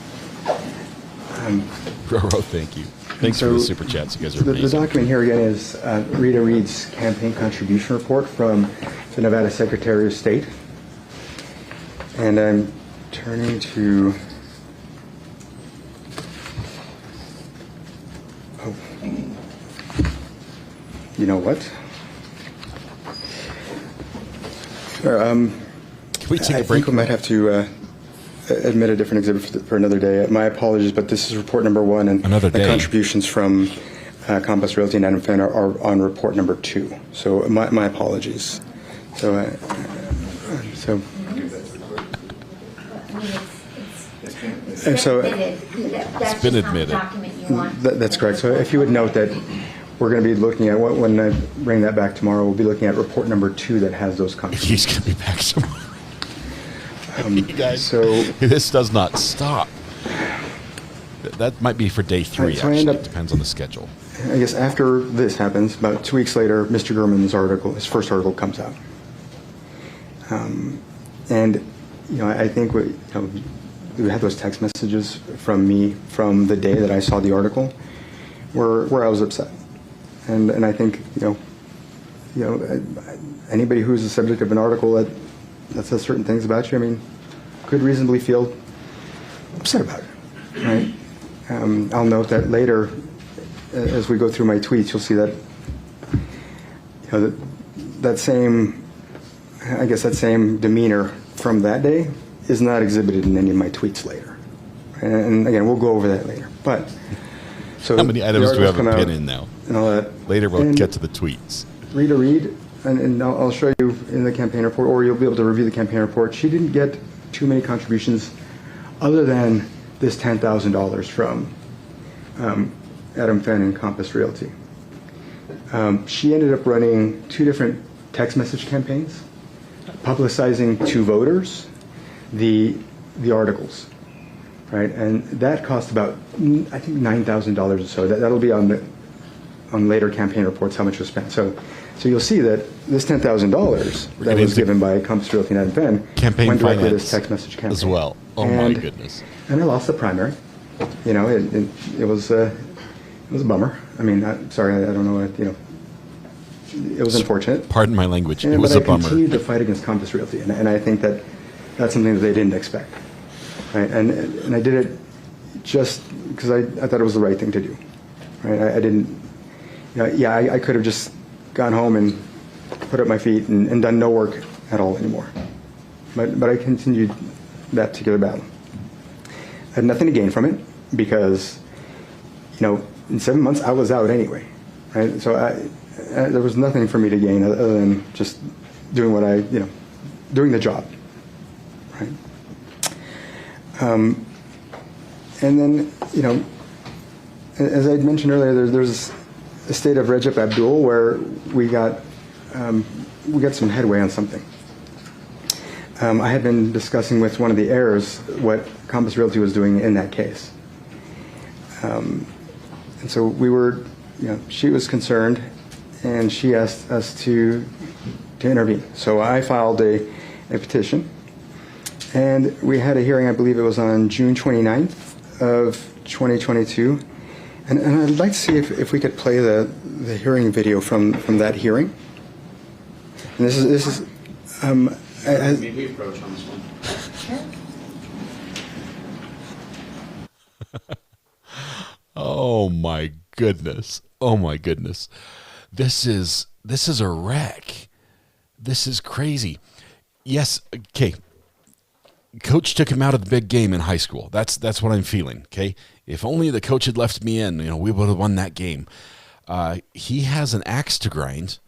Speaker 3: Roro, thank you. Thanks for the super chats. You guys are amazing.
Speaker 20: The document here again is Rita Reed's campaign contribution report from the Nevada Secretary of State. And Turning to... Oh. You know what?
Speaker 3: Can we take a
Speaker 20: I
Speaker 3: break?
Speaker 20: think we might have to admit a different exhibit for another day. My apologies, but this is report number 1, and
Speaker 3: Another
Speaker 20: the
Speaker 3: day.
Speaker 20: contributions from Compass Realty and Adam Fan are on report number 2. So my apologies. So
Speaker 3: It's been admitted.
Speaker 20: That's correct. So if you would note that we're going to be looking at, when I bring that back tomorrow, we'll be looking at report number 2 that has those contributions.
Speaker 3: He's going to be back tomorrow.
Speaker 20: You
Speaker 3: guys,
Speaker 20: so
Speaker 3: this does not stop. That might be for day 3,
Speaker 20: So I
Speaker 3: actually.
Speaker 20: end up-
Speaker 3: It depends on the schedule.
Speaker 20: I guess after this happens, about 2 weeks later, Mr. Gurman's article, his first article, comes out. And, I think we had those text messages from me from the day that I saw the article where I was upset. And I think, anybody who's the subject of an article that says certain things about you, could reasonably feel upset about it, right? I'll note that later, as we go through my tweets, you'll see that, that same demeanor from that day is not exhibited in any of my tweets later. And again, we'll go over that later. But so
Speaker 3: How many items do we have a
Speaker 20: come
Speaker 3: pin
Speaker 20: out
Speaker 3: in now?
Speaker 20: And all that.
Speaker 3: Later we'll
Speaker 20: And
Speaker 3: get to the tweets.
Speaker 20: read, and I'll show you in the campaign report, or you'll be able to review the campaign report. She didn't get too many contributions other than this $10,000 from Adam Fenn and Compass Realty. She ended up running 2 different text message campaigns, publicizing to voters the articles, right? And that cost about, I think, $9,000 or so. That'll be on later campaign reports how much was spent. So you'll see that this $10,000 that was given by Compass Realty and Adam Fenn
Speaker 3: Campaign
Speaker 20: went directly to
Speaker 3: finance
Speaker 20: this text message campaign
Speaker 3: as well. Oh my goodness!
Speaker 20: And I lost the primary. It was a bummer. I don't know what it was unfortunate.
Speaker 3: Pardon my language. It was a
Speaker 20: But I
Speaker 3: bummer.
Speaker 20: continued to fight against Compass Realty, and I think that's something that they didn't expect. Right? And I did it just because I thought it was the right thing to do. Right? I didn't. I could have just gone home and put up my feet and done no work at all anymore. But I continued that particular battle. I had nothing to gain from it because, in 7 months I was out anyway. Right? So there was nothing for me to gain other than just doing doing the job. Right? And then, as I mentioned earlier, there's a state of Recep Abdul where we got some headway on something. I had been discussing with one of the heirs what Compass Realty was doing in that case. And so we were, she was concerned, and she asked us to intervene. So I filed a petition, and we had a hearing, I believe it was on June 29th of 2022. And I'd like to see if we could play the hearing video from that hearing. And this is
Speaker 4: Maybe approach on this one.
Speaker 3: Oh my goodness. Oh my goodness. This is a wreck. This is crazy. Yes, okay. Coach took him out of the big game in high school. That's what I'm feeling, okay? If only the coach had left me in, we would have won that game. He has an axe to grind.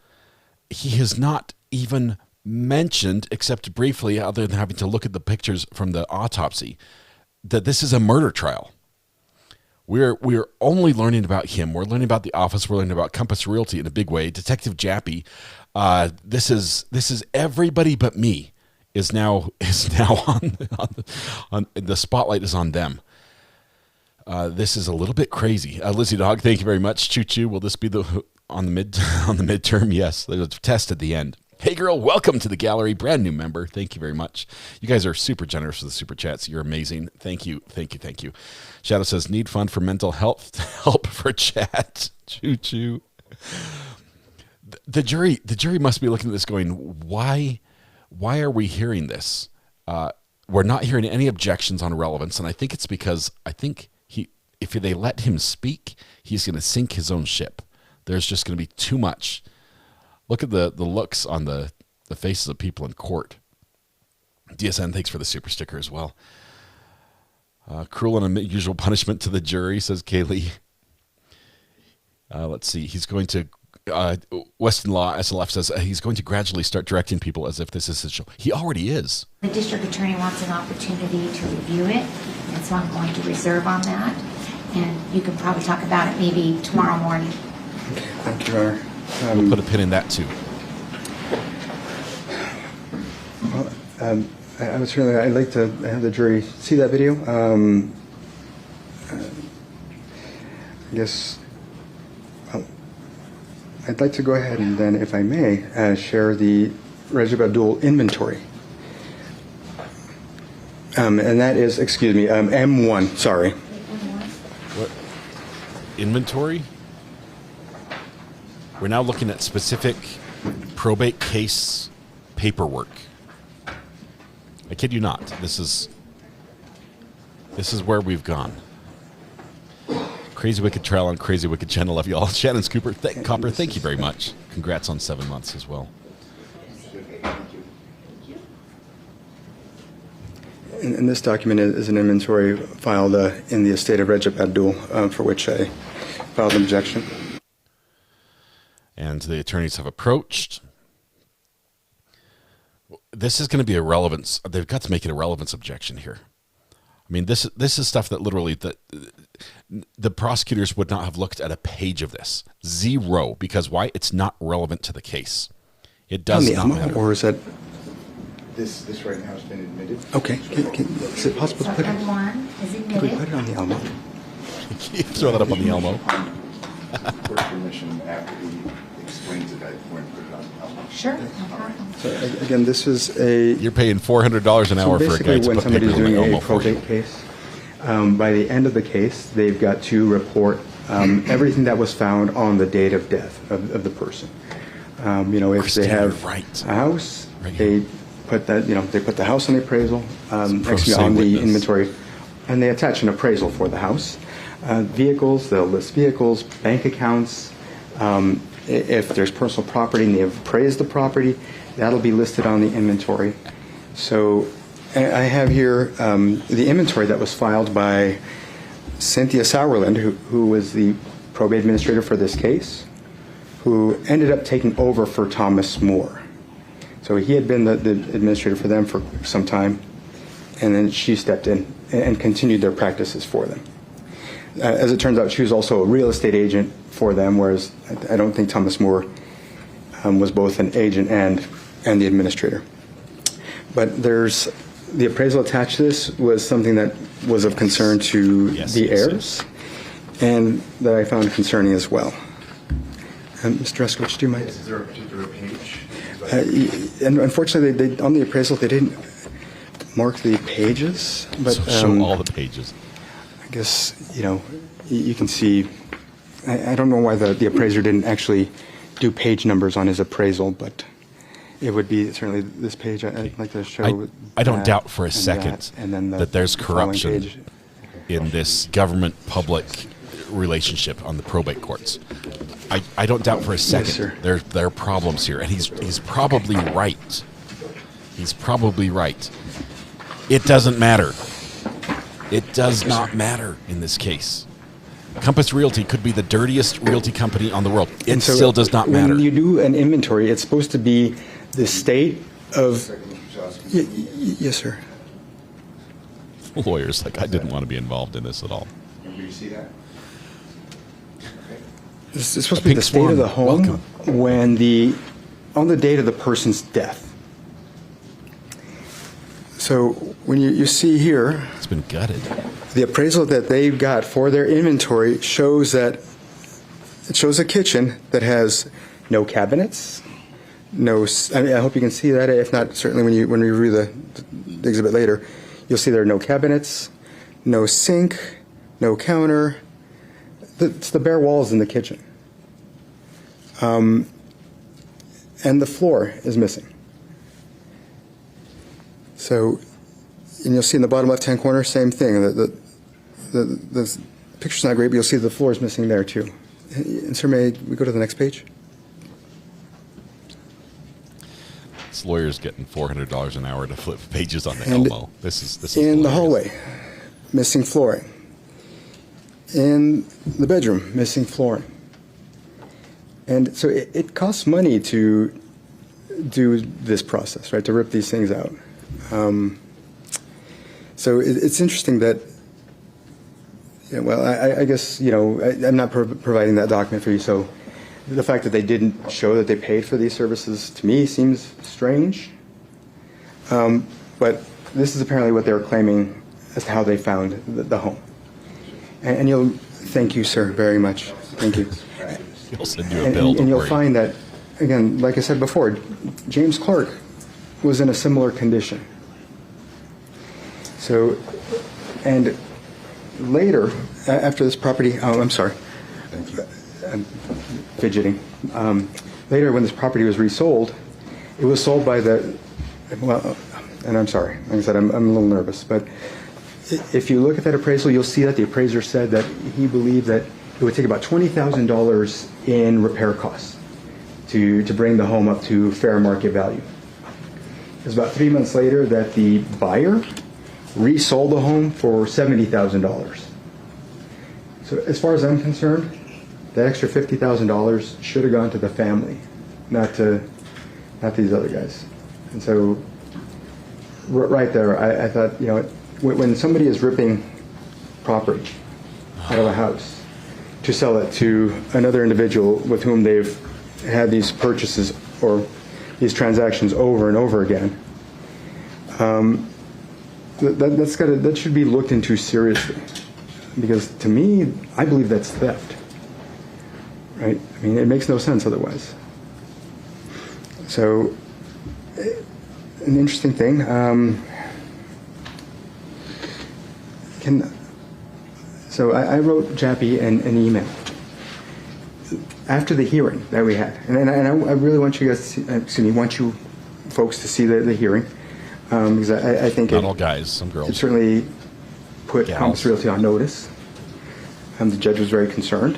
Speaker 3: He has not even mentioned, except briefly, other than having to look at the pictures from the autopsy, that this is a murder trial. We're only learning about him. We're learning about the office. We're learning about Compass Realty in a big way. Detective Jappy. This is everybody but me is now on the spotlight is on them. This is a little bit crazy. Lizzie Dog, thank you very much. Choo choo. Will this be on the midterm? Yes, there's a test at the end. Hey girl, welcome to the gallery. Brand new member. Thank you very much. You guys are super generous with the super chats. You're amazing. Thank you. Shadow says, need fund for mental health help for chat. Choo choo. The jury must be looking at this going, why are we hearing this? we're not hearing any objections on relevance, and I think it's because if they let him speak, he's going to sink his own ship. There's just going to be too much. Look at the looks on the faces of people in court. DSN, thanks for the super sticker as well. Cruel and unusual punishment to the jury, says Kaylee. Let's see. He's going to, Weston Law, SLF says, he's going to gradually start directing people as if this is his show. He already is.
Speaker 12: The district attorney wants an opportunity to review it, and so I'm going to reserve on that. And you can probably talk about it maybe tomorrow morning.
Speaker 20: Okay, thank you, Your Honor.
Speaker 3: We'll put a pin in that, too.
Speaker 20: Well, I'd like to have the jury see that video. I guess I'd like to go ahead and then, if I may, share the Rajab Abdul inventory. And that is, excuse me, M1, sorry.
Speaker 3: What? Inventory? We're now looking at specific probate case paperwork. I kid you not. This is where we've gone. Crazy Wicked Trail on Crazy Wicked Channel. Love you all. Shannon Cooper, Copper, thank you very much. Congrats on 7 months as well.
Speaker 20: And this document is an inventory filed in the estate of Rajab Abdul, for which I filed an objection.
Speaker 3: And the attorneys have approached. This is going to be a relevance. They've got to make it a relevance objection here. I mean, this is stuff that literally the prosecutors would not have looked at a page of this. Zero. Because why? It's not relevant to the case. It does not matter.
Speaker 20: Or is that...
Speaker 13: This right now has been admitted.
Speaker 20: Okay. Is it possible to put it?
Speaker 12: M1 is
Speaker 20: Can we put it on the Elmo?
Speaker 3: Can you throw that up on the Elmo?
Speaker 13: For permission, after he explains it, I want to put it on the Elmo.
Speaker 12: Sure, no problem.
Speaker 20: So again, this is a...
Speaker 3: You're paying $400 an hour for a guy to
Speaker 20: when
Speaker 3: put
Speaker 20: somebody's
Speaker 3: papers on the
Speaker 20: doing
Speaker 3: Elmo
Speaker 20: a
Speaker 3: for you.
Speaker 20: probate case, by the end of the case, they've got to report everything that was found on the date of death of the person. If they have a house, they put that. They put the house on the appraisal, on the inventory, and they attach an appraisal for the house. Vehicles, they'll list vehicles, bank accounts. If there's personal property and they have appraised the property, that'll be listed on the inventory. So I have here the inventory that was filed by Cynthia Sauerland, who was the probate administrator for this case, who ended up taking over for Thomas Moore. So he had been the administrator for them for some time, and then she stepped in and continued their practices for them. As it turns out, she was also a real estate agent for them, whereas I don't think Thomas Moore was both an agent and the administrator. But the appraisal attached to this was something that was of concern to the heirs, and that I found concerning as well. Mr. Eskowitz, do you mind?
Speaker 13: Is there a particular page?
Speaker 20: And unfortunately, on the appraisal, they didn't mark the pages. But
Speaker 3: show all the pages.
Speaker 20: I guess, you can see, I don't know why the appraiser didn't actually do page numbers on his appraisal, but it would be certainly this page. I'd like to show.
Speaker 3: I don't doubt for a second that there's corruption
Speaker 20: page
Speaker 3: in this government-public relationship on the probate courts. I don't doubt for a second there are problems here, and he's probably right. He's probably right. It doesn't matter. It does not matter in this case. Compass Realty could be the dirtiest realty company on the world. It still does not matter.
Speaker 20: When you do an inventory, it's supposed to be the state of... Yes, sir.
Speaker 3: Lawyers, I didn't want to be involved in this at all.
Speaker 13: Can you see that?
Speaker 20: It's supposed to be the state of the home on the date of the person's death. So when you see here,
Speaker 3: it's been gutted.
Speaker 20: The appraisal that they've got for their inventory shows a kitchen that has no cabinets, I hope you can see that. If not, certainly when we review the exhibit later, you'll see there are no cabinets, no sink, no counter. It's the bare walls in the kitchen. And the floor is missing. So and you'll see in the bottom left-hand corner, same thing. The picture's not great, but you'll see the floor is missing there too. And sir, may we go to the next page?
Speaker 3: This lawyer's getting $400 an hour to flip pages on the Elmo. This is
Speaker 20: in the hallway, missing flooring. In the bedroom, missing flooring. And so it costs money to do this process, right? To rip these things out. So it's interesting that. Yeah, well, I guess I'm not providing that document for you, so. The fact that they didn't show that they paid for these services to me seems strange. But this is apparently what they were claiming as to how they found the home. And you'll, thank you, sir, very much. Thank you.
Speaker 3: He'll send you a bill.
Speaker 20: And you'll find that, again, like I said before, James Clark was in a similar condition. So, and later, after this property, I'm sorry. Thank you. I'm fidgeting. Later, when this property was resold, it was sold by and I'm sorry, like I said, I'm a little nervous, but if you look at that appraisal, you'll see that the appraiser said that he believed that it would take about $20,000 in repair costs to bring the home up to fair market value. It was about 3 months later that the buyer resold the home for $70,000. So as far as I'm concerned, that extra $50,000 should have gone to the family, not these other guys. And so, right there, I thought, when somebody is ripping property out of a house to sell it to another individual with whom they've had these purchases or these transactions over and over again, that should be looked into seriously, because to me, I believe that's theft. Right? I mean, it makes no sense otherwise. So, an interesting thing. So I wrote Jappy an email after the hearing that we had, and I really want you guys to see, want you folks to see the hearing, because I think
Speaker 3: not all guys, some girls.
Speaker 20: It certainly put Compass Realty on notice. The judge was very concerned.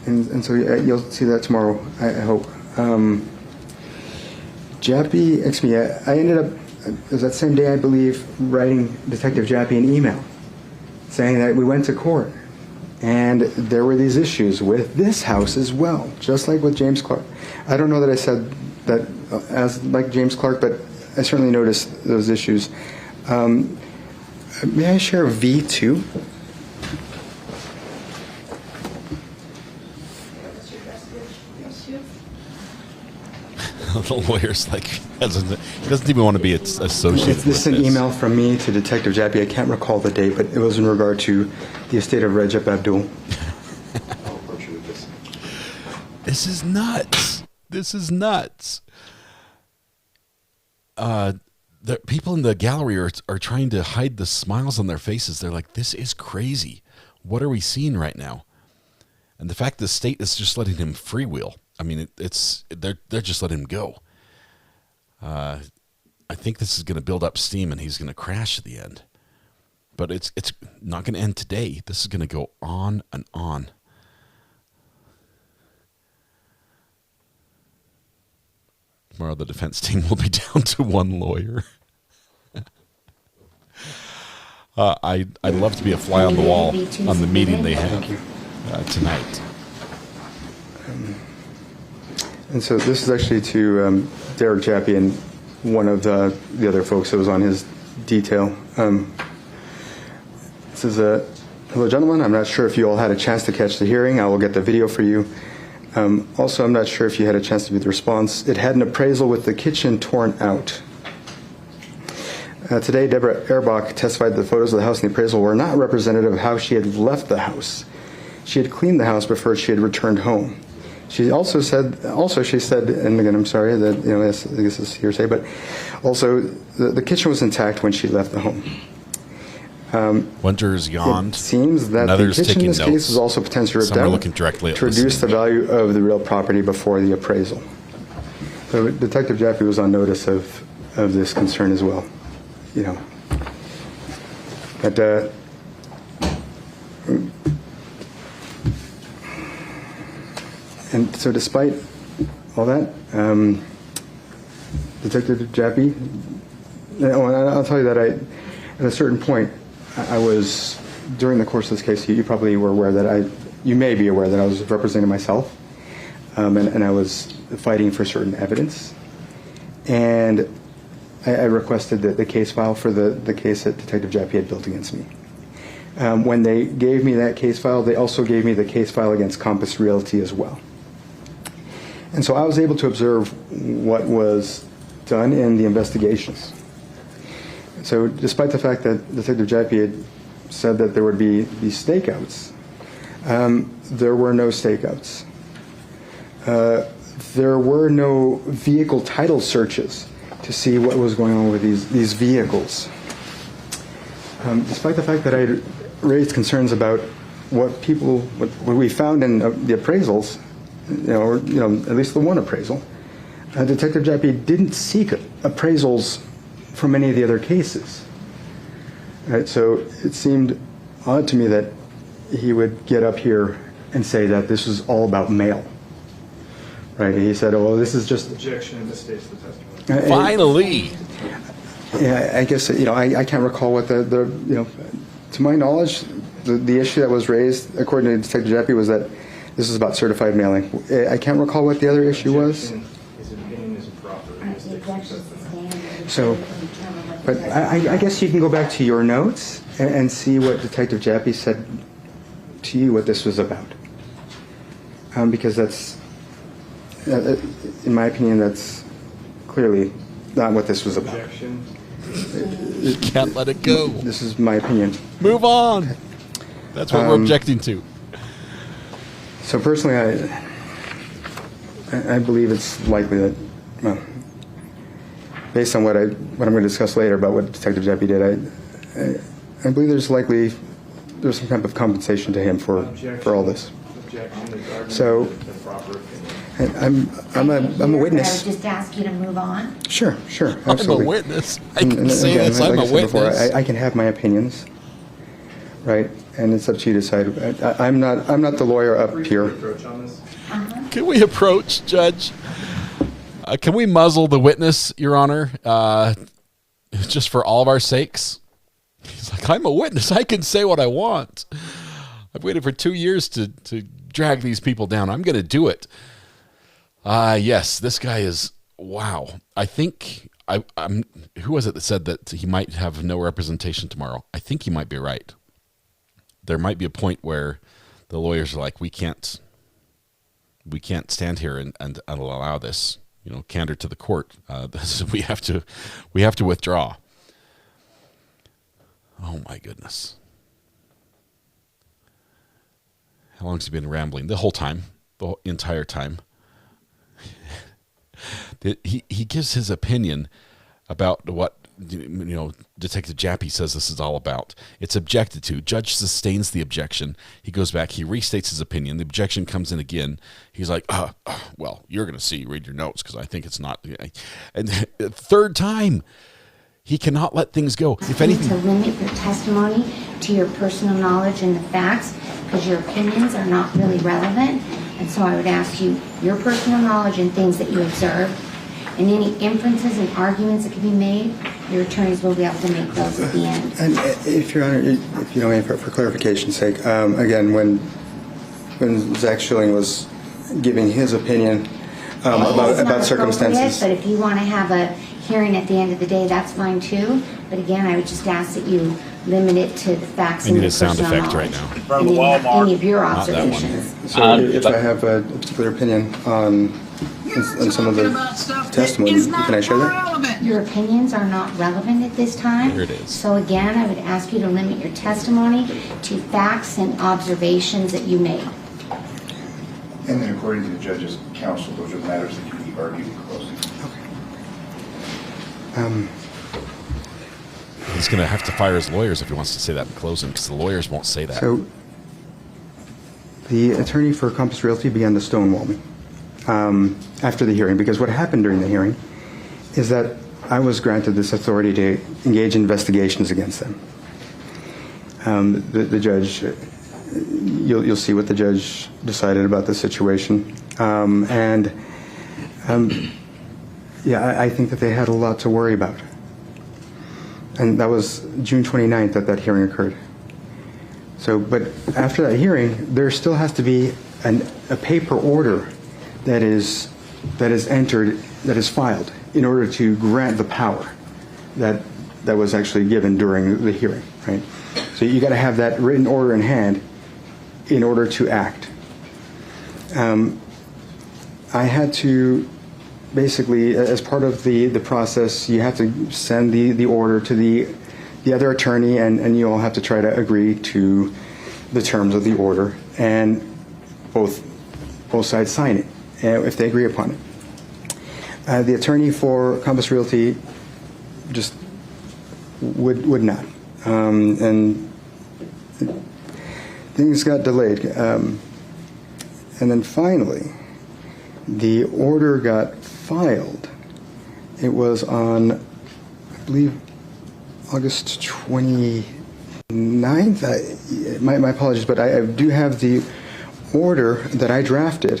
Speaker 20: And so you'll see that tomorrow, I hope. Jappy, I ended up, it was that same day, I believe, writing Detective Jappy an email saying that we went to court and there were these issues with this house as well, just like with James Clark. I don't know that I said that as like James Clark, but I certainly noticed those issues. May I share V2?
Speaker 3: The lawyer's like, doesn't even want to be associated with
Speaker 20: this. This is an email from me to Detective Jappy. I can't recall the date, but it was in regard to the estate of Recep Abdul.
Speaker 3: This is nuts. This is nuts. The people in the gallery are trying to hide the smiles on their faces. They're like, this is crazy. What are we seeing right now? And the fact the state is just letting him freewheel. I mean, they're just letting him go. I think this is going to build up steam, and he's going to crash at the end. But it's not going to end today. This is going to go on and on. Tomorrow, the defense team will be down to one lawyer. I'd love to be a fly on the wall on the meeting they have tonight.
Speaker 20: And so this is actually to Derek Jappy and one of the other folks that was on his detail. This is hello, gentlemen. I'm not sure if you all had a chance to catch the hearing. I will get the video for you. Also, I'm not sure if you had a chance to view the response. It had an appraisal with the kitchen torn out. Today, Deborah Erbach testified that the photos of the house in the appraisal were not representative of how she had left the house. She had cleaned the house before she had returned home. She also said, and again, I'm sorry that, this is hearsay, but also the kitchen was intact when she left the home.
Speaker 3: Winter's yawned.
Speaker 20: It seems that the kitchen in this case was also potentially ripped out to reduce the value of the real property before the appraisal. So Detective Jappy was on notice of this concern as well. But and so despite all that, Detective Jappy, I'll tell you that at a certain point, I was, during the course of this case, you probably were aware that you may be aware that I was representing myself, and I was fighting for certain evidence. And I requested the case file for the case that Detective Jappy had built against me. When they gave me that case file, they also gave me the case file against Compass Realty as well. And so I was able to observe what was done in the investigations. So despite the fact that Detective Jappy had said that there would be these stakeouts, there were no stakeouts. There were no vehicle title searches to see what was going on with these vehicles. Despite the fact that I raised concerns about what we found in the appraisals, at least the one appraisal, Detective Jappy didn't seek appraisals from any of the other cases. Right, so it seemed odd to me that he would get up here and say that this was all about mail. Right? He said, "Oh, well, this is just
Speaker 17: objection in the state's the testimony."
Speaker 3: Finally.
Speaker 20: Yeah, I guess I can't recall what to my knowledge, the issue that was raised according to Detective Jappy was that this is about certified mailing. I can't recall what the other issue was.
Speaker 17: His opinion is proper.
Speaker 20: So, but I guess you can go back to your notes and see what Detective Jappy said to you what this was about. Because that's, in my opinion, that's clearly not what this was about.
Speaker 17: Objection.
Speaker 3: You can't let it go.
Speaker 20: This is my opinion.
Speaker 3: Move on. That's what we're objecting to.
Speaker 20: So personally, I believe it's likely that, well, based on what I'm going to discuss later about what Detective Jappy did, I believe there's some type of compensation to him for all this. So I'm a witness.
Speaker 12: I would just ask you to move on.
Speaker 20: Sure, absolutely.
Speaker 3: I'm a witness. I can say this. I'm a witness.
Speaker 20: Before, I can have my opinions, right? And it's up to you to decide. I'm not the lawyer up here.
Speaker 3: Can we approach, Judge? Can we muzzle the witness, Your Honor, just for all of our sakes? He's like, I'm a witness. I can say what I want. I've waited for 2 years to drag these people down. I'm going to do it. Yes, this guy is, wow. I think, who was it that said that he might have no representation tomorrow? I think he might be right. There might be a point where the lawyers are like, we can't stand here and allow this, candor to the court. We have to withdraw. Oh my goodness. How long has he been rambling? The whole time, the entire time. He gives his opinion about what Detective Jappy says this is all about. It's objected to. Judge sustains the objection. He goes back. He restates his opinion. The objection comes in again. He's like, well, you're going to see. Read your notes because I think it's not. And third time, he cannot let things go. If anything,
Speaker 12: to limit your testimony to your personal knowledge and the facts, because your opinions are not really relevant. And so I would ask you your personal knowledge and things that you observed, and any inferences and arguments that can be made, your attorneys will be able to make those at the end.
Speaker 20: And if Your Honor, if you don't mind, for clarification's sake, again, when Zach Schilling was giving his opinion about circumstances.
Speaker 12: But if you want to have a hearing at the end of the day, that's fine too. But again, I would just ask that you limit it to the facts and your personal knowledge. I need a sound effect right now. Any of your observations.
Speaker 20: So if I have a particular opinion on some of the testimony, can I share that?
Speaker 12: Your opinions are not relevant at this time.
Speaker 3: Here it is.
Speaker 12: So again, I would ask you to limit your testimony to facts and observations that you made.
Speaker 13: And then according to the judge's counsel, those are matters that can be argued in closing.
Speaker 20: Okay.
Speaker 3: He's going to have to fire his lawyers if he wants to say that in closing, because the lawyers won't say that.
Speaker 20: So the attorney for Compass Realty began to stonewall me after the hearing, because what happened during the hearing is that I was granted this authority to engage in investigations against them. The judge, you'll see what the judge decided about the situation. I think that they had a lot to worry about. And that was June 29th that hearing occurred. So, but after that hearing, there still has to be a paper order that is entered, that is filed, in order to grant the power that was actually given during the hearing, right? So you got to have that written order in hand in order to act. I had to basically, as part of the process, you have to send the order to the other attorney, and you all have to try to agree to the terms of the order, and both sides sign it if they agree upon it. The attorney for Compass Realty just would not, and things got delayed, and then finally the order got filed. It was on, I believe, August 29th. My apologies, but I do have the order that I drafted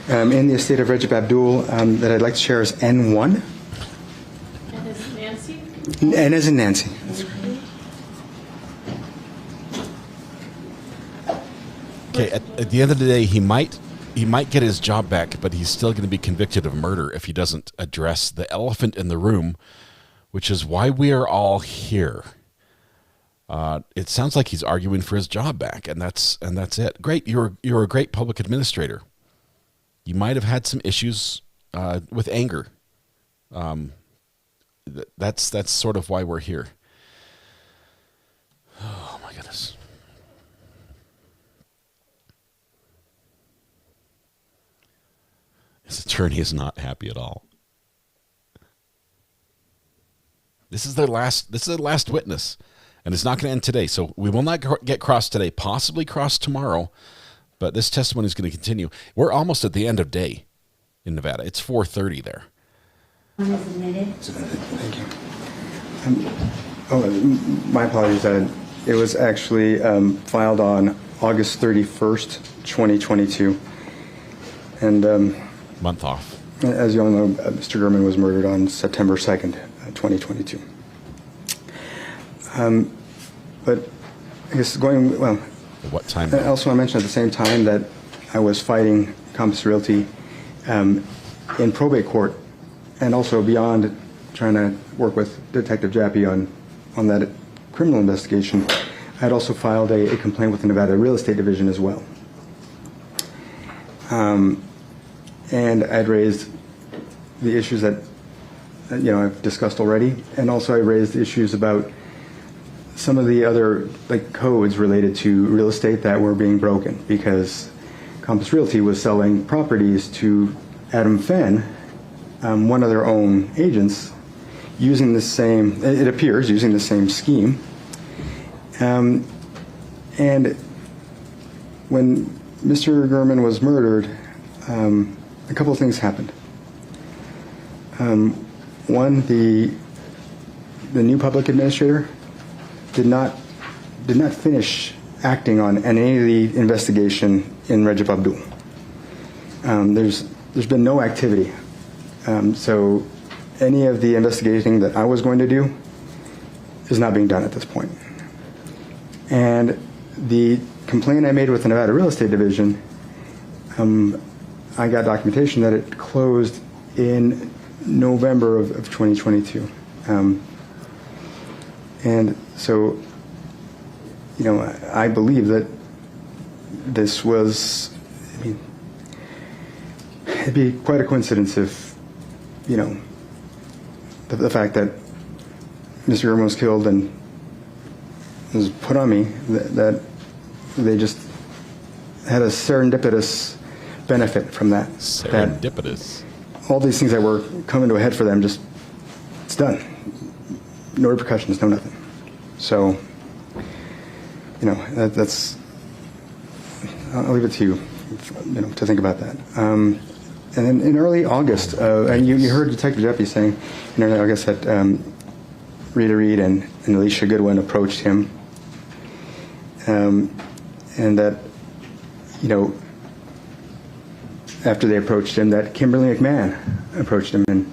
Speaker 20: in the estate of Recep Abdul that I'd like to share as N1.
Speaker 15: And as Nancy?
Speaker 20: N as in Nancy.
Speaker 3: Okay, at the end of the day, he might get his job back, but he's still going to be convicted of murder if he doesn't address the elephant in the room, which is why we are all here. It sounds like he's arguing for his job back, and that's it. Great, you're a great public administrator. You might have had some issues with anger. That's sort of why we're here. Oh my goodness. His attorney is not happy at all. This is their last witness, and it's not going to end today. So we will not get crossed today, possibly crossed tomorrow, but this testimony is going to continue. We're almost at the end of day in Nevada. It's 4:30 there.
Speaker 12: One is admitted.
Speaker 20: Thank you. My apologies. It was actually filed on August 31st, 2022, and
Speaker 3: month off.
Speaker 20: As you all know, Mr. Gurman was murdered on September 2nd, 2022. But I guess going, well,
Speaker 3: at what time?
Speaker 20: I also want to mention at the same time that I was fighting Compass Realty in probate court, and also beyond trying to work with Detective Jappy on that criminal investigation. I had also filed a complaint with the Nevada Real Estate Division as well. And I'd raised the issues that I've discussed already, and also I raised issues about some of the other codes related to real estate that were being broken, because Compass Realty was selling properties to Adam Fenn, one of their own agents, using the same, it appears, using the same scheme. And when Mr. Gurman was murdered, a couple of things happened. One, the new public administrator did not finish acting on any of the investigation in Recep Abdul. There's been no activity. So any of the investigating that I was going to do is not being done at this point. And the complaint I made with the Nevada Real Estate Division, I got documentation that it closed in November of 2022. And so, I believe that this was, it'd be quite a coincidence if, the fact that Mr. Gurman was killed and was put on me, that they just had a serendipitous benefit from that.
Speaker 3: Serendipitous.
Speaker 20: That all these things that were coming to a head for them, just, it's done. No repercussions, no nothing. So, that's, I'll leave it to you, to think about that. And then in early August, and you heard Detective Jappy saying in early August that Rita Reed and Alicia Goodwin approached him and that, after they approached him, that Kimberly McMahon approached him. And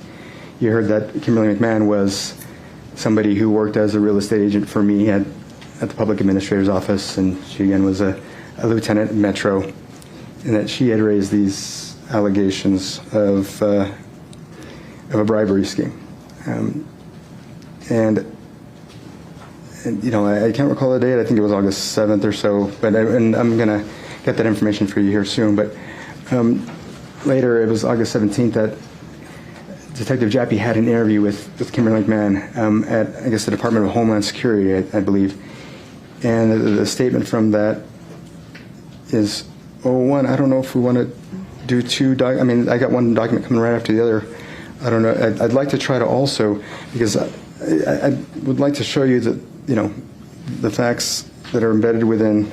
Speaker 20: you heard that Kimberly McMahon was somebody who worked as a real estate agent for me at the public administrator's office, and she again was a lieutenant at Metro, and that she had raised these allegations of a bribery scheme. And I can't recall the date. I think it was August 7th or so. But and I'm going to get that information for you here soon. But later, it was August 17th that Detective Jappy had an interview with Kimberly McMahon at, I guess, the Department of Homeland Security, I believe. And the statement from that is, one, I don't know if we want to do two. I got one document coming right after the other. I don't know. I'd like to try to also, because I would like to show you that, the facts that are embedded within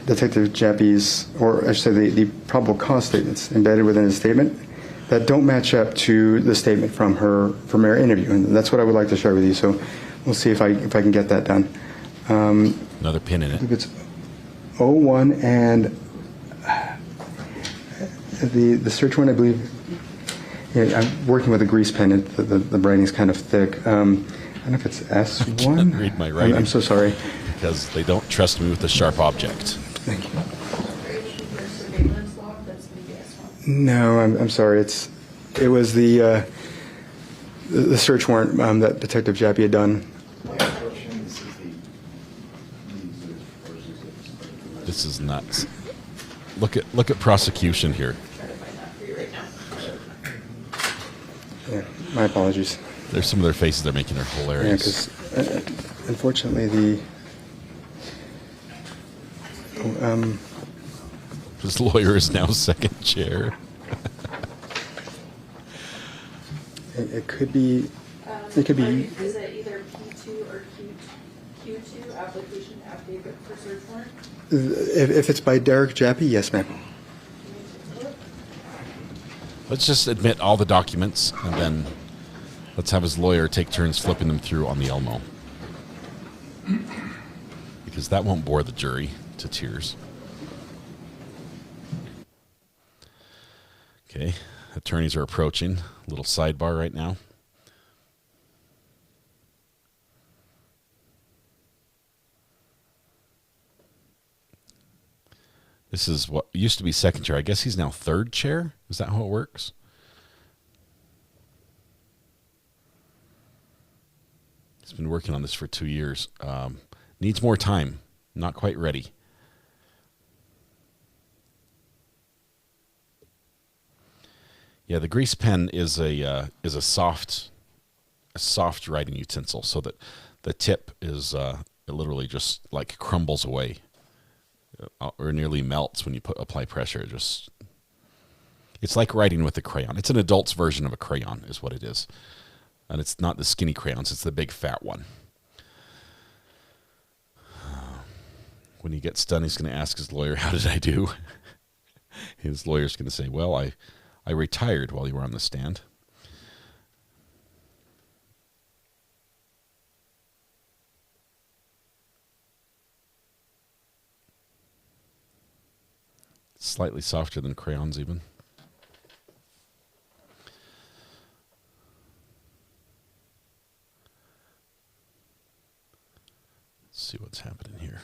Speaker 20: Detective Jappy's, or I should say the probable cause statements embedded within his statement that don't match up to the statement from her interview. And that's what I would like to share with you. So we'll see if I can get that done.
Speaker 3: Another pin in it.
Speaker 20: I think it's 01 and the search one, I believe. Yeah, I'm working with a grease pen. The writing's kind of thick. I don't know if it's S1.
Speaker 3: I can't read my writing.
Speaker 20: I'm so sorry.
Speaker 3: Because they don't trust me with a sharp object.
Speaker 20: Thank you. No, I'm sorry. It was the search warrant that Detective Jappy had done.
Speaker 3: This is nuts. Look at prosecution here.
Speaker 20: Yeah, my apologies.
Speaker 3: There's some of their faces they're making are hilarious.
Speaker 20: Yeah, because unfortunately
Speaker 3: this lawyer is now second chair.
Speaker 20: It could be. It could be.
Speaker 15: Is it either P2 or Q2 application affidavit for search warrant?
Speaker 20: If it's by Derek Jappy, yes, ma'am.
Speaker 3: Let's just admit all the documents, and then let's have his lawyer take turns flipping them through on the Elmo. Because that won't bore the jury to tears. Okay, attorneys are approaching. A little sidebar right now. This is what used to be second chair. I guess he's now third chair. Is that how it works? He's been working on this for 2 years. Needs more time. Not quite ready. Yeah, the grease pen is a soft writing utensil, so that the tip is it literally just like crumbles away. Or nearly melts when you apply pressure. It's like writing with a crayon. It's an adult's version of a crayon is what it is. And it's not the skinny crayons, it's the big fat one. When he gets done, he's going to ask his lawyer, how did I do? His lawyer's going to say, well, I retired while you were on the stand. Slightly softer than crayons even. Let's see what's happening here.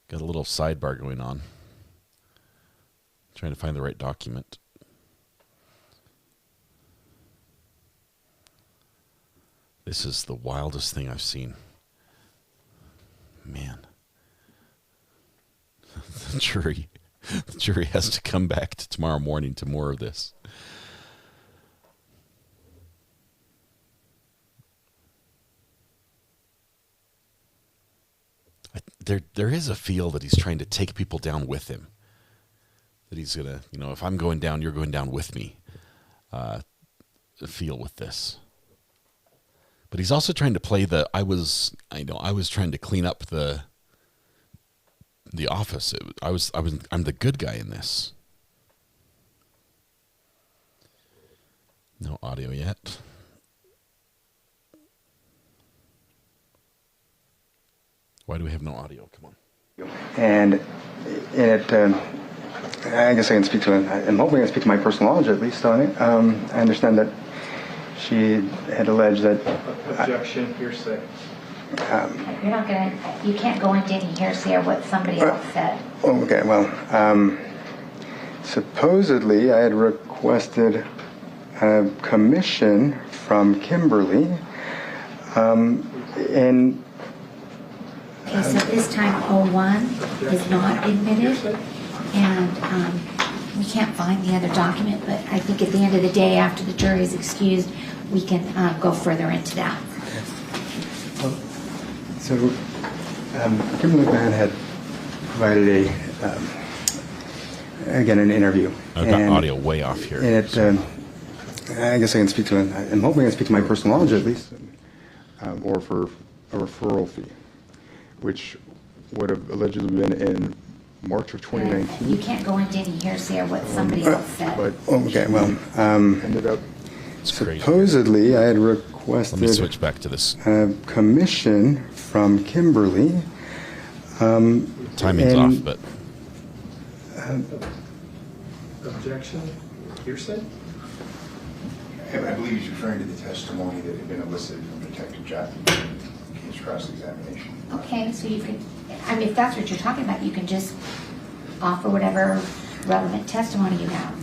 Speaker 3: Got a little sidebar going on. Trying to find the right document. This is the wildest thing I've seen. Man. The jury has to come back to tomorrow morning to more of this. There is a feel that he's trying to take people down with him. That he's going to, if I'm going down, you're going down with me. Feel with this. But he's also trying to play I was trying to clean up the office. I'm the good guy in this. No audio yet. Why do we have no audio? Come on.
Speaker 20: And in it, I guess I can speak to it. I'm hoping I can speak to my personal knowledge at least on it. I understand that she had alleged that.
Speaker 17: Objection, hearsay.
Speaker 12: You're not gonna. You can't go into any hearsay or what somebody else said.
Speaker 20: Okay. Well, supposedly I had requested a commission from Kimberly, and.
Speaker 12: Okay, so this time 01 is not admitted, and we can't find the other document, but I think at the end of the day, after the jury is excused, we can go further into that.
Speaker 20: So, Kimberly McMahon had provided an interview.
Speaker 3: I've got audio way off here.
Speaker 20: And it, I guess I can speak to it. I'm hoping I can speak to my personal knowledge at least, or for a referral fee, which would have allegedly been in March of 2019.
Speaker 12: You can't go into any hearsay or what somebody else said.
Speaker 20: But okay, well, ended up supposedly I had requested.
Speaker 3: Let me switch back to this.
Speaker 20: A commission from Kimberly.
Speaker 3: Timing's off, but.
Speaker 17: Objection, hearsay.
Speaker 13: I believe he's referring to the testimony that had been elicited from Detective Jackie in his cross-examination.
Speaker 12: Okay, so you could, I mean, if that's what you're talking about, you can just offer whatever relevant testimony you have.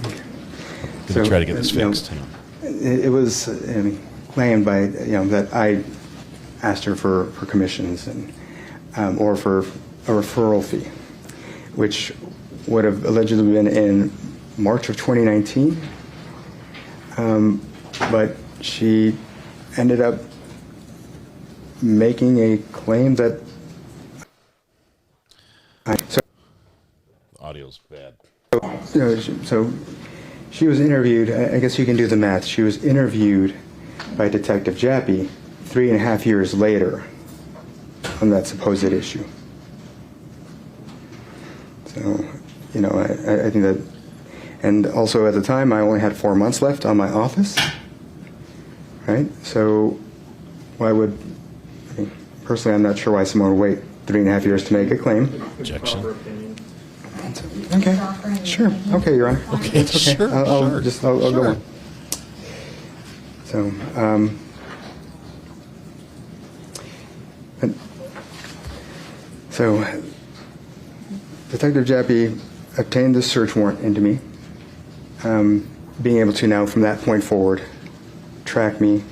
Speaker 3: Gonna try to get this fixed. Hang on.
Speaker 20: It was claimed by that I asked her for commissions and or for a referral fee, which would have allegedly been in March of 2019. But she ended up making a claim that.
Speaker 3: The audio's bad.
Speaker 20: So she was interviewed. I guess you can do the math. She was interviewed by Detective Jappy 3.5 years later on that supposed issue. So, I think that, and also at the time I only had 4 months left on my office, right? So why would, personally I'm not sure why someone would wait 3.5 years to make a claim.
Speaker 3: Objection.
Speaker 20: Okay, sure. Okay, Your Honor.
Speaker 3: Okay,
Speaker 20: it's okay.
Speaker 3: sure.
Speaker 20: I'll
Speaker 3: Sure.
Speaker 20: go on. So, Detective Jappy obtained this search warrant into me, being able to now from that point forward track me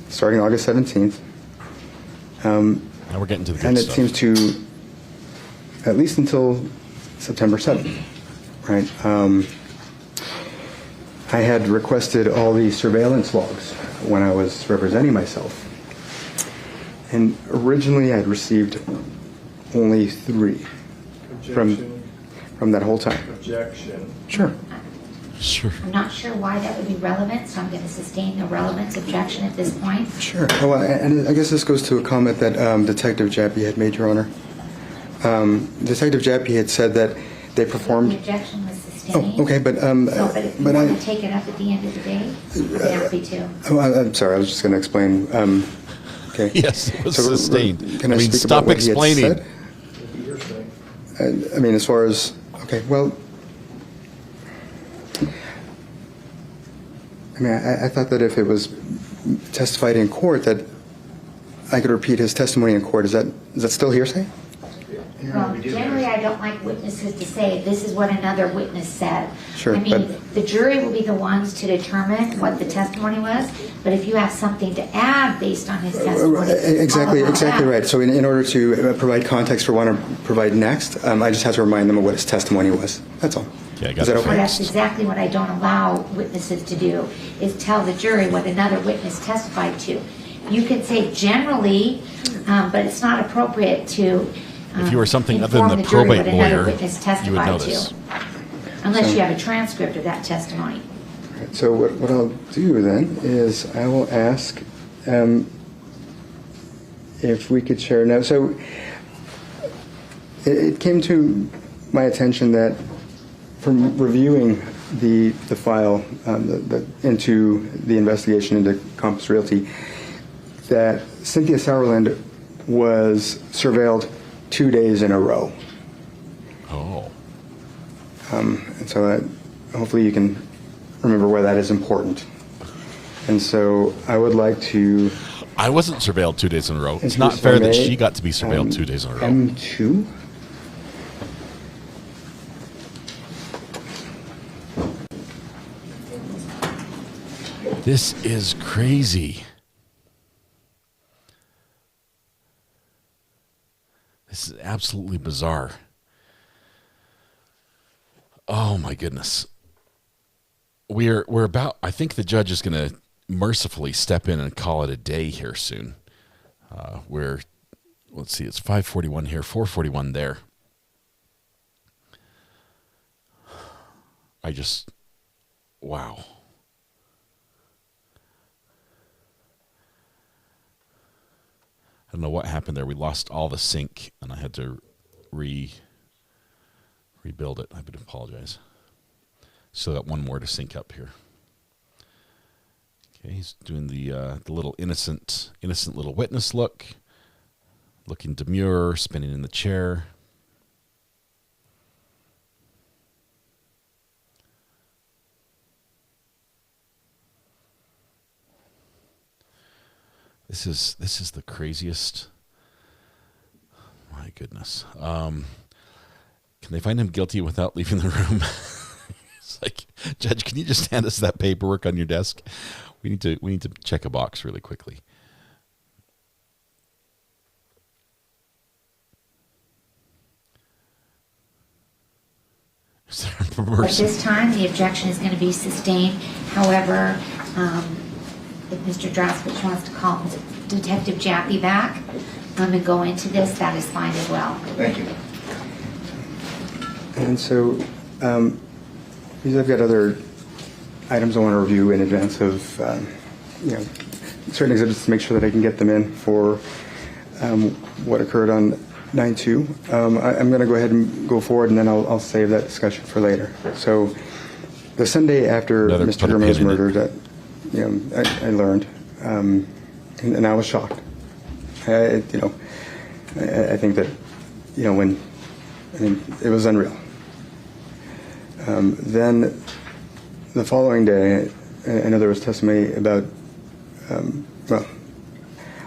Speaker 20: starting August 17th.
Speaker 3: Now we're getting to the good
Speaker 20: and it
Speaker 3: stuff.
Speaker 20: seems to, at least until September 7th, right? I had requested all the surveillance logs when I was representing myself. And originally I'd received only 3 from that whole time.
Speaker 17: Objection.
Speaker 20: Sure.
Speaker 3: Sure.
Speaker 12: I'm not sure why that would be relevant, so I'm going to sustain the relevance objection at this point.
Speaker 20: Sure. Well, and I guess this goes to a comment that Detective Jappy had made, Your Honor. Detective Jappy had said that they performed.
Speaker 12: The objection was sustained.
Speaker 20: Oh, okay, but
Speaker 12: but if you want to take it up at the end of the day, I'm happy to.
Speaker 20: Oh, I'm sorry. I was just going to explain. Okay.
Speaker 3: Yes, it was sustained.
Speaker 20: Can I speak
Speaker 3: stop
Speaker 20: about what he had
Speaker 3: explaining.
Speaker 20: said? I mean, as far as well. I mean, I thought that if it was testified in court, that I could repeat his testimony in court. Is that still hearsay?
Speaker 12: Well, generally, I don't like witnesses to say, this is what another witness said.
Speaker 20: Sure,
Speaker 12: I mean, the jury will be the ones to determine what the testimony was, but if you have something to add based on his testimony.
Speaker 20: Exactly right. So in order to provide context for what I provide next, I just have to remind them of what his testimony was. That's all.
Speaker 3: Yeah,
Speaker 20: is that okay?
Speaker 12: Well, that's exactly what I don't allow witnesses to do, is tell the jury what another witness testified to. You can say generally, but it's not appropriate to
Speaker 3: if you were something other
Speaker 12: inform
Speaker 3: than the
Speaker 12: the jury
Speaker 3: probate
Speaker 12: what another
Speaker 3: lawyer,
Speaker 12: witness
Speaker 3: you would know
Speaker 12: testified
Speaker 3: this.
Speaker 12: to. Unless you have a transcript of that testimony.
Speaker 20: Right, so what I'll do then is I will ask if we could share now. So it came to my attention that from reviewing the file into the investigation into Compass Realty, that Cynthia Sauerland was surveilled 2 days in a row.
Speaker 3: Oh.
Speaker 20: And so hopefully you can remember why that is important. And so I would like to...
Speaker 3: I wasn't surveilled 2 days in a row. It's not fair that she got to be surveilled 2 days in a row.
Speaker 20: M2?
Speaker 3: This is crazy. This is absolutely bizarre. Oh my goodness. We're about, I think the judge is going to mercifully step in and call it a day here soon. Let's see, it's 5:41 here, 4:41 there. Wow. I don't know what happened there. We lost all the sync, and I had to rebuild it. I would apologize. Still got one more to sync up here. Okay, he's doing the little innocent little witness look, looking demure, spinning in the chair. This is the craziest. My goodness. Can they find him guilty without leaving the room? It's like, Judge, can you just hand us that paperwork on your desk? We need to check a box really quickly.
Speaker 12: At this time, the objection is going to be sustained. However, if Mr. Droskowitz wants to call Detective Jappy back and go into this, that is fine as well.
Speaker 20: Thank you. And so, because I've got other items I want to review in advance of, certain exhibits to make sure that I can get them in for what occurred on 9/2. I'm going to go ahead and go forward, and then I'll save that discussion for later. So, the Sunday after Mr. Herman was murdered, I learned, and I was shocked. I think that, it was unreal. Then the following day, I know there was testimony about,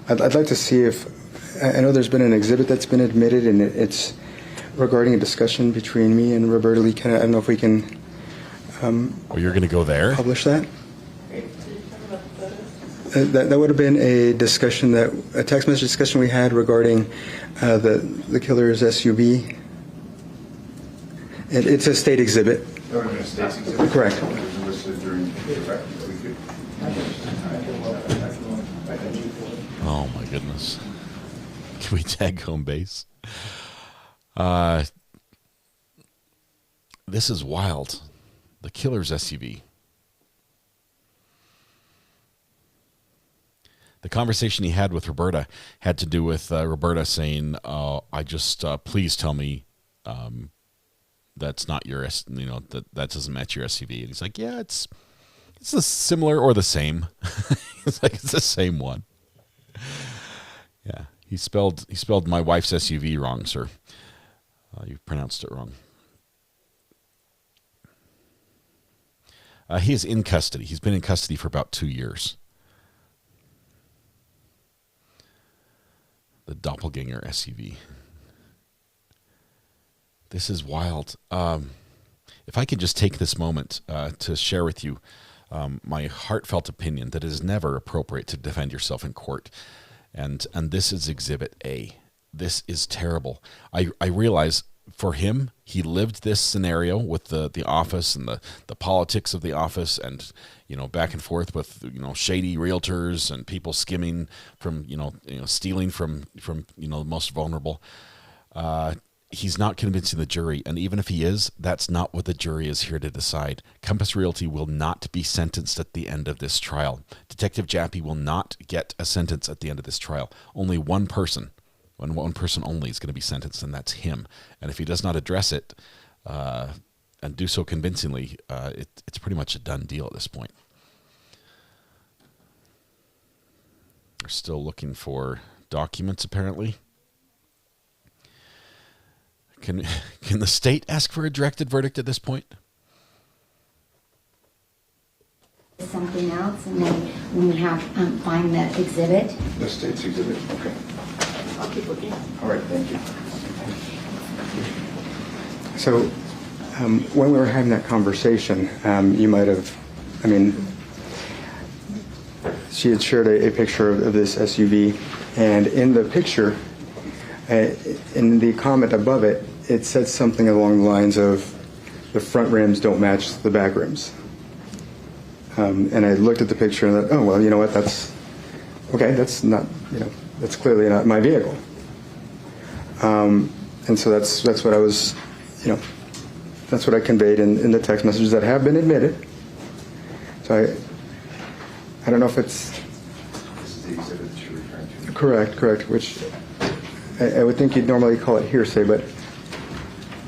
Speaker 20: I'd like to see if, I know there's been an exhibit that's been admitted, and it's regarding a discussion between me and Roberta Lee. I don't know if we can
Speaker 3: you're going to go there?
Speaker 20: Publish that? That would have been a discussion, a text message discussion we had regarding the killer's SUV. It's a state exhibit.
Speaker 13: That would have been a state exhibit?
Speaker 20: Correct.
Speaker 3: Oh my goodness. Can we tag home base? This is wild. The killer's SUV. The conversation he had with Roberta had to do with Roberta saying, I just, please tell me that's not your, that doesn't match your SUV. And he's like, yeah, it's a similar or the same. It's like, it's the same one. Yeah, he spelled my wife's SUV wrong, sir. You pronounced it wrong. He is in custody. He's been in custody for about 2 years. The doppelganger SUV. This is wild. If I could just take this moment to share with you my heartfelt opinion that it is never appropriate to defend yourself in court. And this is Exhibit A. This is terrible. I realize for him, he lived this scenario with the office and the politics of the office, and back and forth with shady realtors and people skimming from stealing from the most vulnerable. He's not convincing the jury, and even if he is, that's not what the jury is here to decide. Compass Realty will not be sentenced at the end of this trial. Detective Jappy will not get a sentence at the end of this trial. Only one person. One person only is going to be sentenced, and that's him. And if he does not address it and do so convincingly, it's pretty much a done deal at this point. We're still looking for documents, apparently. Can the state ask for a directed verdict at this point?
Speaker 12: Something else, and then when we have find the exhibit.
Speaker 13: The state's exhibit. Okay.
Speaker 14: I'll keep looking.
Speaker 13: All right. Thank you. So, when we were having that conversation, you might have, she had shared a picture of this SUV, and in the picture, in the comment above it, it said something along the lines of the front rims don't match the back rims. And I looked at the picture and thought, oh, well, you know what, that's okay, that's not, that's clearly not my vehicle. And so that's what I was, that's what I conveyed in the text messages that have been admitted. So I don't know if it's... This is the exhibit that you're referring to. Correct, which I would think you'd normally call it hearsay, but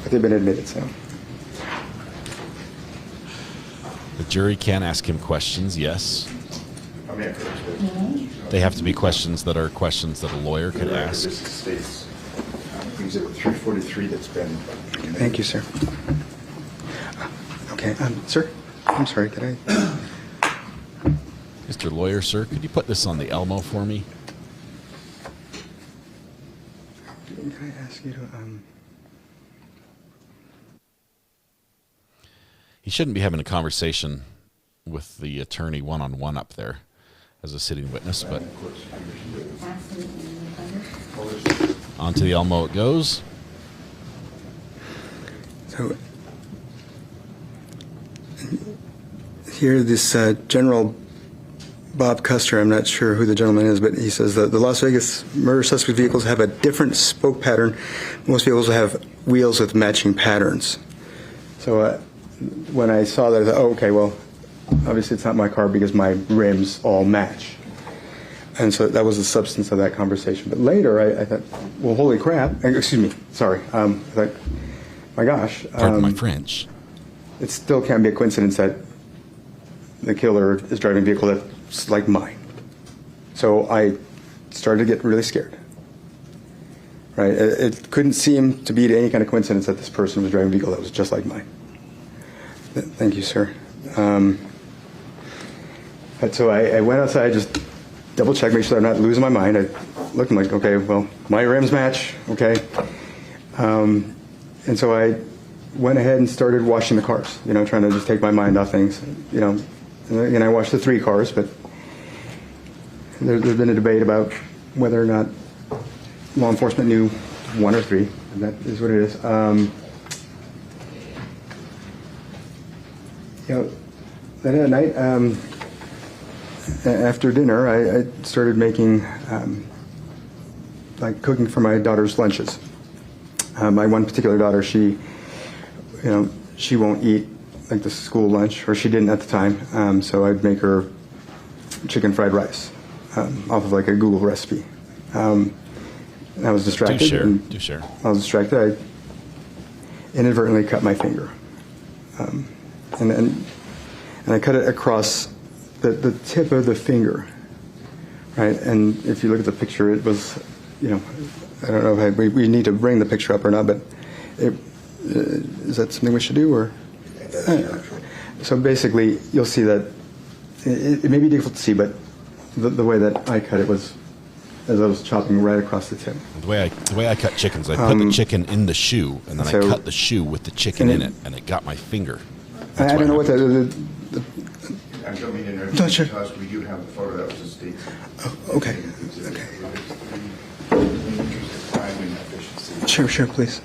Speaker 13: they've been admitted, so.
Speaker 3: The jury can ask him questions, yes. They have to be questions that are questions that a lawyer could ask.
Speaker 13: This states exhibit 343 that's been... Thank you, sir. Okay, sir, I'm sorry, could I...
Speaker 3: Mr. Lawyer, sir, could you put this on the Elmo for me?
Speaker 13: Can I ask you to...
Speaker 3: He shouldn't be having a conversation with the attorney one-on-one up there as a sitting witness, but on to the Elmo it goes.
Speaker 13: So here, this General Bob Custer, I'm not sure who the gentleman is, but he says that the Las Vegas murder suspect vehicles have a different spoke pattern. Most vehicles have wheels with matching patterns. So when I saw that, I thought, oh, okay, well, obviously it's not my car because my rims all match. And so that was the substance of that conversation. But later, I thought, well, holy crap. Excuse me, sorry. I thought, my gosh.
Speaker 3: Pardon my French.
Speaker 13: It still can't be a coincidence that the killer is driving a vehicle that's like mine. So I started to get really scared. Right? It couldn't seem to be any kind of coincidence that this person was driving a vehicle that was just like mine. Thank you, sir. So I went outside, just double checked, make sure I'm not losing my mind. I looked and like, okay, well, my rims match, okay. And so I went ahead and started washing the cars, trying to just take my mind off things, And I washed the 3 cars, but there's been a debate about whether or not law enforcement knew 1 or 3, and that is what it is. Then at night, after dinner, I started making, cooking for my daughter's lunches. My one particular daughter, she won't eat like the school lunch, or she didn't at the time. So I'd make her chicken fried rice off of like a Google recipe. I was distracted.
Speaker 3: Do share.
Speaker 13: I was distracted. I inadvertently cut my finger. And I cut it across the tip of the finger, right? And if you look at the picture, it was, I don't know if we need to bring the picture up or not, but is that something we should do? Or so basically, you'll see that it may be difficult to see, but the way that I cut it was as I was chopping right across the tip.
Speaker 3: The way I cut chickens, I put the chicken in the shoe, and then I cut the shoe with the chicken in it, and it got my finger.
Speaker 13: I don't know what
Speaker 7: I don't mean to interrupt.
Speaker 13: No, sure.
Speaker 7: Because we do have the photo that was the state's.
Speaker 13: Okay. Sure, please.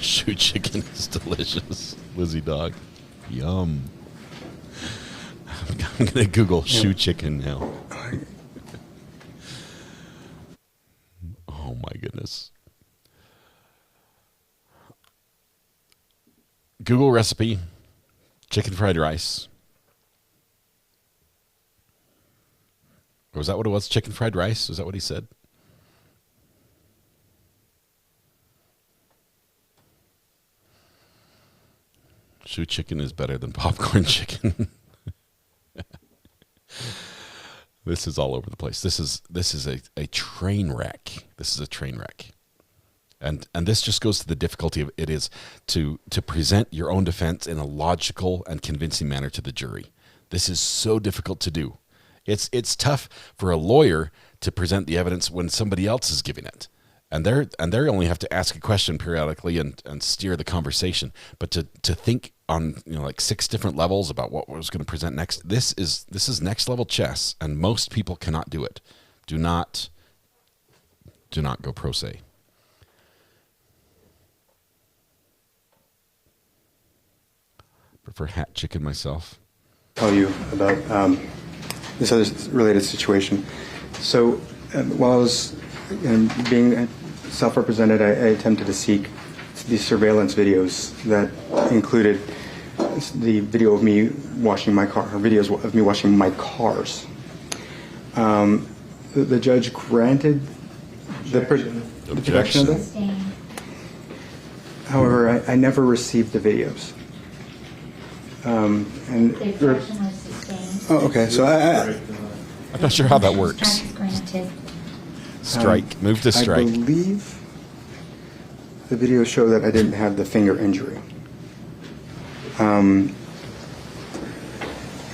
Speaker 3: Shoe chicken is delicious. Lizzie dog. Yum. I'm going to Google shoe chicken now. Oh, my goodness. Google recipe, chicken fried rice. Or was that what it was? Chicken fried rice? Is that what he said? Shoe chicken is better than popcorn chicken. This is all over the place. This is a train wreck. This is a train wreck. And this just goes to the difficulty of it is to present your own defense in a logical and convincing manner to the jury. This is so difficult to do. It's tough for a lawyer to present the evidence when somebody else is giving it. And they only have to ask a question periodically and steer the conversation. But to think on like 6 different levels about what was going to present next, this is next level chess, and most people cannot do it. Do not go pro se. Prefer hat chicken myself.
Speaker 20: Tell you about this other related situation. So while I was being self-represented, I attempted to seek these surveillance videos that included the video of me washing my car, or videos of me washing my cars. The judge granted the protection of that. However, I never received the videos. And
Speaker 12: The objection was sustained.
Speaker 20: oh, okay. So
Speaker 3: I'm not sure how that works.
Speaker 12: Time is granted.
Speaker 3: Strike. Move to strike.
Speaker 20: I believe the videos show that I didn't have the finger injury.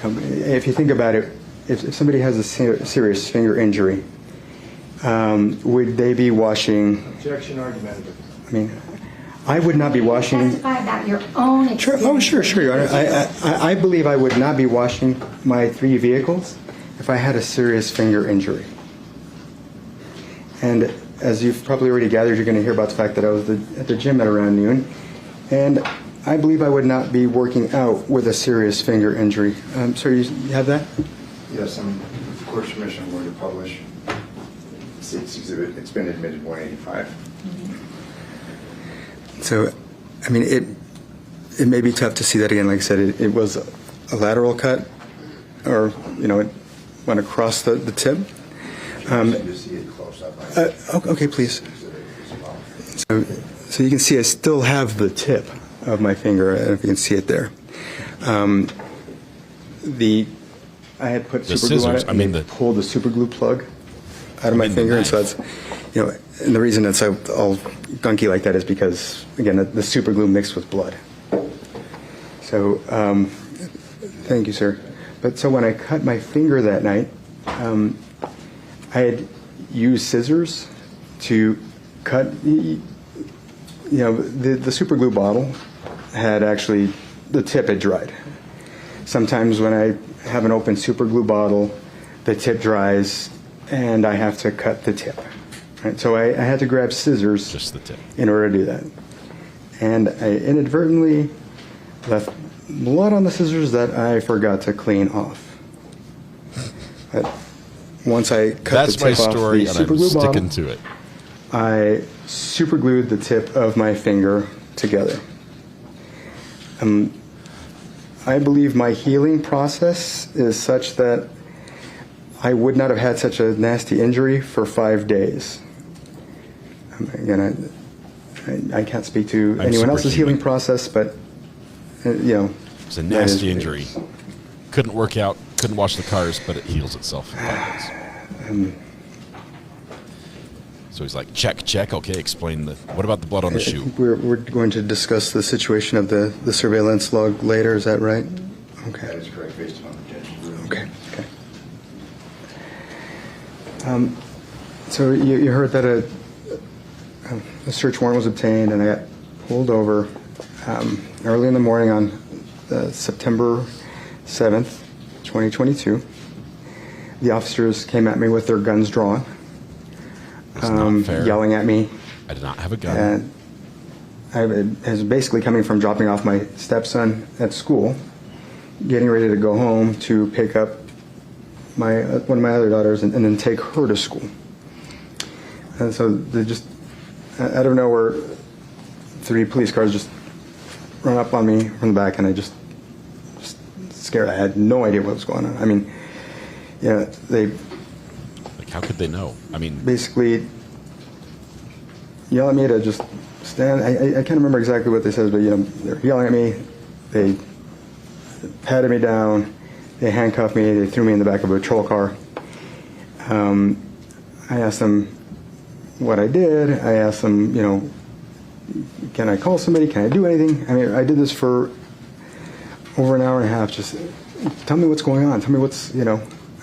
Speaker 20: If you think about it, if somebody has a serious finger injury, would they be washing?
Speaker 17: Objection argumentative.
Speaker 20: I mean, I would not be washing.
Speaker 12: Testify about your own experience.
Speaker 20: Sure, Your Honor. I believe I would not be washing my 3 vehicles if I had a serious finger injury. And as you've probably already gathered, you're going to hear about the fact that I was at the gym at around noon. And I believe I would not be working out with a serious finger injury. Sir, you have that?
Speaker 7: Yes, I'm, with the court's permission, I'm going to publish. It's exhibit. It's been admitted 185.
Speaker 20: So, I mean, it may be tough to see that again. Like I said, it was a lateral cut, or, it went across the tip. Okay, please. So you can see I still have the tip of my finger. I don't know if you can see it there. I had put super glue on it. And pulled the super glue plug out of my finger, and so that's, and the reason it's all gunky like that is because, again, the super glue mixed with blood. So, thank you, sir. But so when I cut my finger that night, I had used scissors to cut. The super glue bottle had actually, the tip had dried. Sometimes when I have an open super glue bottle, the tip dries, and I have to cut the tip. Right? So I had to grab scissors
Speaker 3: just the tip
Speaker 20: in order to do that. And I inadvertently left blood on the scissors that I forgot to clean off. But once I cut the tip off the super glue bottle,
Speaker 3: sticking to it.
Speaker 20: I super glued the tip of my finger together. I believe my healing process is such that I would not have had such a nasty injury for 5 days. Again, I can't speak to anyone else's healing process, but
Speaker 3: it's a nasty injury. Couldn't work out, couldn't wash the cars, but it heals itself in 5 days. So he's like, check. Okay, explain what about the blood on the shoe?
Speaker 20: We're going to discuss the situation of the surveillance log later. Is that right? Okay.
Speaker 7: That is correct, based on the judge's ruling.
Speaker 20: Okay. So you heard that a search warrant was obtained, and I got pulled over early in the morning on September 7th, 2022. The officers came at me with their guns drawn.
Speaker 3: That's not fair.
Speaker 20: Yelling at me.
Speaker 3: I did not have a gun.
Speaker 20: And I was basically coming from dropping off my stepson at school, getting ready to go home to pick up one of my other daughters and then take her to school. And so they just, out of nowhere, 3 police cars just run up on me from the back, and I just scared. I had no idea what was going on. I mean, they...
Speaker 3: How could they know? I mean,
Speaker 20: basically yell at me to just stand. I can't remember exactly what they said, but they're yelling at me. They patted me down. They handcuffed me. They threw me in the back of a patrol car, I asked them what I did. I asked them, can I call somebody? Can I do anything? I mean, I did this for over an hour and a half. Just tell me what's going on. Tell me what's, I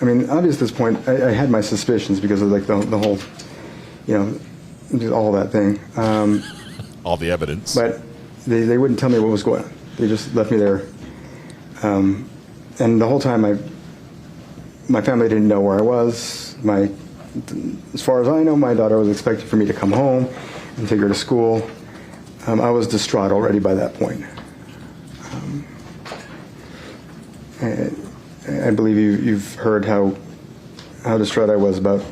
Speaker 20: mean, obviously at this point, I had my suspicions because of like the whole, all that thing.
Speaker 3: All the evidence.
Speaker 20: But they wouldn't tell me what was going on. They just left me there. And the whole time my family didn't know where I was. As far as I know, my daughter was expecting for me to come home and take her to school. I was distraught already by that point. I believe you've heard how distraught I was about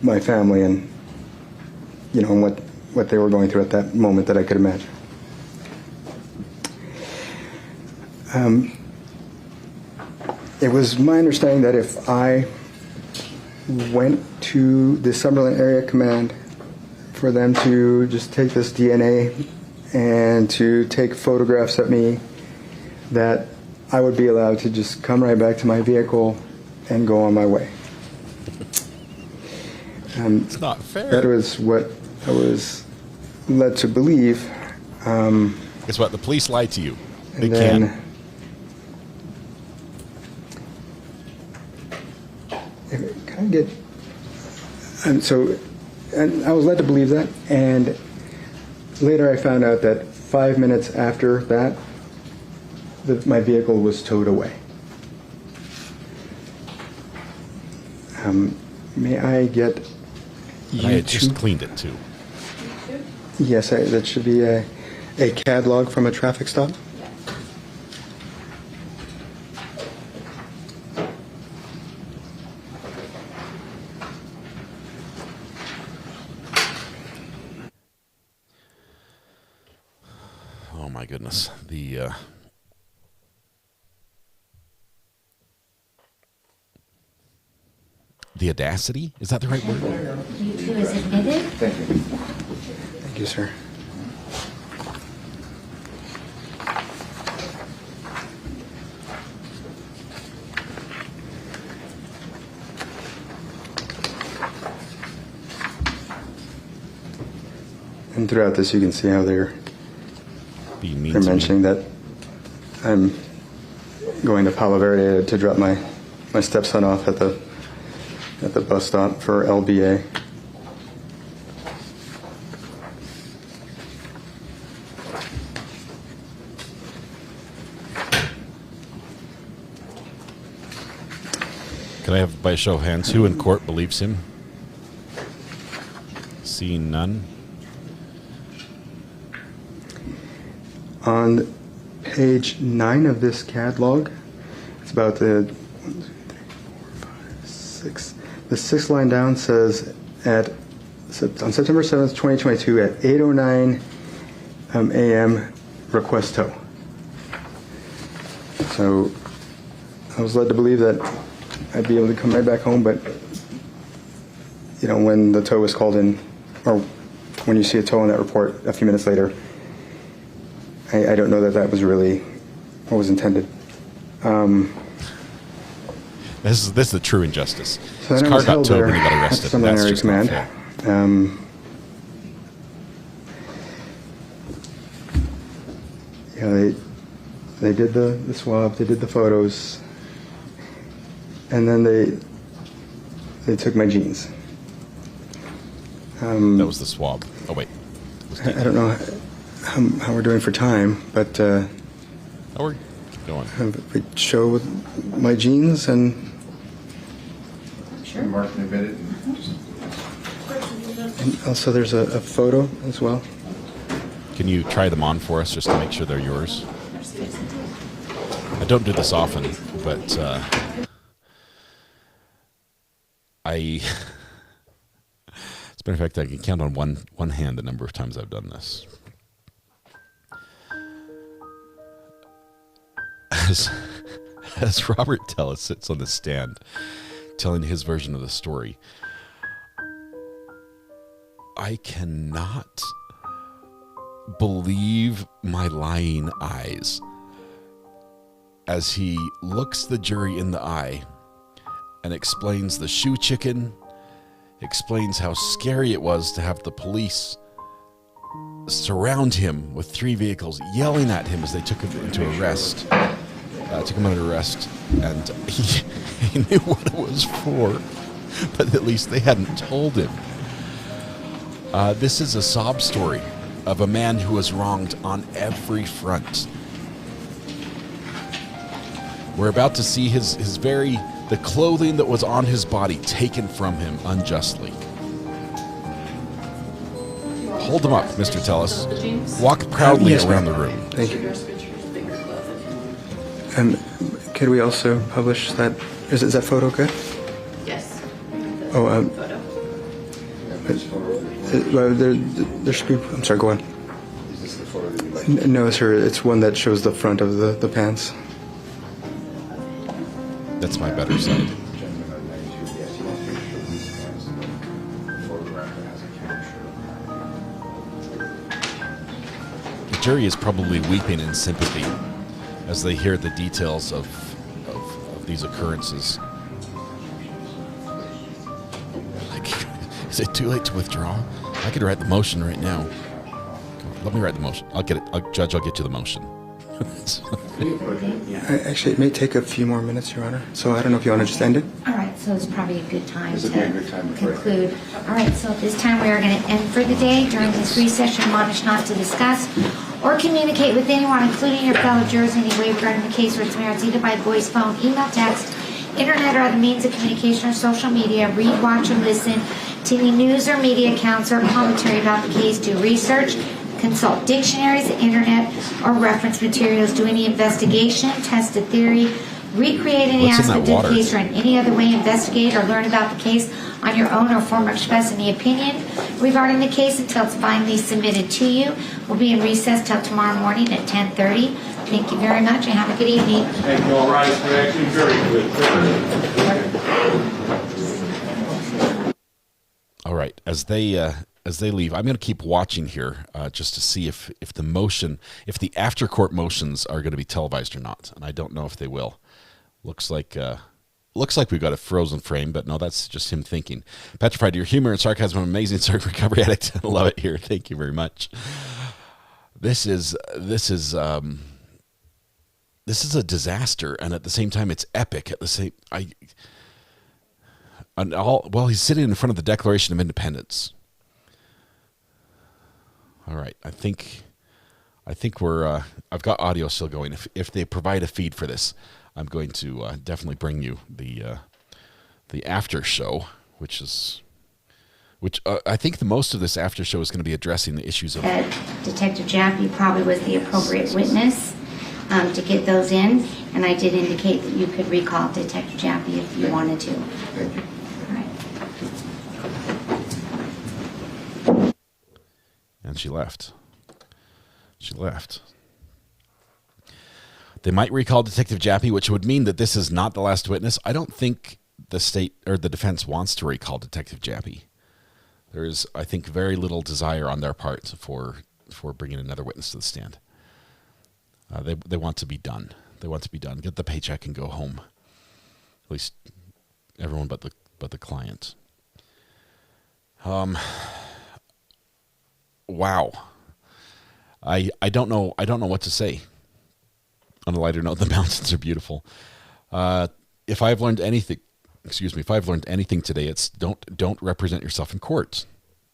Speaker 20: my family and what they were going through at that moment that I could imagine. It was my understanding that if I went to the Summerlin Area Command for them to just take this DNA and to take photographs of me, that I would be allowed to just come right back to my vehicle and go on my way.
Speaker 3: It's not fair.
Speaker 20: That was what I was led to believe.
Speaker 3: Guess what? The police lied to you. They
Speaker 20: And then,
Speaker 3: can.
Speaker 20: Can I get? And I was led to believe that, and later I found out that 5 minutes after that, my vehicle was towed away. May I get?
Speaker 3: I had just cleaned it too.
Speaker 20: Yes, that should be a CAD log from a traffic stop.
Speaker 3: Oh my goodness. The audacity? Is that the right word?
Speaker 12: You two is admitted.
Speaker 20: Thank you. Thank you, sir. And throughout this, you can see how they're mentioning that I'm going to Palo Verde to drop my stepson off at the bus stop for LBA.
Speaker 3: Can I have, by a show of hands, who in court believes him? Seeing none.
Speaker 20: On page 9 of this CAD log, it's about the 1, 2, 3, 4, 5, 6. The 6th line down says on September 7th, 2022 at 8:09 a.m. request tow. So I was led to believe that I'd be able to come right back home, but when the tow was called in, or when you see a tow in that report a few minutes later, I don't know that was really what was intended.
Speaker 3: This is the true injustice.
Speaker 20: So
Speaker 3: His
Speaker 20: then I
Speaker 3: car
Speaker 20: was
Speaker 3: got
Speaker 20: held
Speaker 3: towed
Speaker 20: there
Speaker 3: when he got
Speaker 20: at
Speaker 3: arrested.
Speaker 20: the
Speaker 3: That's
Speaker 20: Area
Speaker 3: just not
Speaker 20: Command.
Speaker 3: fair.
Speaker 20: They did the swab, they did the photos, and then they took my jeans.
Speaker 3: That was the swab. Oh wait.
Speaker 20: I don't know how we're doing for time, but
Speaker 3: oh, we're keep going.
Speaker 20: We show with my jeans and.
Speaker 12: Sure.
Speaker 7: Mark and admit it.
Speaker 20: And also, there's a photo as well.
Speaker 3: Can you try them on for us just to make sure they're yours? I don't do this often, but as a matter of fact, I can count on one hand the number of times I've done this. As Robert Tellis sits on the stand telling his version of the story, I cannot believe my lying eyes as he looks the jury in the eye and explains the shoe chicken, explains how scary it was to have the police surround him with 3 vehicles, yelling at him as they took him into arrest. Took him under arrest, and he knew what it was for, but at least they hadn't told him. This is a sob story of a man who was wronged on every front. We're about to see the clothing that was on his body taken from him unjustly. Hold them up, Mr. Tellis. Walk proudly around the room.
Speaker 20: Thank you. Could we also publish that? Is that photo good?
Speaker 2: Yes.
Speaker 20: Oh, there should be. I'm sorry. Go on.
Speaker 7: Is this the photo that you like?
Speaker 20: No, sir. It's one that shows the front of the pants.
Speaker 3: That's my better side. The jury is probably weeping in sympathy as they hear the details of these occurrences. Like, is it too late to withdraw? I could write the motion right now. Let me write the motion. I'll get it. Judge, I'll get you the motion.
Speaker 20: Actually, it may take a few more minutes, Your Honor. So I don't know if you want to just end it.
Speaker 12: All right, so it's probably a good time
Speaker 7: This would be a good time to
Speaker 12: conclude. All right, so at this time we are going to end for the day. During this recess, admonished not to discuss or communicate with anyone, including your fellow jurors, in any way regarding the case or its merits, either by voice, phone, email, text, internet, or other means of communication or social media. Read, watch, or listen to any news or media accounts or commentary about the case. Do research, consult dictionaries, internet, or reference materials. Do any investigation, test a theory, recreate any aspect of the case, or in any other way investigate or learn about the case on your own, or form or express any opinion regarding the case until it's finally submitted to you. We'll be in recess till tomorrow morning at 10:30. Thank you very much and have a good evening.
Speaker 6: Thank you. All right. You're actually very good.
Speaker 3: All right. As they leave, I'm going to keep watching here just to see if the after court motions are going to be televised or not, and I don't know if they will. Looks like we've got a frozen frame, but no, that's just him thinking. Petrified, your humor and sarcasm are amazing, sir. Recovery Addict. I love it here. Thank you very much. This is a disaster, and at the same time, it's epic. He's sitting in front of the Declaration of Independence. All right, I think we're. I've got audio still going. If they provide a feed for this, I'm going to definitely bring you the after show, which I think the most of this after show is going to be addressing the issues of.
Speaker 12: Detective Jaffe probably was the appropriate witness to get those in, and I did indicate that you could recall Detective Jaffe if you wanted to.
Speaker 7: Thank you.
Speaker 3: And she left. They might recall Detective Jaffe, which would mean that this is not the last witness. I don't think the state or the defense wants to recall Detective Jaffe. There is, I think, very little desire on their part for bringing another witness to the stand. They want to be done. They want to be done. Get the paycheck and go home. At least everyone but the client. Wow. I don't know what to say. On a lighter note, the mountains are beautiful. If I've learned anything today, it's don't represent yourself in court.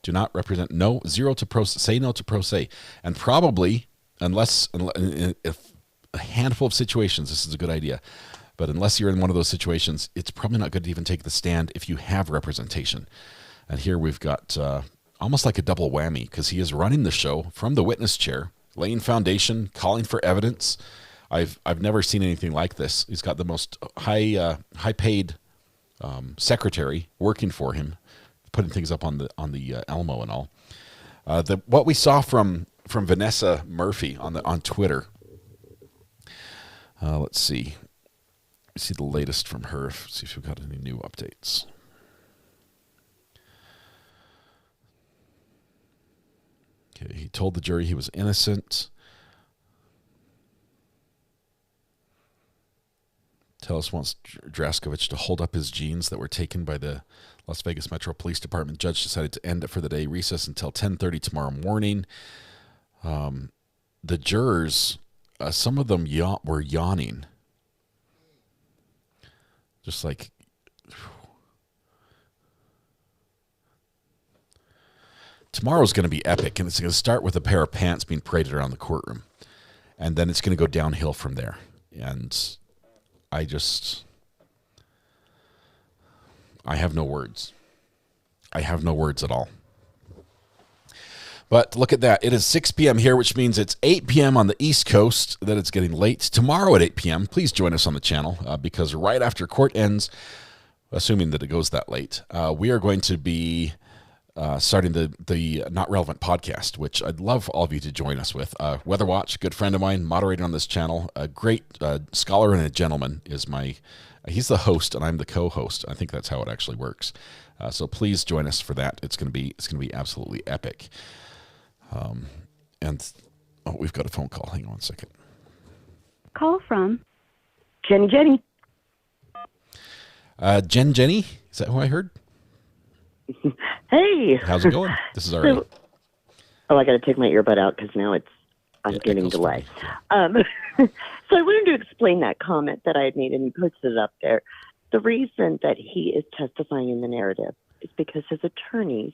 Speaker 3: Do not represent. Zero to pro. Say no to pro se. And probably, unless if a handful of situations, this is a good idea. But unless you're in one of those situations, it's probably not good to even take the stand if you have representation. And here we've got almost like a double whammy, because he is running the show from the witness chair, laying foundation, calling for evidence. I've never seen anything like this. He's got the most high paid secretary working for him, putting things up on the Elmo and all. What we saw from Vanessa Murphy on Twitter. Let's see. See the latest from her. See if we've got any new updates. Okay, he told the jury he was innocent. Tellis wants Draskovich to hold up his jeans that were taken by the Las Vegas Metro Police Department. Judge decided to end it for the day. Recess until 10:30 tomorrow morning. The jurors, some of them were yawning. Just like... Tomorrow's going to be epic, and it's going to start with a pair of pants being paraded around the courtroom. And then it's going to go downhill from there. And I have no words. I have no words at all. But look at that. It is 6 p.m. here, which means it's 8 p.m. on the East Coast, that it's getting late. Tomorrow at 8 p.m., please join us on the channel, because right after court ends, assuming that it goes that late, we are going to be starting the Not Relevant podcast, which I'd love all of you to join us with. Weather Watch, good friend of mine, moderator on this channel, a great scholar and a gentleman he's the host and I'm the co-host. I think that's how it actually works. So please join us for that. It's going to be absolutely epic. We've got a phone call. Hang on one second.
Speaker 2: Call from Jenny.
Speaker 3: Jenny? Is that who I heard?
Speaker 2: Hey.
Speaker 3: How's it going? This is all right.
Speaker 2: I got to take my earbud out because now I'm getting delay. So I wanted to explain that comment that I had made, and you posted it up there. The reason that he is testifying in the narrative is because his attorneys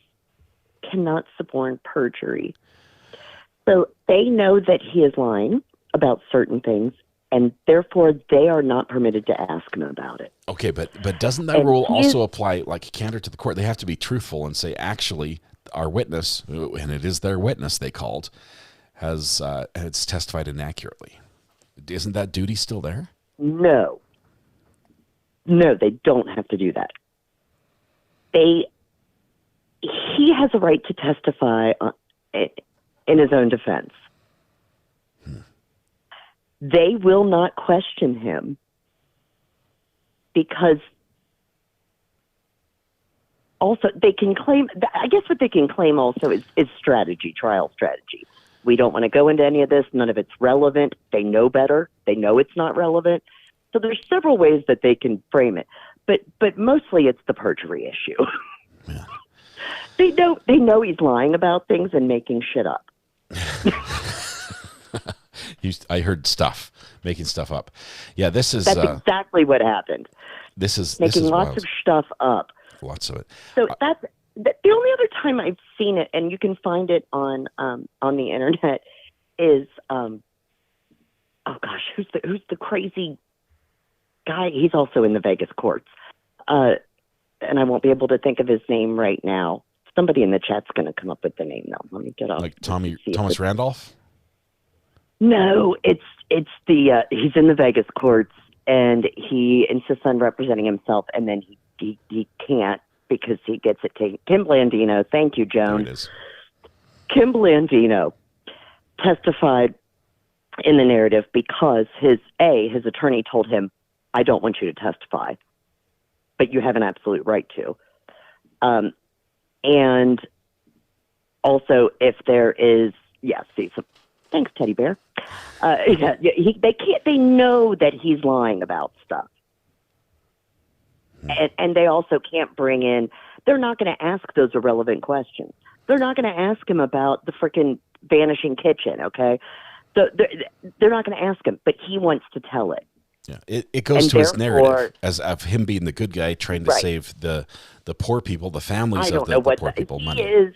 Speaker 2: cannot suborn perjury. So they know that he is lying about certain things, and therefore they are not permitted to ask him about it.
Speaker 3: Okay, but doesn't that rule also apply like candor to the court? They have to be truthful and say, actually, our witness, and it is their witness they called, it's testified inaccurately. Isn't that duty still there?
Speaker 2: No, they don't have to do that. He has a right to testify in his own defense. They will not question him because also they can claim, I guess what they can claim also is strategy, trial strategy. We don't want to go into any of this. None of it's relevant. They know better. They know it's not relevant. So there's several ways that they can frame it, but mostly it's the perjury issue. Yeah. They know he's lying about things and making shit up.
Speaker 3: I heard making stuff up. Yeah, that's
Speaker 2: exactly what happened.
Speaker 3: This is
Speaker 2: making lots
Speaker 3: wild.
Speaker 2: of stuff up.
Speaker 3: Lots of it.
Speaker 2: So that's the only other time I've seen it, and you can find it on the internet. Is oh gosh, who's the crazy guy? He's also in the Vegas courts, and I won't be able to think of his name right now. Somebody in the chat's going to come up with the name though. Let me get off.
Speaker 3: Like Thomas Randolph.
Speaker 2: No, it's the he's in the Vegas courts and he insists on representing himself, and then he can't because he gets it taken. Kim Blandino, thank you, Joan.
Speaker 3: There it is.
Speaker 2: Kim Blandino testified in the narrative because his attorney told him, "I don't want you to testify, but you have an absolute right to." And also, if there is, thanks, Teddy Bear. They know that he's lying about stuff. And they also can't bring in, they're not going to ask those irrelevant questions. They're not going to ask him about the freaking vanishing kitchen, okay? So they're not going to ask him, but he wants to tell it.
Speaker 3: Yeah, it goes to his narrative as of him being the good guy trying to save the poor people, the families of the poor people money.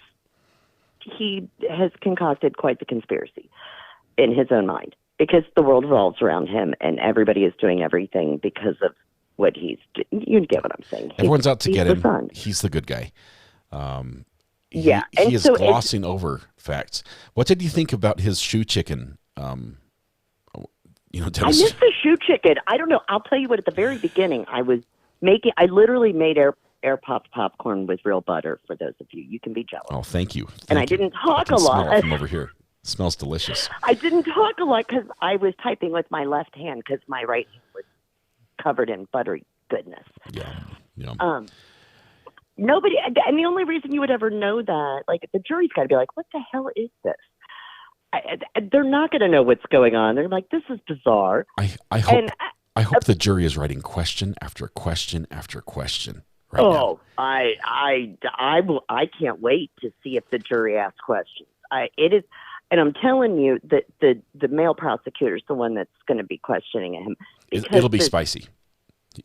Speaker 2: He has concocted quite the conspiracy in his own mind because the world revolves around him and everybody is doing everything because of what he's doing. You get what I'm saying.
Speaker 3: Everyone's out to get him.
Speaker 2: Son.
Speaker 3: He's the good guy. He is
Speaker 2: so
Speaker 3: glossing over facts. What did you think about his shoe chicken?
Speaker 2: I missed the shoe chicken. I don't know. I'll tell you what, at the very beginning, I literally made air popped popcorn with real butter for those of you. You can be jealous.
Speaker 3: Oh, thank you.
Speaker 2: I didn't talk a lot.
Speaker 3: Smell it from over here. It smells delicious.
Speaker 2: I didn't talk a lot because I was typing with my left hand because my right hand was covered in buttery goodness.
Speaker 3: Yeah.
Speaker 2: Nobody, and the only reason you would ever know that, like, the jury's got to be like, what the hell is this? They're not going to know what's going on. They're like, this is bizarre.
Speaker 3: I hope. I hope the jury is writing question after question after question right now.
Speaker 2: I can't wait to see if the jury asks questions. It is, and I'm telling you that the male prosecutor is the one that's going to be questioning him.
Speaker 3: It'll be spicy.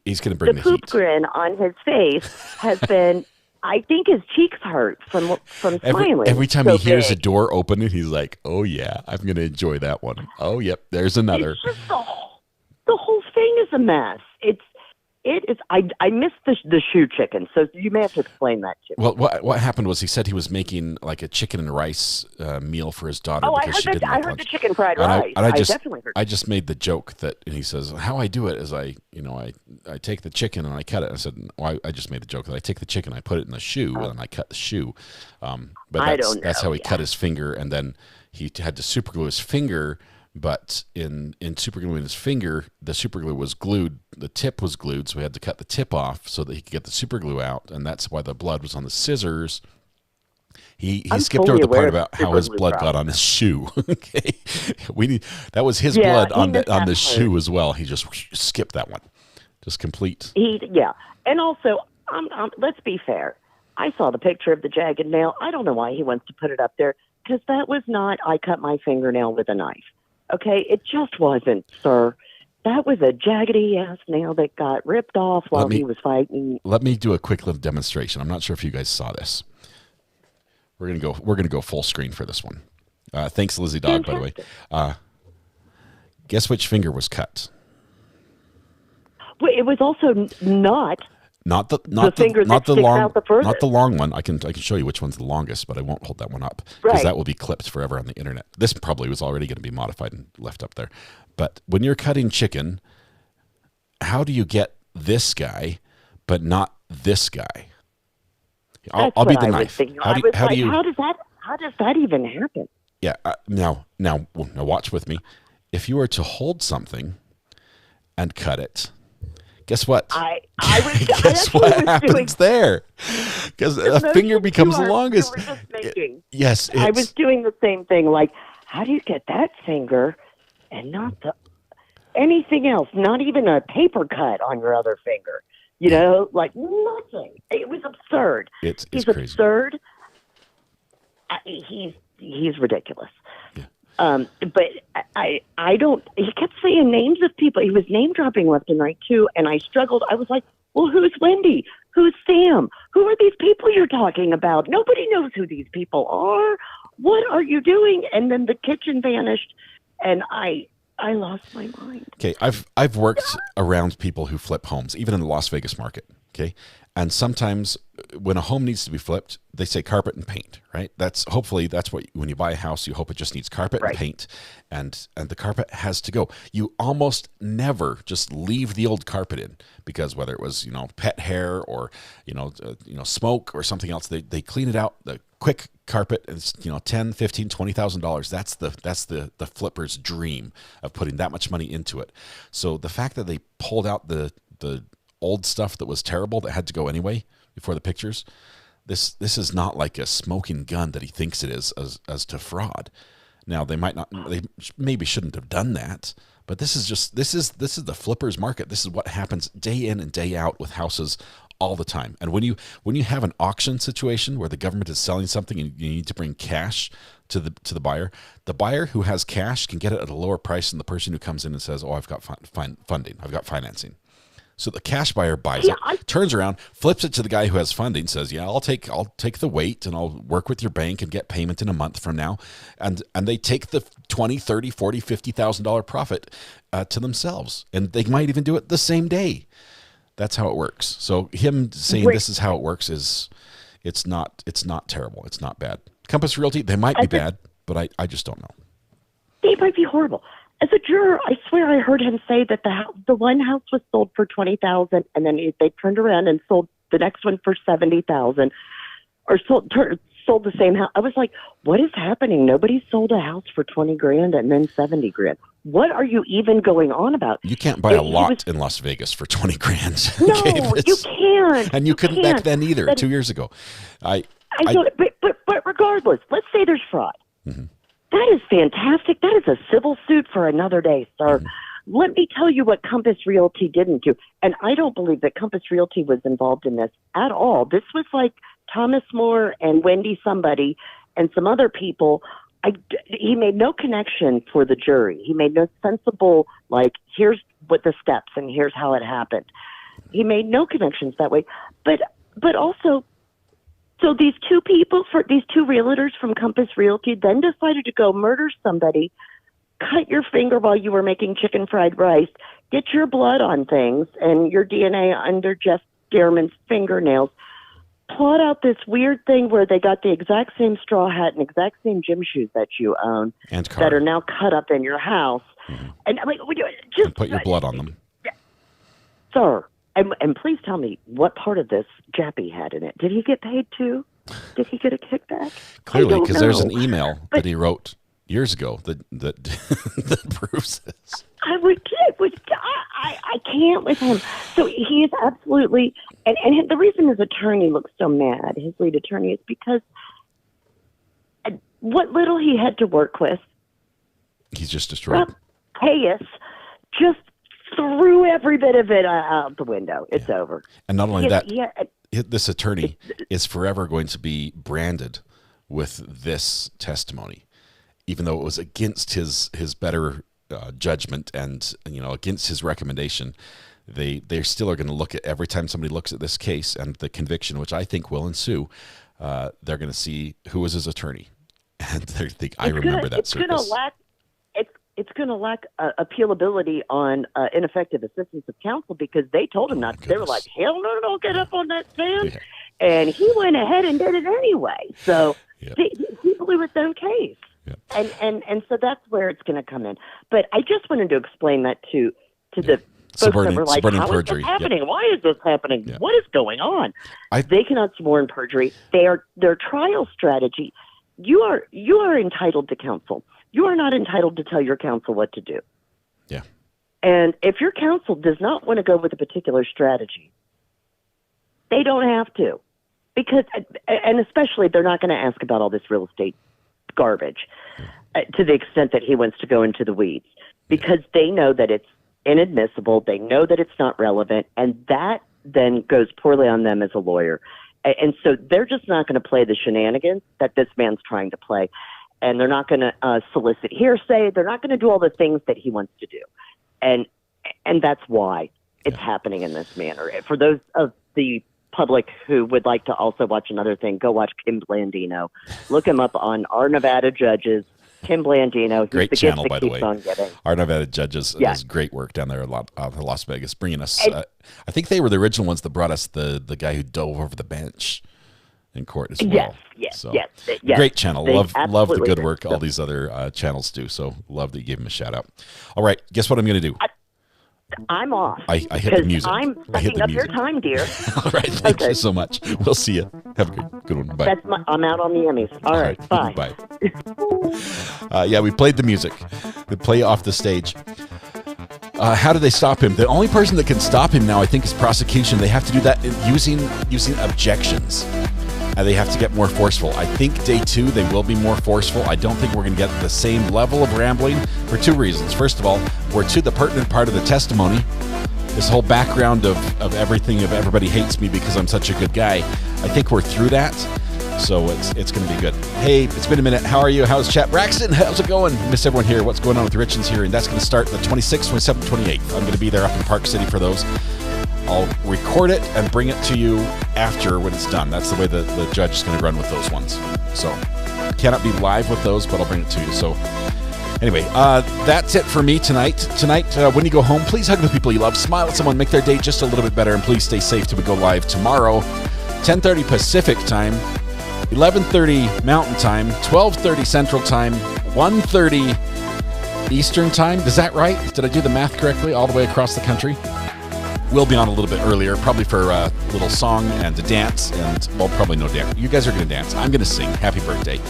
Speaker 3: He's going to bring the
Speaker 2: poop
Speaker 3: heat.
Speaker 2: grin on his face has been. I think his cheeks hurt from smiling.
Speaker 3: Every time
Speaker 2: so
Speaker 3: he hears
Speaker 2: big.
Speaker 3: a door open, he's like, "Oh yeah, I'm going to enjoy that one." Oh yep, there's another.
Speaker 2: It's just the whole thing is a mess. It is. I missed the shoe chicken, so you may have to explain that to me.
Speaker 3: Well, what happened was he said he was making like a chicken and rice meal for his daughter because she didn't like
Speaker 2: I heard
Speaker 3: lunch.
Speaker 2: the chicken fried rice.
Speaker 3: I
Speaker 2: definitely heard.
Speaker 3: I just made the joke that, and he says, how I do it is I take the chicken and I cut it. I said, well, I just made the joke that I take the chicken, I put it in the shoe, and I cut the shoe. But that's how he cut his finger, and then he had to super glue his finger. But in super gluing his finger, the super glue was glued. The tip was glued, so we had to cut the tip off so that he could get the super glue out, and that's why the blood was on the scissors. He skipped over the part about how his blood got on his shoe. Okay, that was his blood on the shoe as well. He just skipped that one, just complete.
Speaker 2: And also, let's be fair. I saw the picture of the jagged nail. I don't know why he wants to put it up there, because that was not. I cut my fingernail with a knife. Okay, it just wasn't, sir. That was a jaggedy-ass nail that got ripped off while he was fighting.
Speaker 3: Let me do a quick little demonstration. I'm not sure if you guys saw this. We're gonna go full screen for this one. Thanks, Lizzie Dog,
Speaker 2: Fantastic.
Speaker 3: by the way. Guess which finger was cut?
Speaker 2: Well, it was also not
Speaker 3: the
Speaker 2: finger that sticks out the furthest.
Speaker 3: Not the long one. I can show you which one's the longest, but I won't hold that one up because that will be clipped forever on the internet. This probably was already going to be modified and left up there. But when you're cutting chicken, how do you get this guy but not this guy? I'll be the knife. How
Speaker 2: does that even happen?
Speaker 3: Yeah. Now watch with me. If you were to hold something and cut it, guess what? Guess what happens there? Because a finger becomes the longest. Yes,
Speaker 2: I was doing the same thing. Like, how do you get that finger and not anything else? Not even a paper cut on your other finger. You know, like nothing. It was absurd.
Speaker 3: He's
Speaker 2: crazy. Absurd. He's ridiculous. Yeah. But I don't. He kept saying names of people. He was name dropping left and right too, and I struggled. I was like, "Well, who's Wendy? Who's Sam? Who are these people you're talking about? Nobody knows who these people are. What are you doing?" And then the kitchen vanished, and I lost my mind.
Speaker 3: Okay, I've worked around people who flip homes, even in the Las Vegas market. Okay, and sometimes when a home needs to be flipped, they say carpet and paint, right? That's what when you buy a house, you hope it just needs carpet and paint, and the carpet has to go. You almost never just leave the old carpet in, because whether it was pet hair or smoke or something else, they clean it out. The quick carpet is $10,000, $15,000, $20,000. That's the flipper's dream of putting that much money into it. So the fact that they pulled out the old stuff that was terrible that had to go anyway before the pictures, this is not like a smoking gun that he thinks it is as to fraud. Now they maybe shouldn't have done that, but this is the flippers market. This is what happens day in and day out with houses all the time. And when you have an auction situation where the government is selling something and you need to bring cash to the buyer who has cash can get it at a lower price than the person who comes in and says, "Oh, I've got funding, I've got financing." So the cash buyer buys it, turns around, flips it to the guy who has funding, says, "Yeah, I'll take the weight and I'll work with your bank and get payment in a month from now," and they take the $20,000, $30,000, $40,000, $50,000 profit to themselves, and they might even do it the same day. That's how it works. So him saying this is how it works it's not terrible. It's not bad. Compass Realty, they might be bad, but I just don't know.
Speaker 2: They might be horrible. As a juror, I swear I heard him say that the one house was sold for $20,000, and then they turned around and sold the next one for $70,000, or sold the same house. I was like, "What is happening? Nobody sold a house for $20,000 and then $70,000. What are you even going on about?"
Speaker 3: You can't buy a lot in Las Vegas for $20,000.
Speaker 2: No, you can't.
Speaker 3: And you couldn't back then either. 2 years ago,
Speaker 2: I don't. But regardless, let's say there's fraud. Mm-hmm. That is fantastic. That is a civil suit for another day, sir. let me tell you what Compass Realty didn't do. And I don't believe that Compass Realty was involved in this at all. This was like Thomas More and Wendy somebody and some other people. He made no connection for the jury. He made no sensible, like, here's what the steps and here's how it happened. He made no connections that way. But also, so these two people, for these two realtors from Compass Realty, then decided to go murder somebody, cut your finger while you were making chicken fried rice, get your blood on things and your DNA under Jeff Gehrman's fingernails, plot out this weird thing where they got the exact same straw hat and exact same gym shoes that you own
Speaker 3: And car.
Speaker 2: that are now cut up in your house. And I'm like, just
Speaker 3: And put your blood on them.
Speaker 2: Sir, and please tell me what part of this Jappy had in it. Did he get paid too? Did he get a kickback?
Speaker 3: Clearly, because there's an email that he wrote years ago that proves this.
Speaker 2: I can't with him. So he is absolutely, and the reason his attorney looks so mad, his lead attorney, is because what little he had to work with,
Speaker 3: he's just destroyed.
Speaker 2: Chaos just threw every bit of it out the window. It's over.
Speaker 3: And not only that, this attorney is forever going to be branded with this testimony, even though it was against his better judgment and against his recommendation. They still are going to look at, every time somebody looks at this case and the conviction, which I think will ensue, they're going to see who was his attorney, and they think, I remember that circus.
Speaker 2: It's going to lack appealability on ineffective assistance of counsel, because they told him not to. They were like, hell no, don't get up on that stand. Yeah. And he went ahead and did it anyway. So he blew his own case. Yeah. And so that's where it's going to come in. But I just wanted to explain that to the folks that were like, how is this happening? Why is this happening? What is going on? They cannot suborn perjury. Their trial strategy, you are entitled to counsel. You are not entitled to tell your counsel what to do.
Speaker 3: Yeah.
Speaker 2: And if your counsel does not want to go with a particular strategy, they don't have to. Because, and especially, they're not going to ask about all this real estate garbage to the extent that he wants to go into the weeds, because they know that it's inadmissible. They know that it's not relevant. And that then goes poorly on them as a lawyer. And so they're just not going to play the shenanigans that this man's trying to play. And they're not going to solicit hearsay. They're not going to do all the things that he wants to do. And that's why it's happening in this manner. For those of the public who would like to also watch another thing, go watch Kim Blandino. Look him up on Our Nevada Judges. Kim Blandino.
Speaker 3: Great channel, by the way. Our Nevada Judges does great work down there in Las Vegas, bringing us, I think they were the original ones that brought us the guy who dove over the bench in court as well.
Speaker 2: Yes.
Speaker 3: Great channel. Love the good work all these other channels do. So love that you gave him a shout out. All right, guess what I'm going to do?
Speaker 2: I'm off.
Speaker 3: I hit the music.
Speaker 2: I'm sucking up your time, dear.
Speaker 3: All right, thank you so much. We'll see you. Have a good one. Bye.
Speaker 2: I'm out on the Emmys. All right, bye.
Speaker 3: Bye. We played the music. We play off the stage. How do they stop him? The only person that can stop him now, I think, is prosecution. They have to do that using objections. They have to get more forceful. I think day 2, they will be more forceful. I don't think we're going to get the same level of rambling for 2 reasons. First of all, we're to the pertinent part of the testimony. This whole background of everything, of everybody hates me because I'm such a good guy. I think we're through that. So it's going to be good. Hey, it's been a minute. How are you? How's chat? Braxton, how's it going? Miss everyone here. What's going on with Richard's here? And that's going to start the 26th, 27th, 28th. I'm going to be there up in Park City for those. I'll record it and bring it to you after when it's done. That's the way the judge is going to run with those ones. So cannot be live with those, but I'll bring it to you. So anyway, that's it for me tonight. Tonight, when you go home, please hug the people you love. Smile at someone. Make their day just a little bit better. And please stay safe till we go live tomorrow, 10:30 Pacific time, 11:30 Mountain time, 12:30 Central time, 1:30 Eastern time. Is that right? Did I do the math correctly all the way across the country? We'll be on a little bit earlier, probably for a little song and a dance, and, well, probably no dance. You guys are going to dance. I'm going to sing Happy Birthday.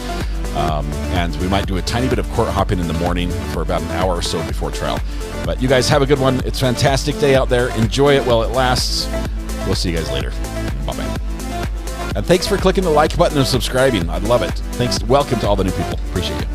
Speaker 3: And we might do a tiny bit of court hopping in the morning for about an hour or so before trial. But you guys have a good one. It's a fantastic day out there. Enjoy it while it lasts. We'll see you guys later. Bye-bye. And thanks for clicking the like button and subscribing. I love it. Thanks. Welcome to all the new people. Appreciate you.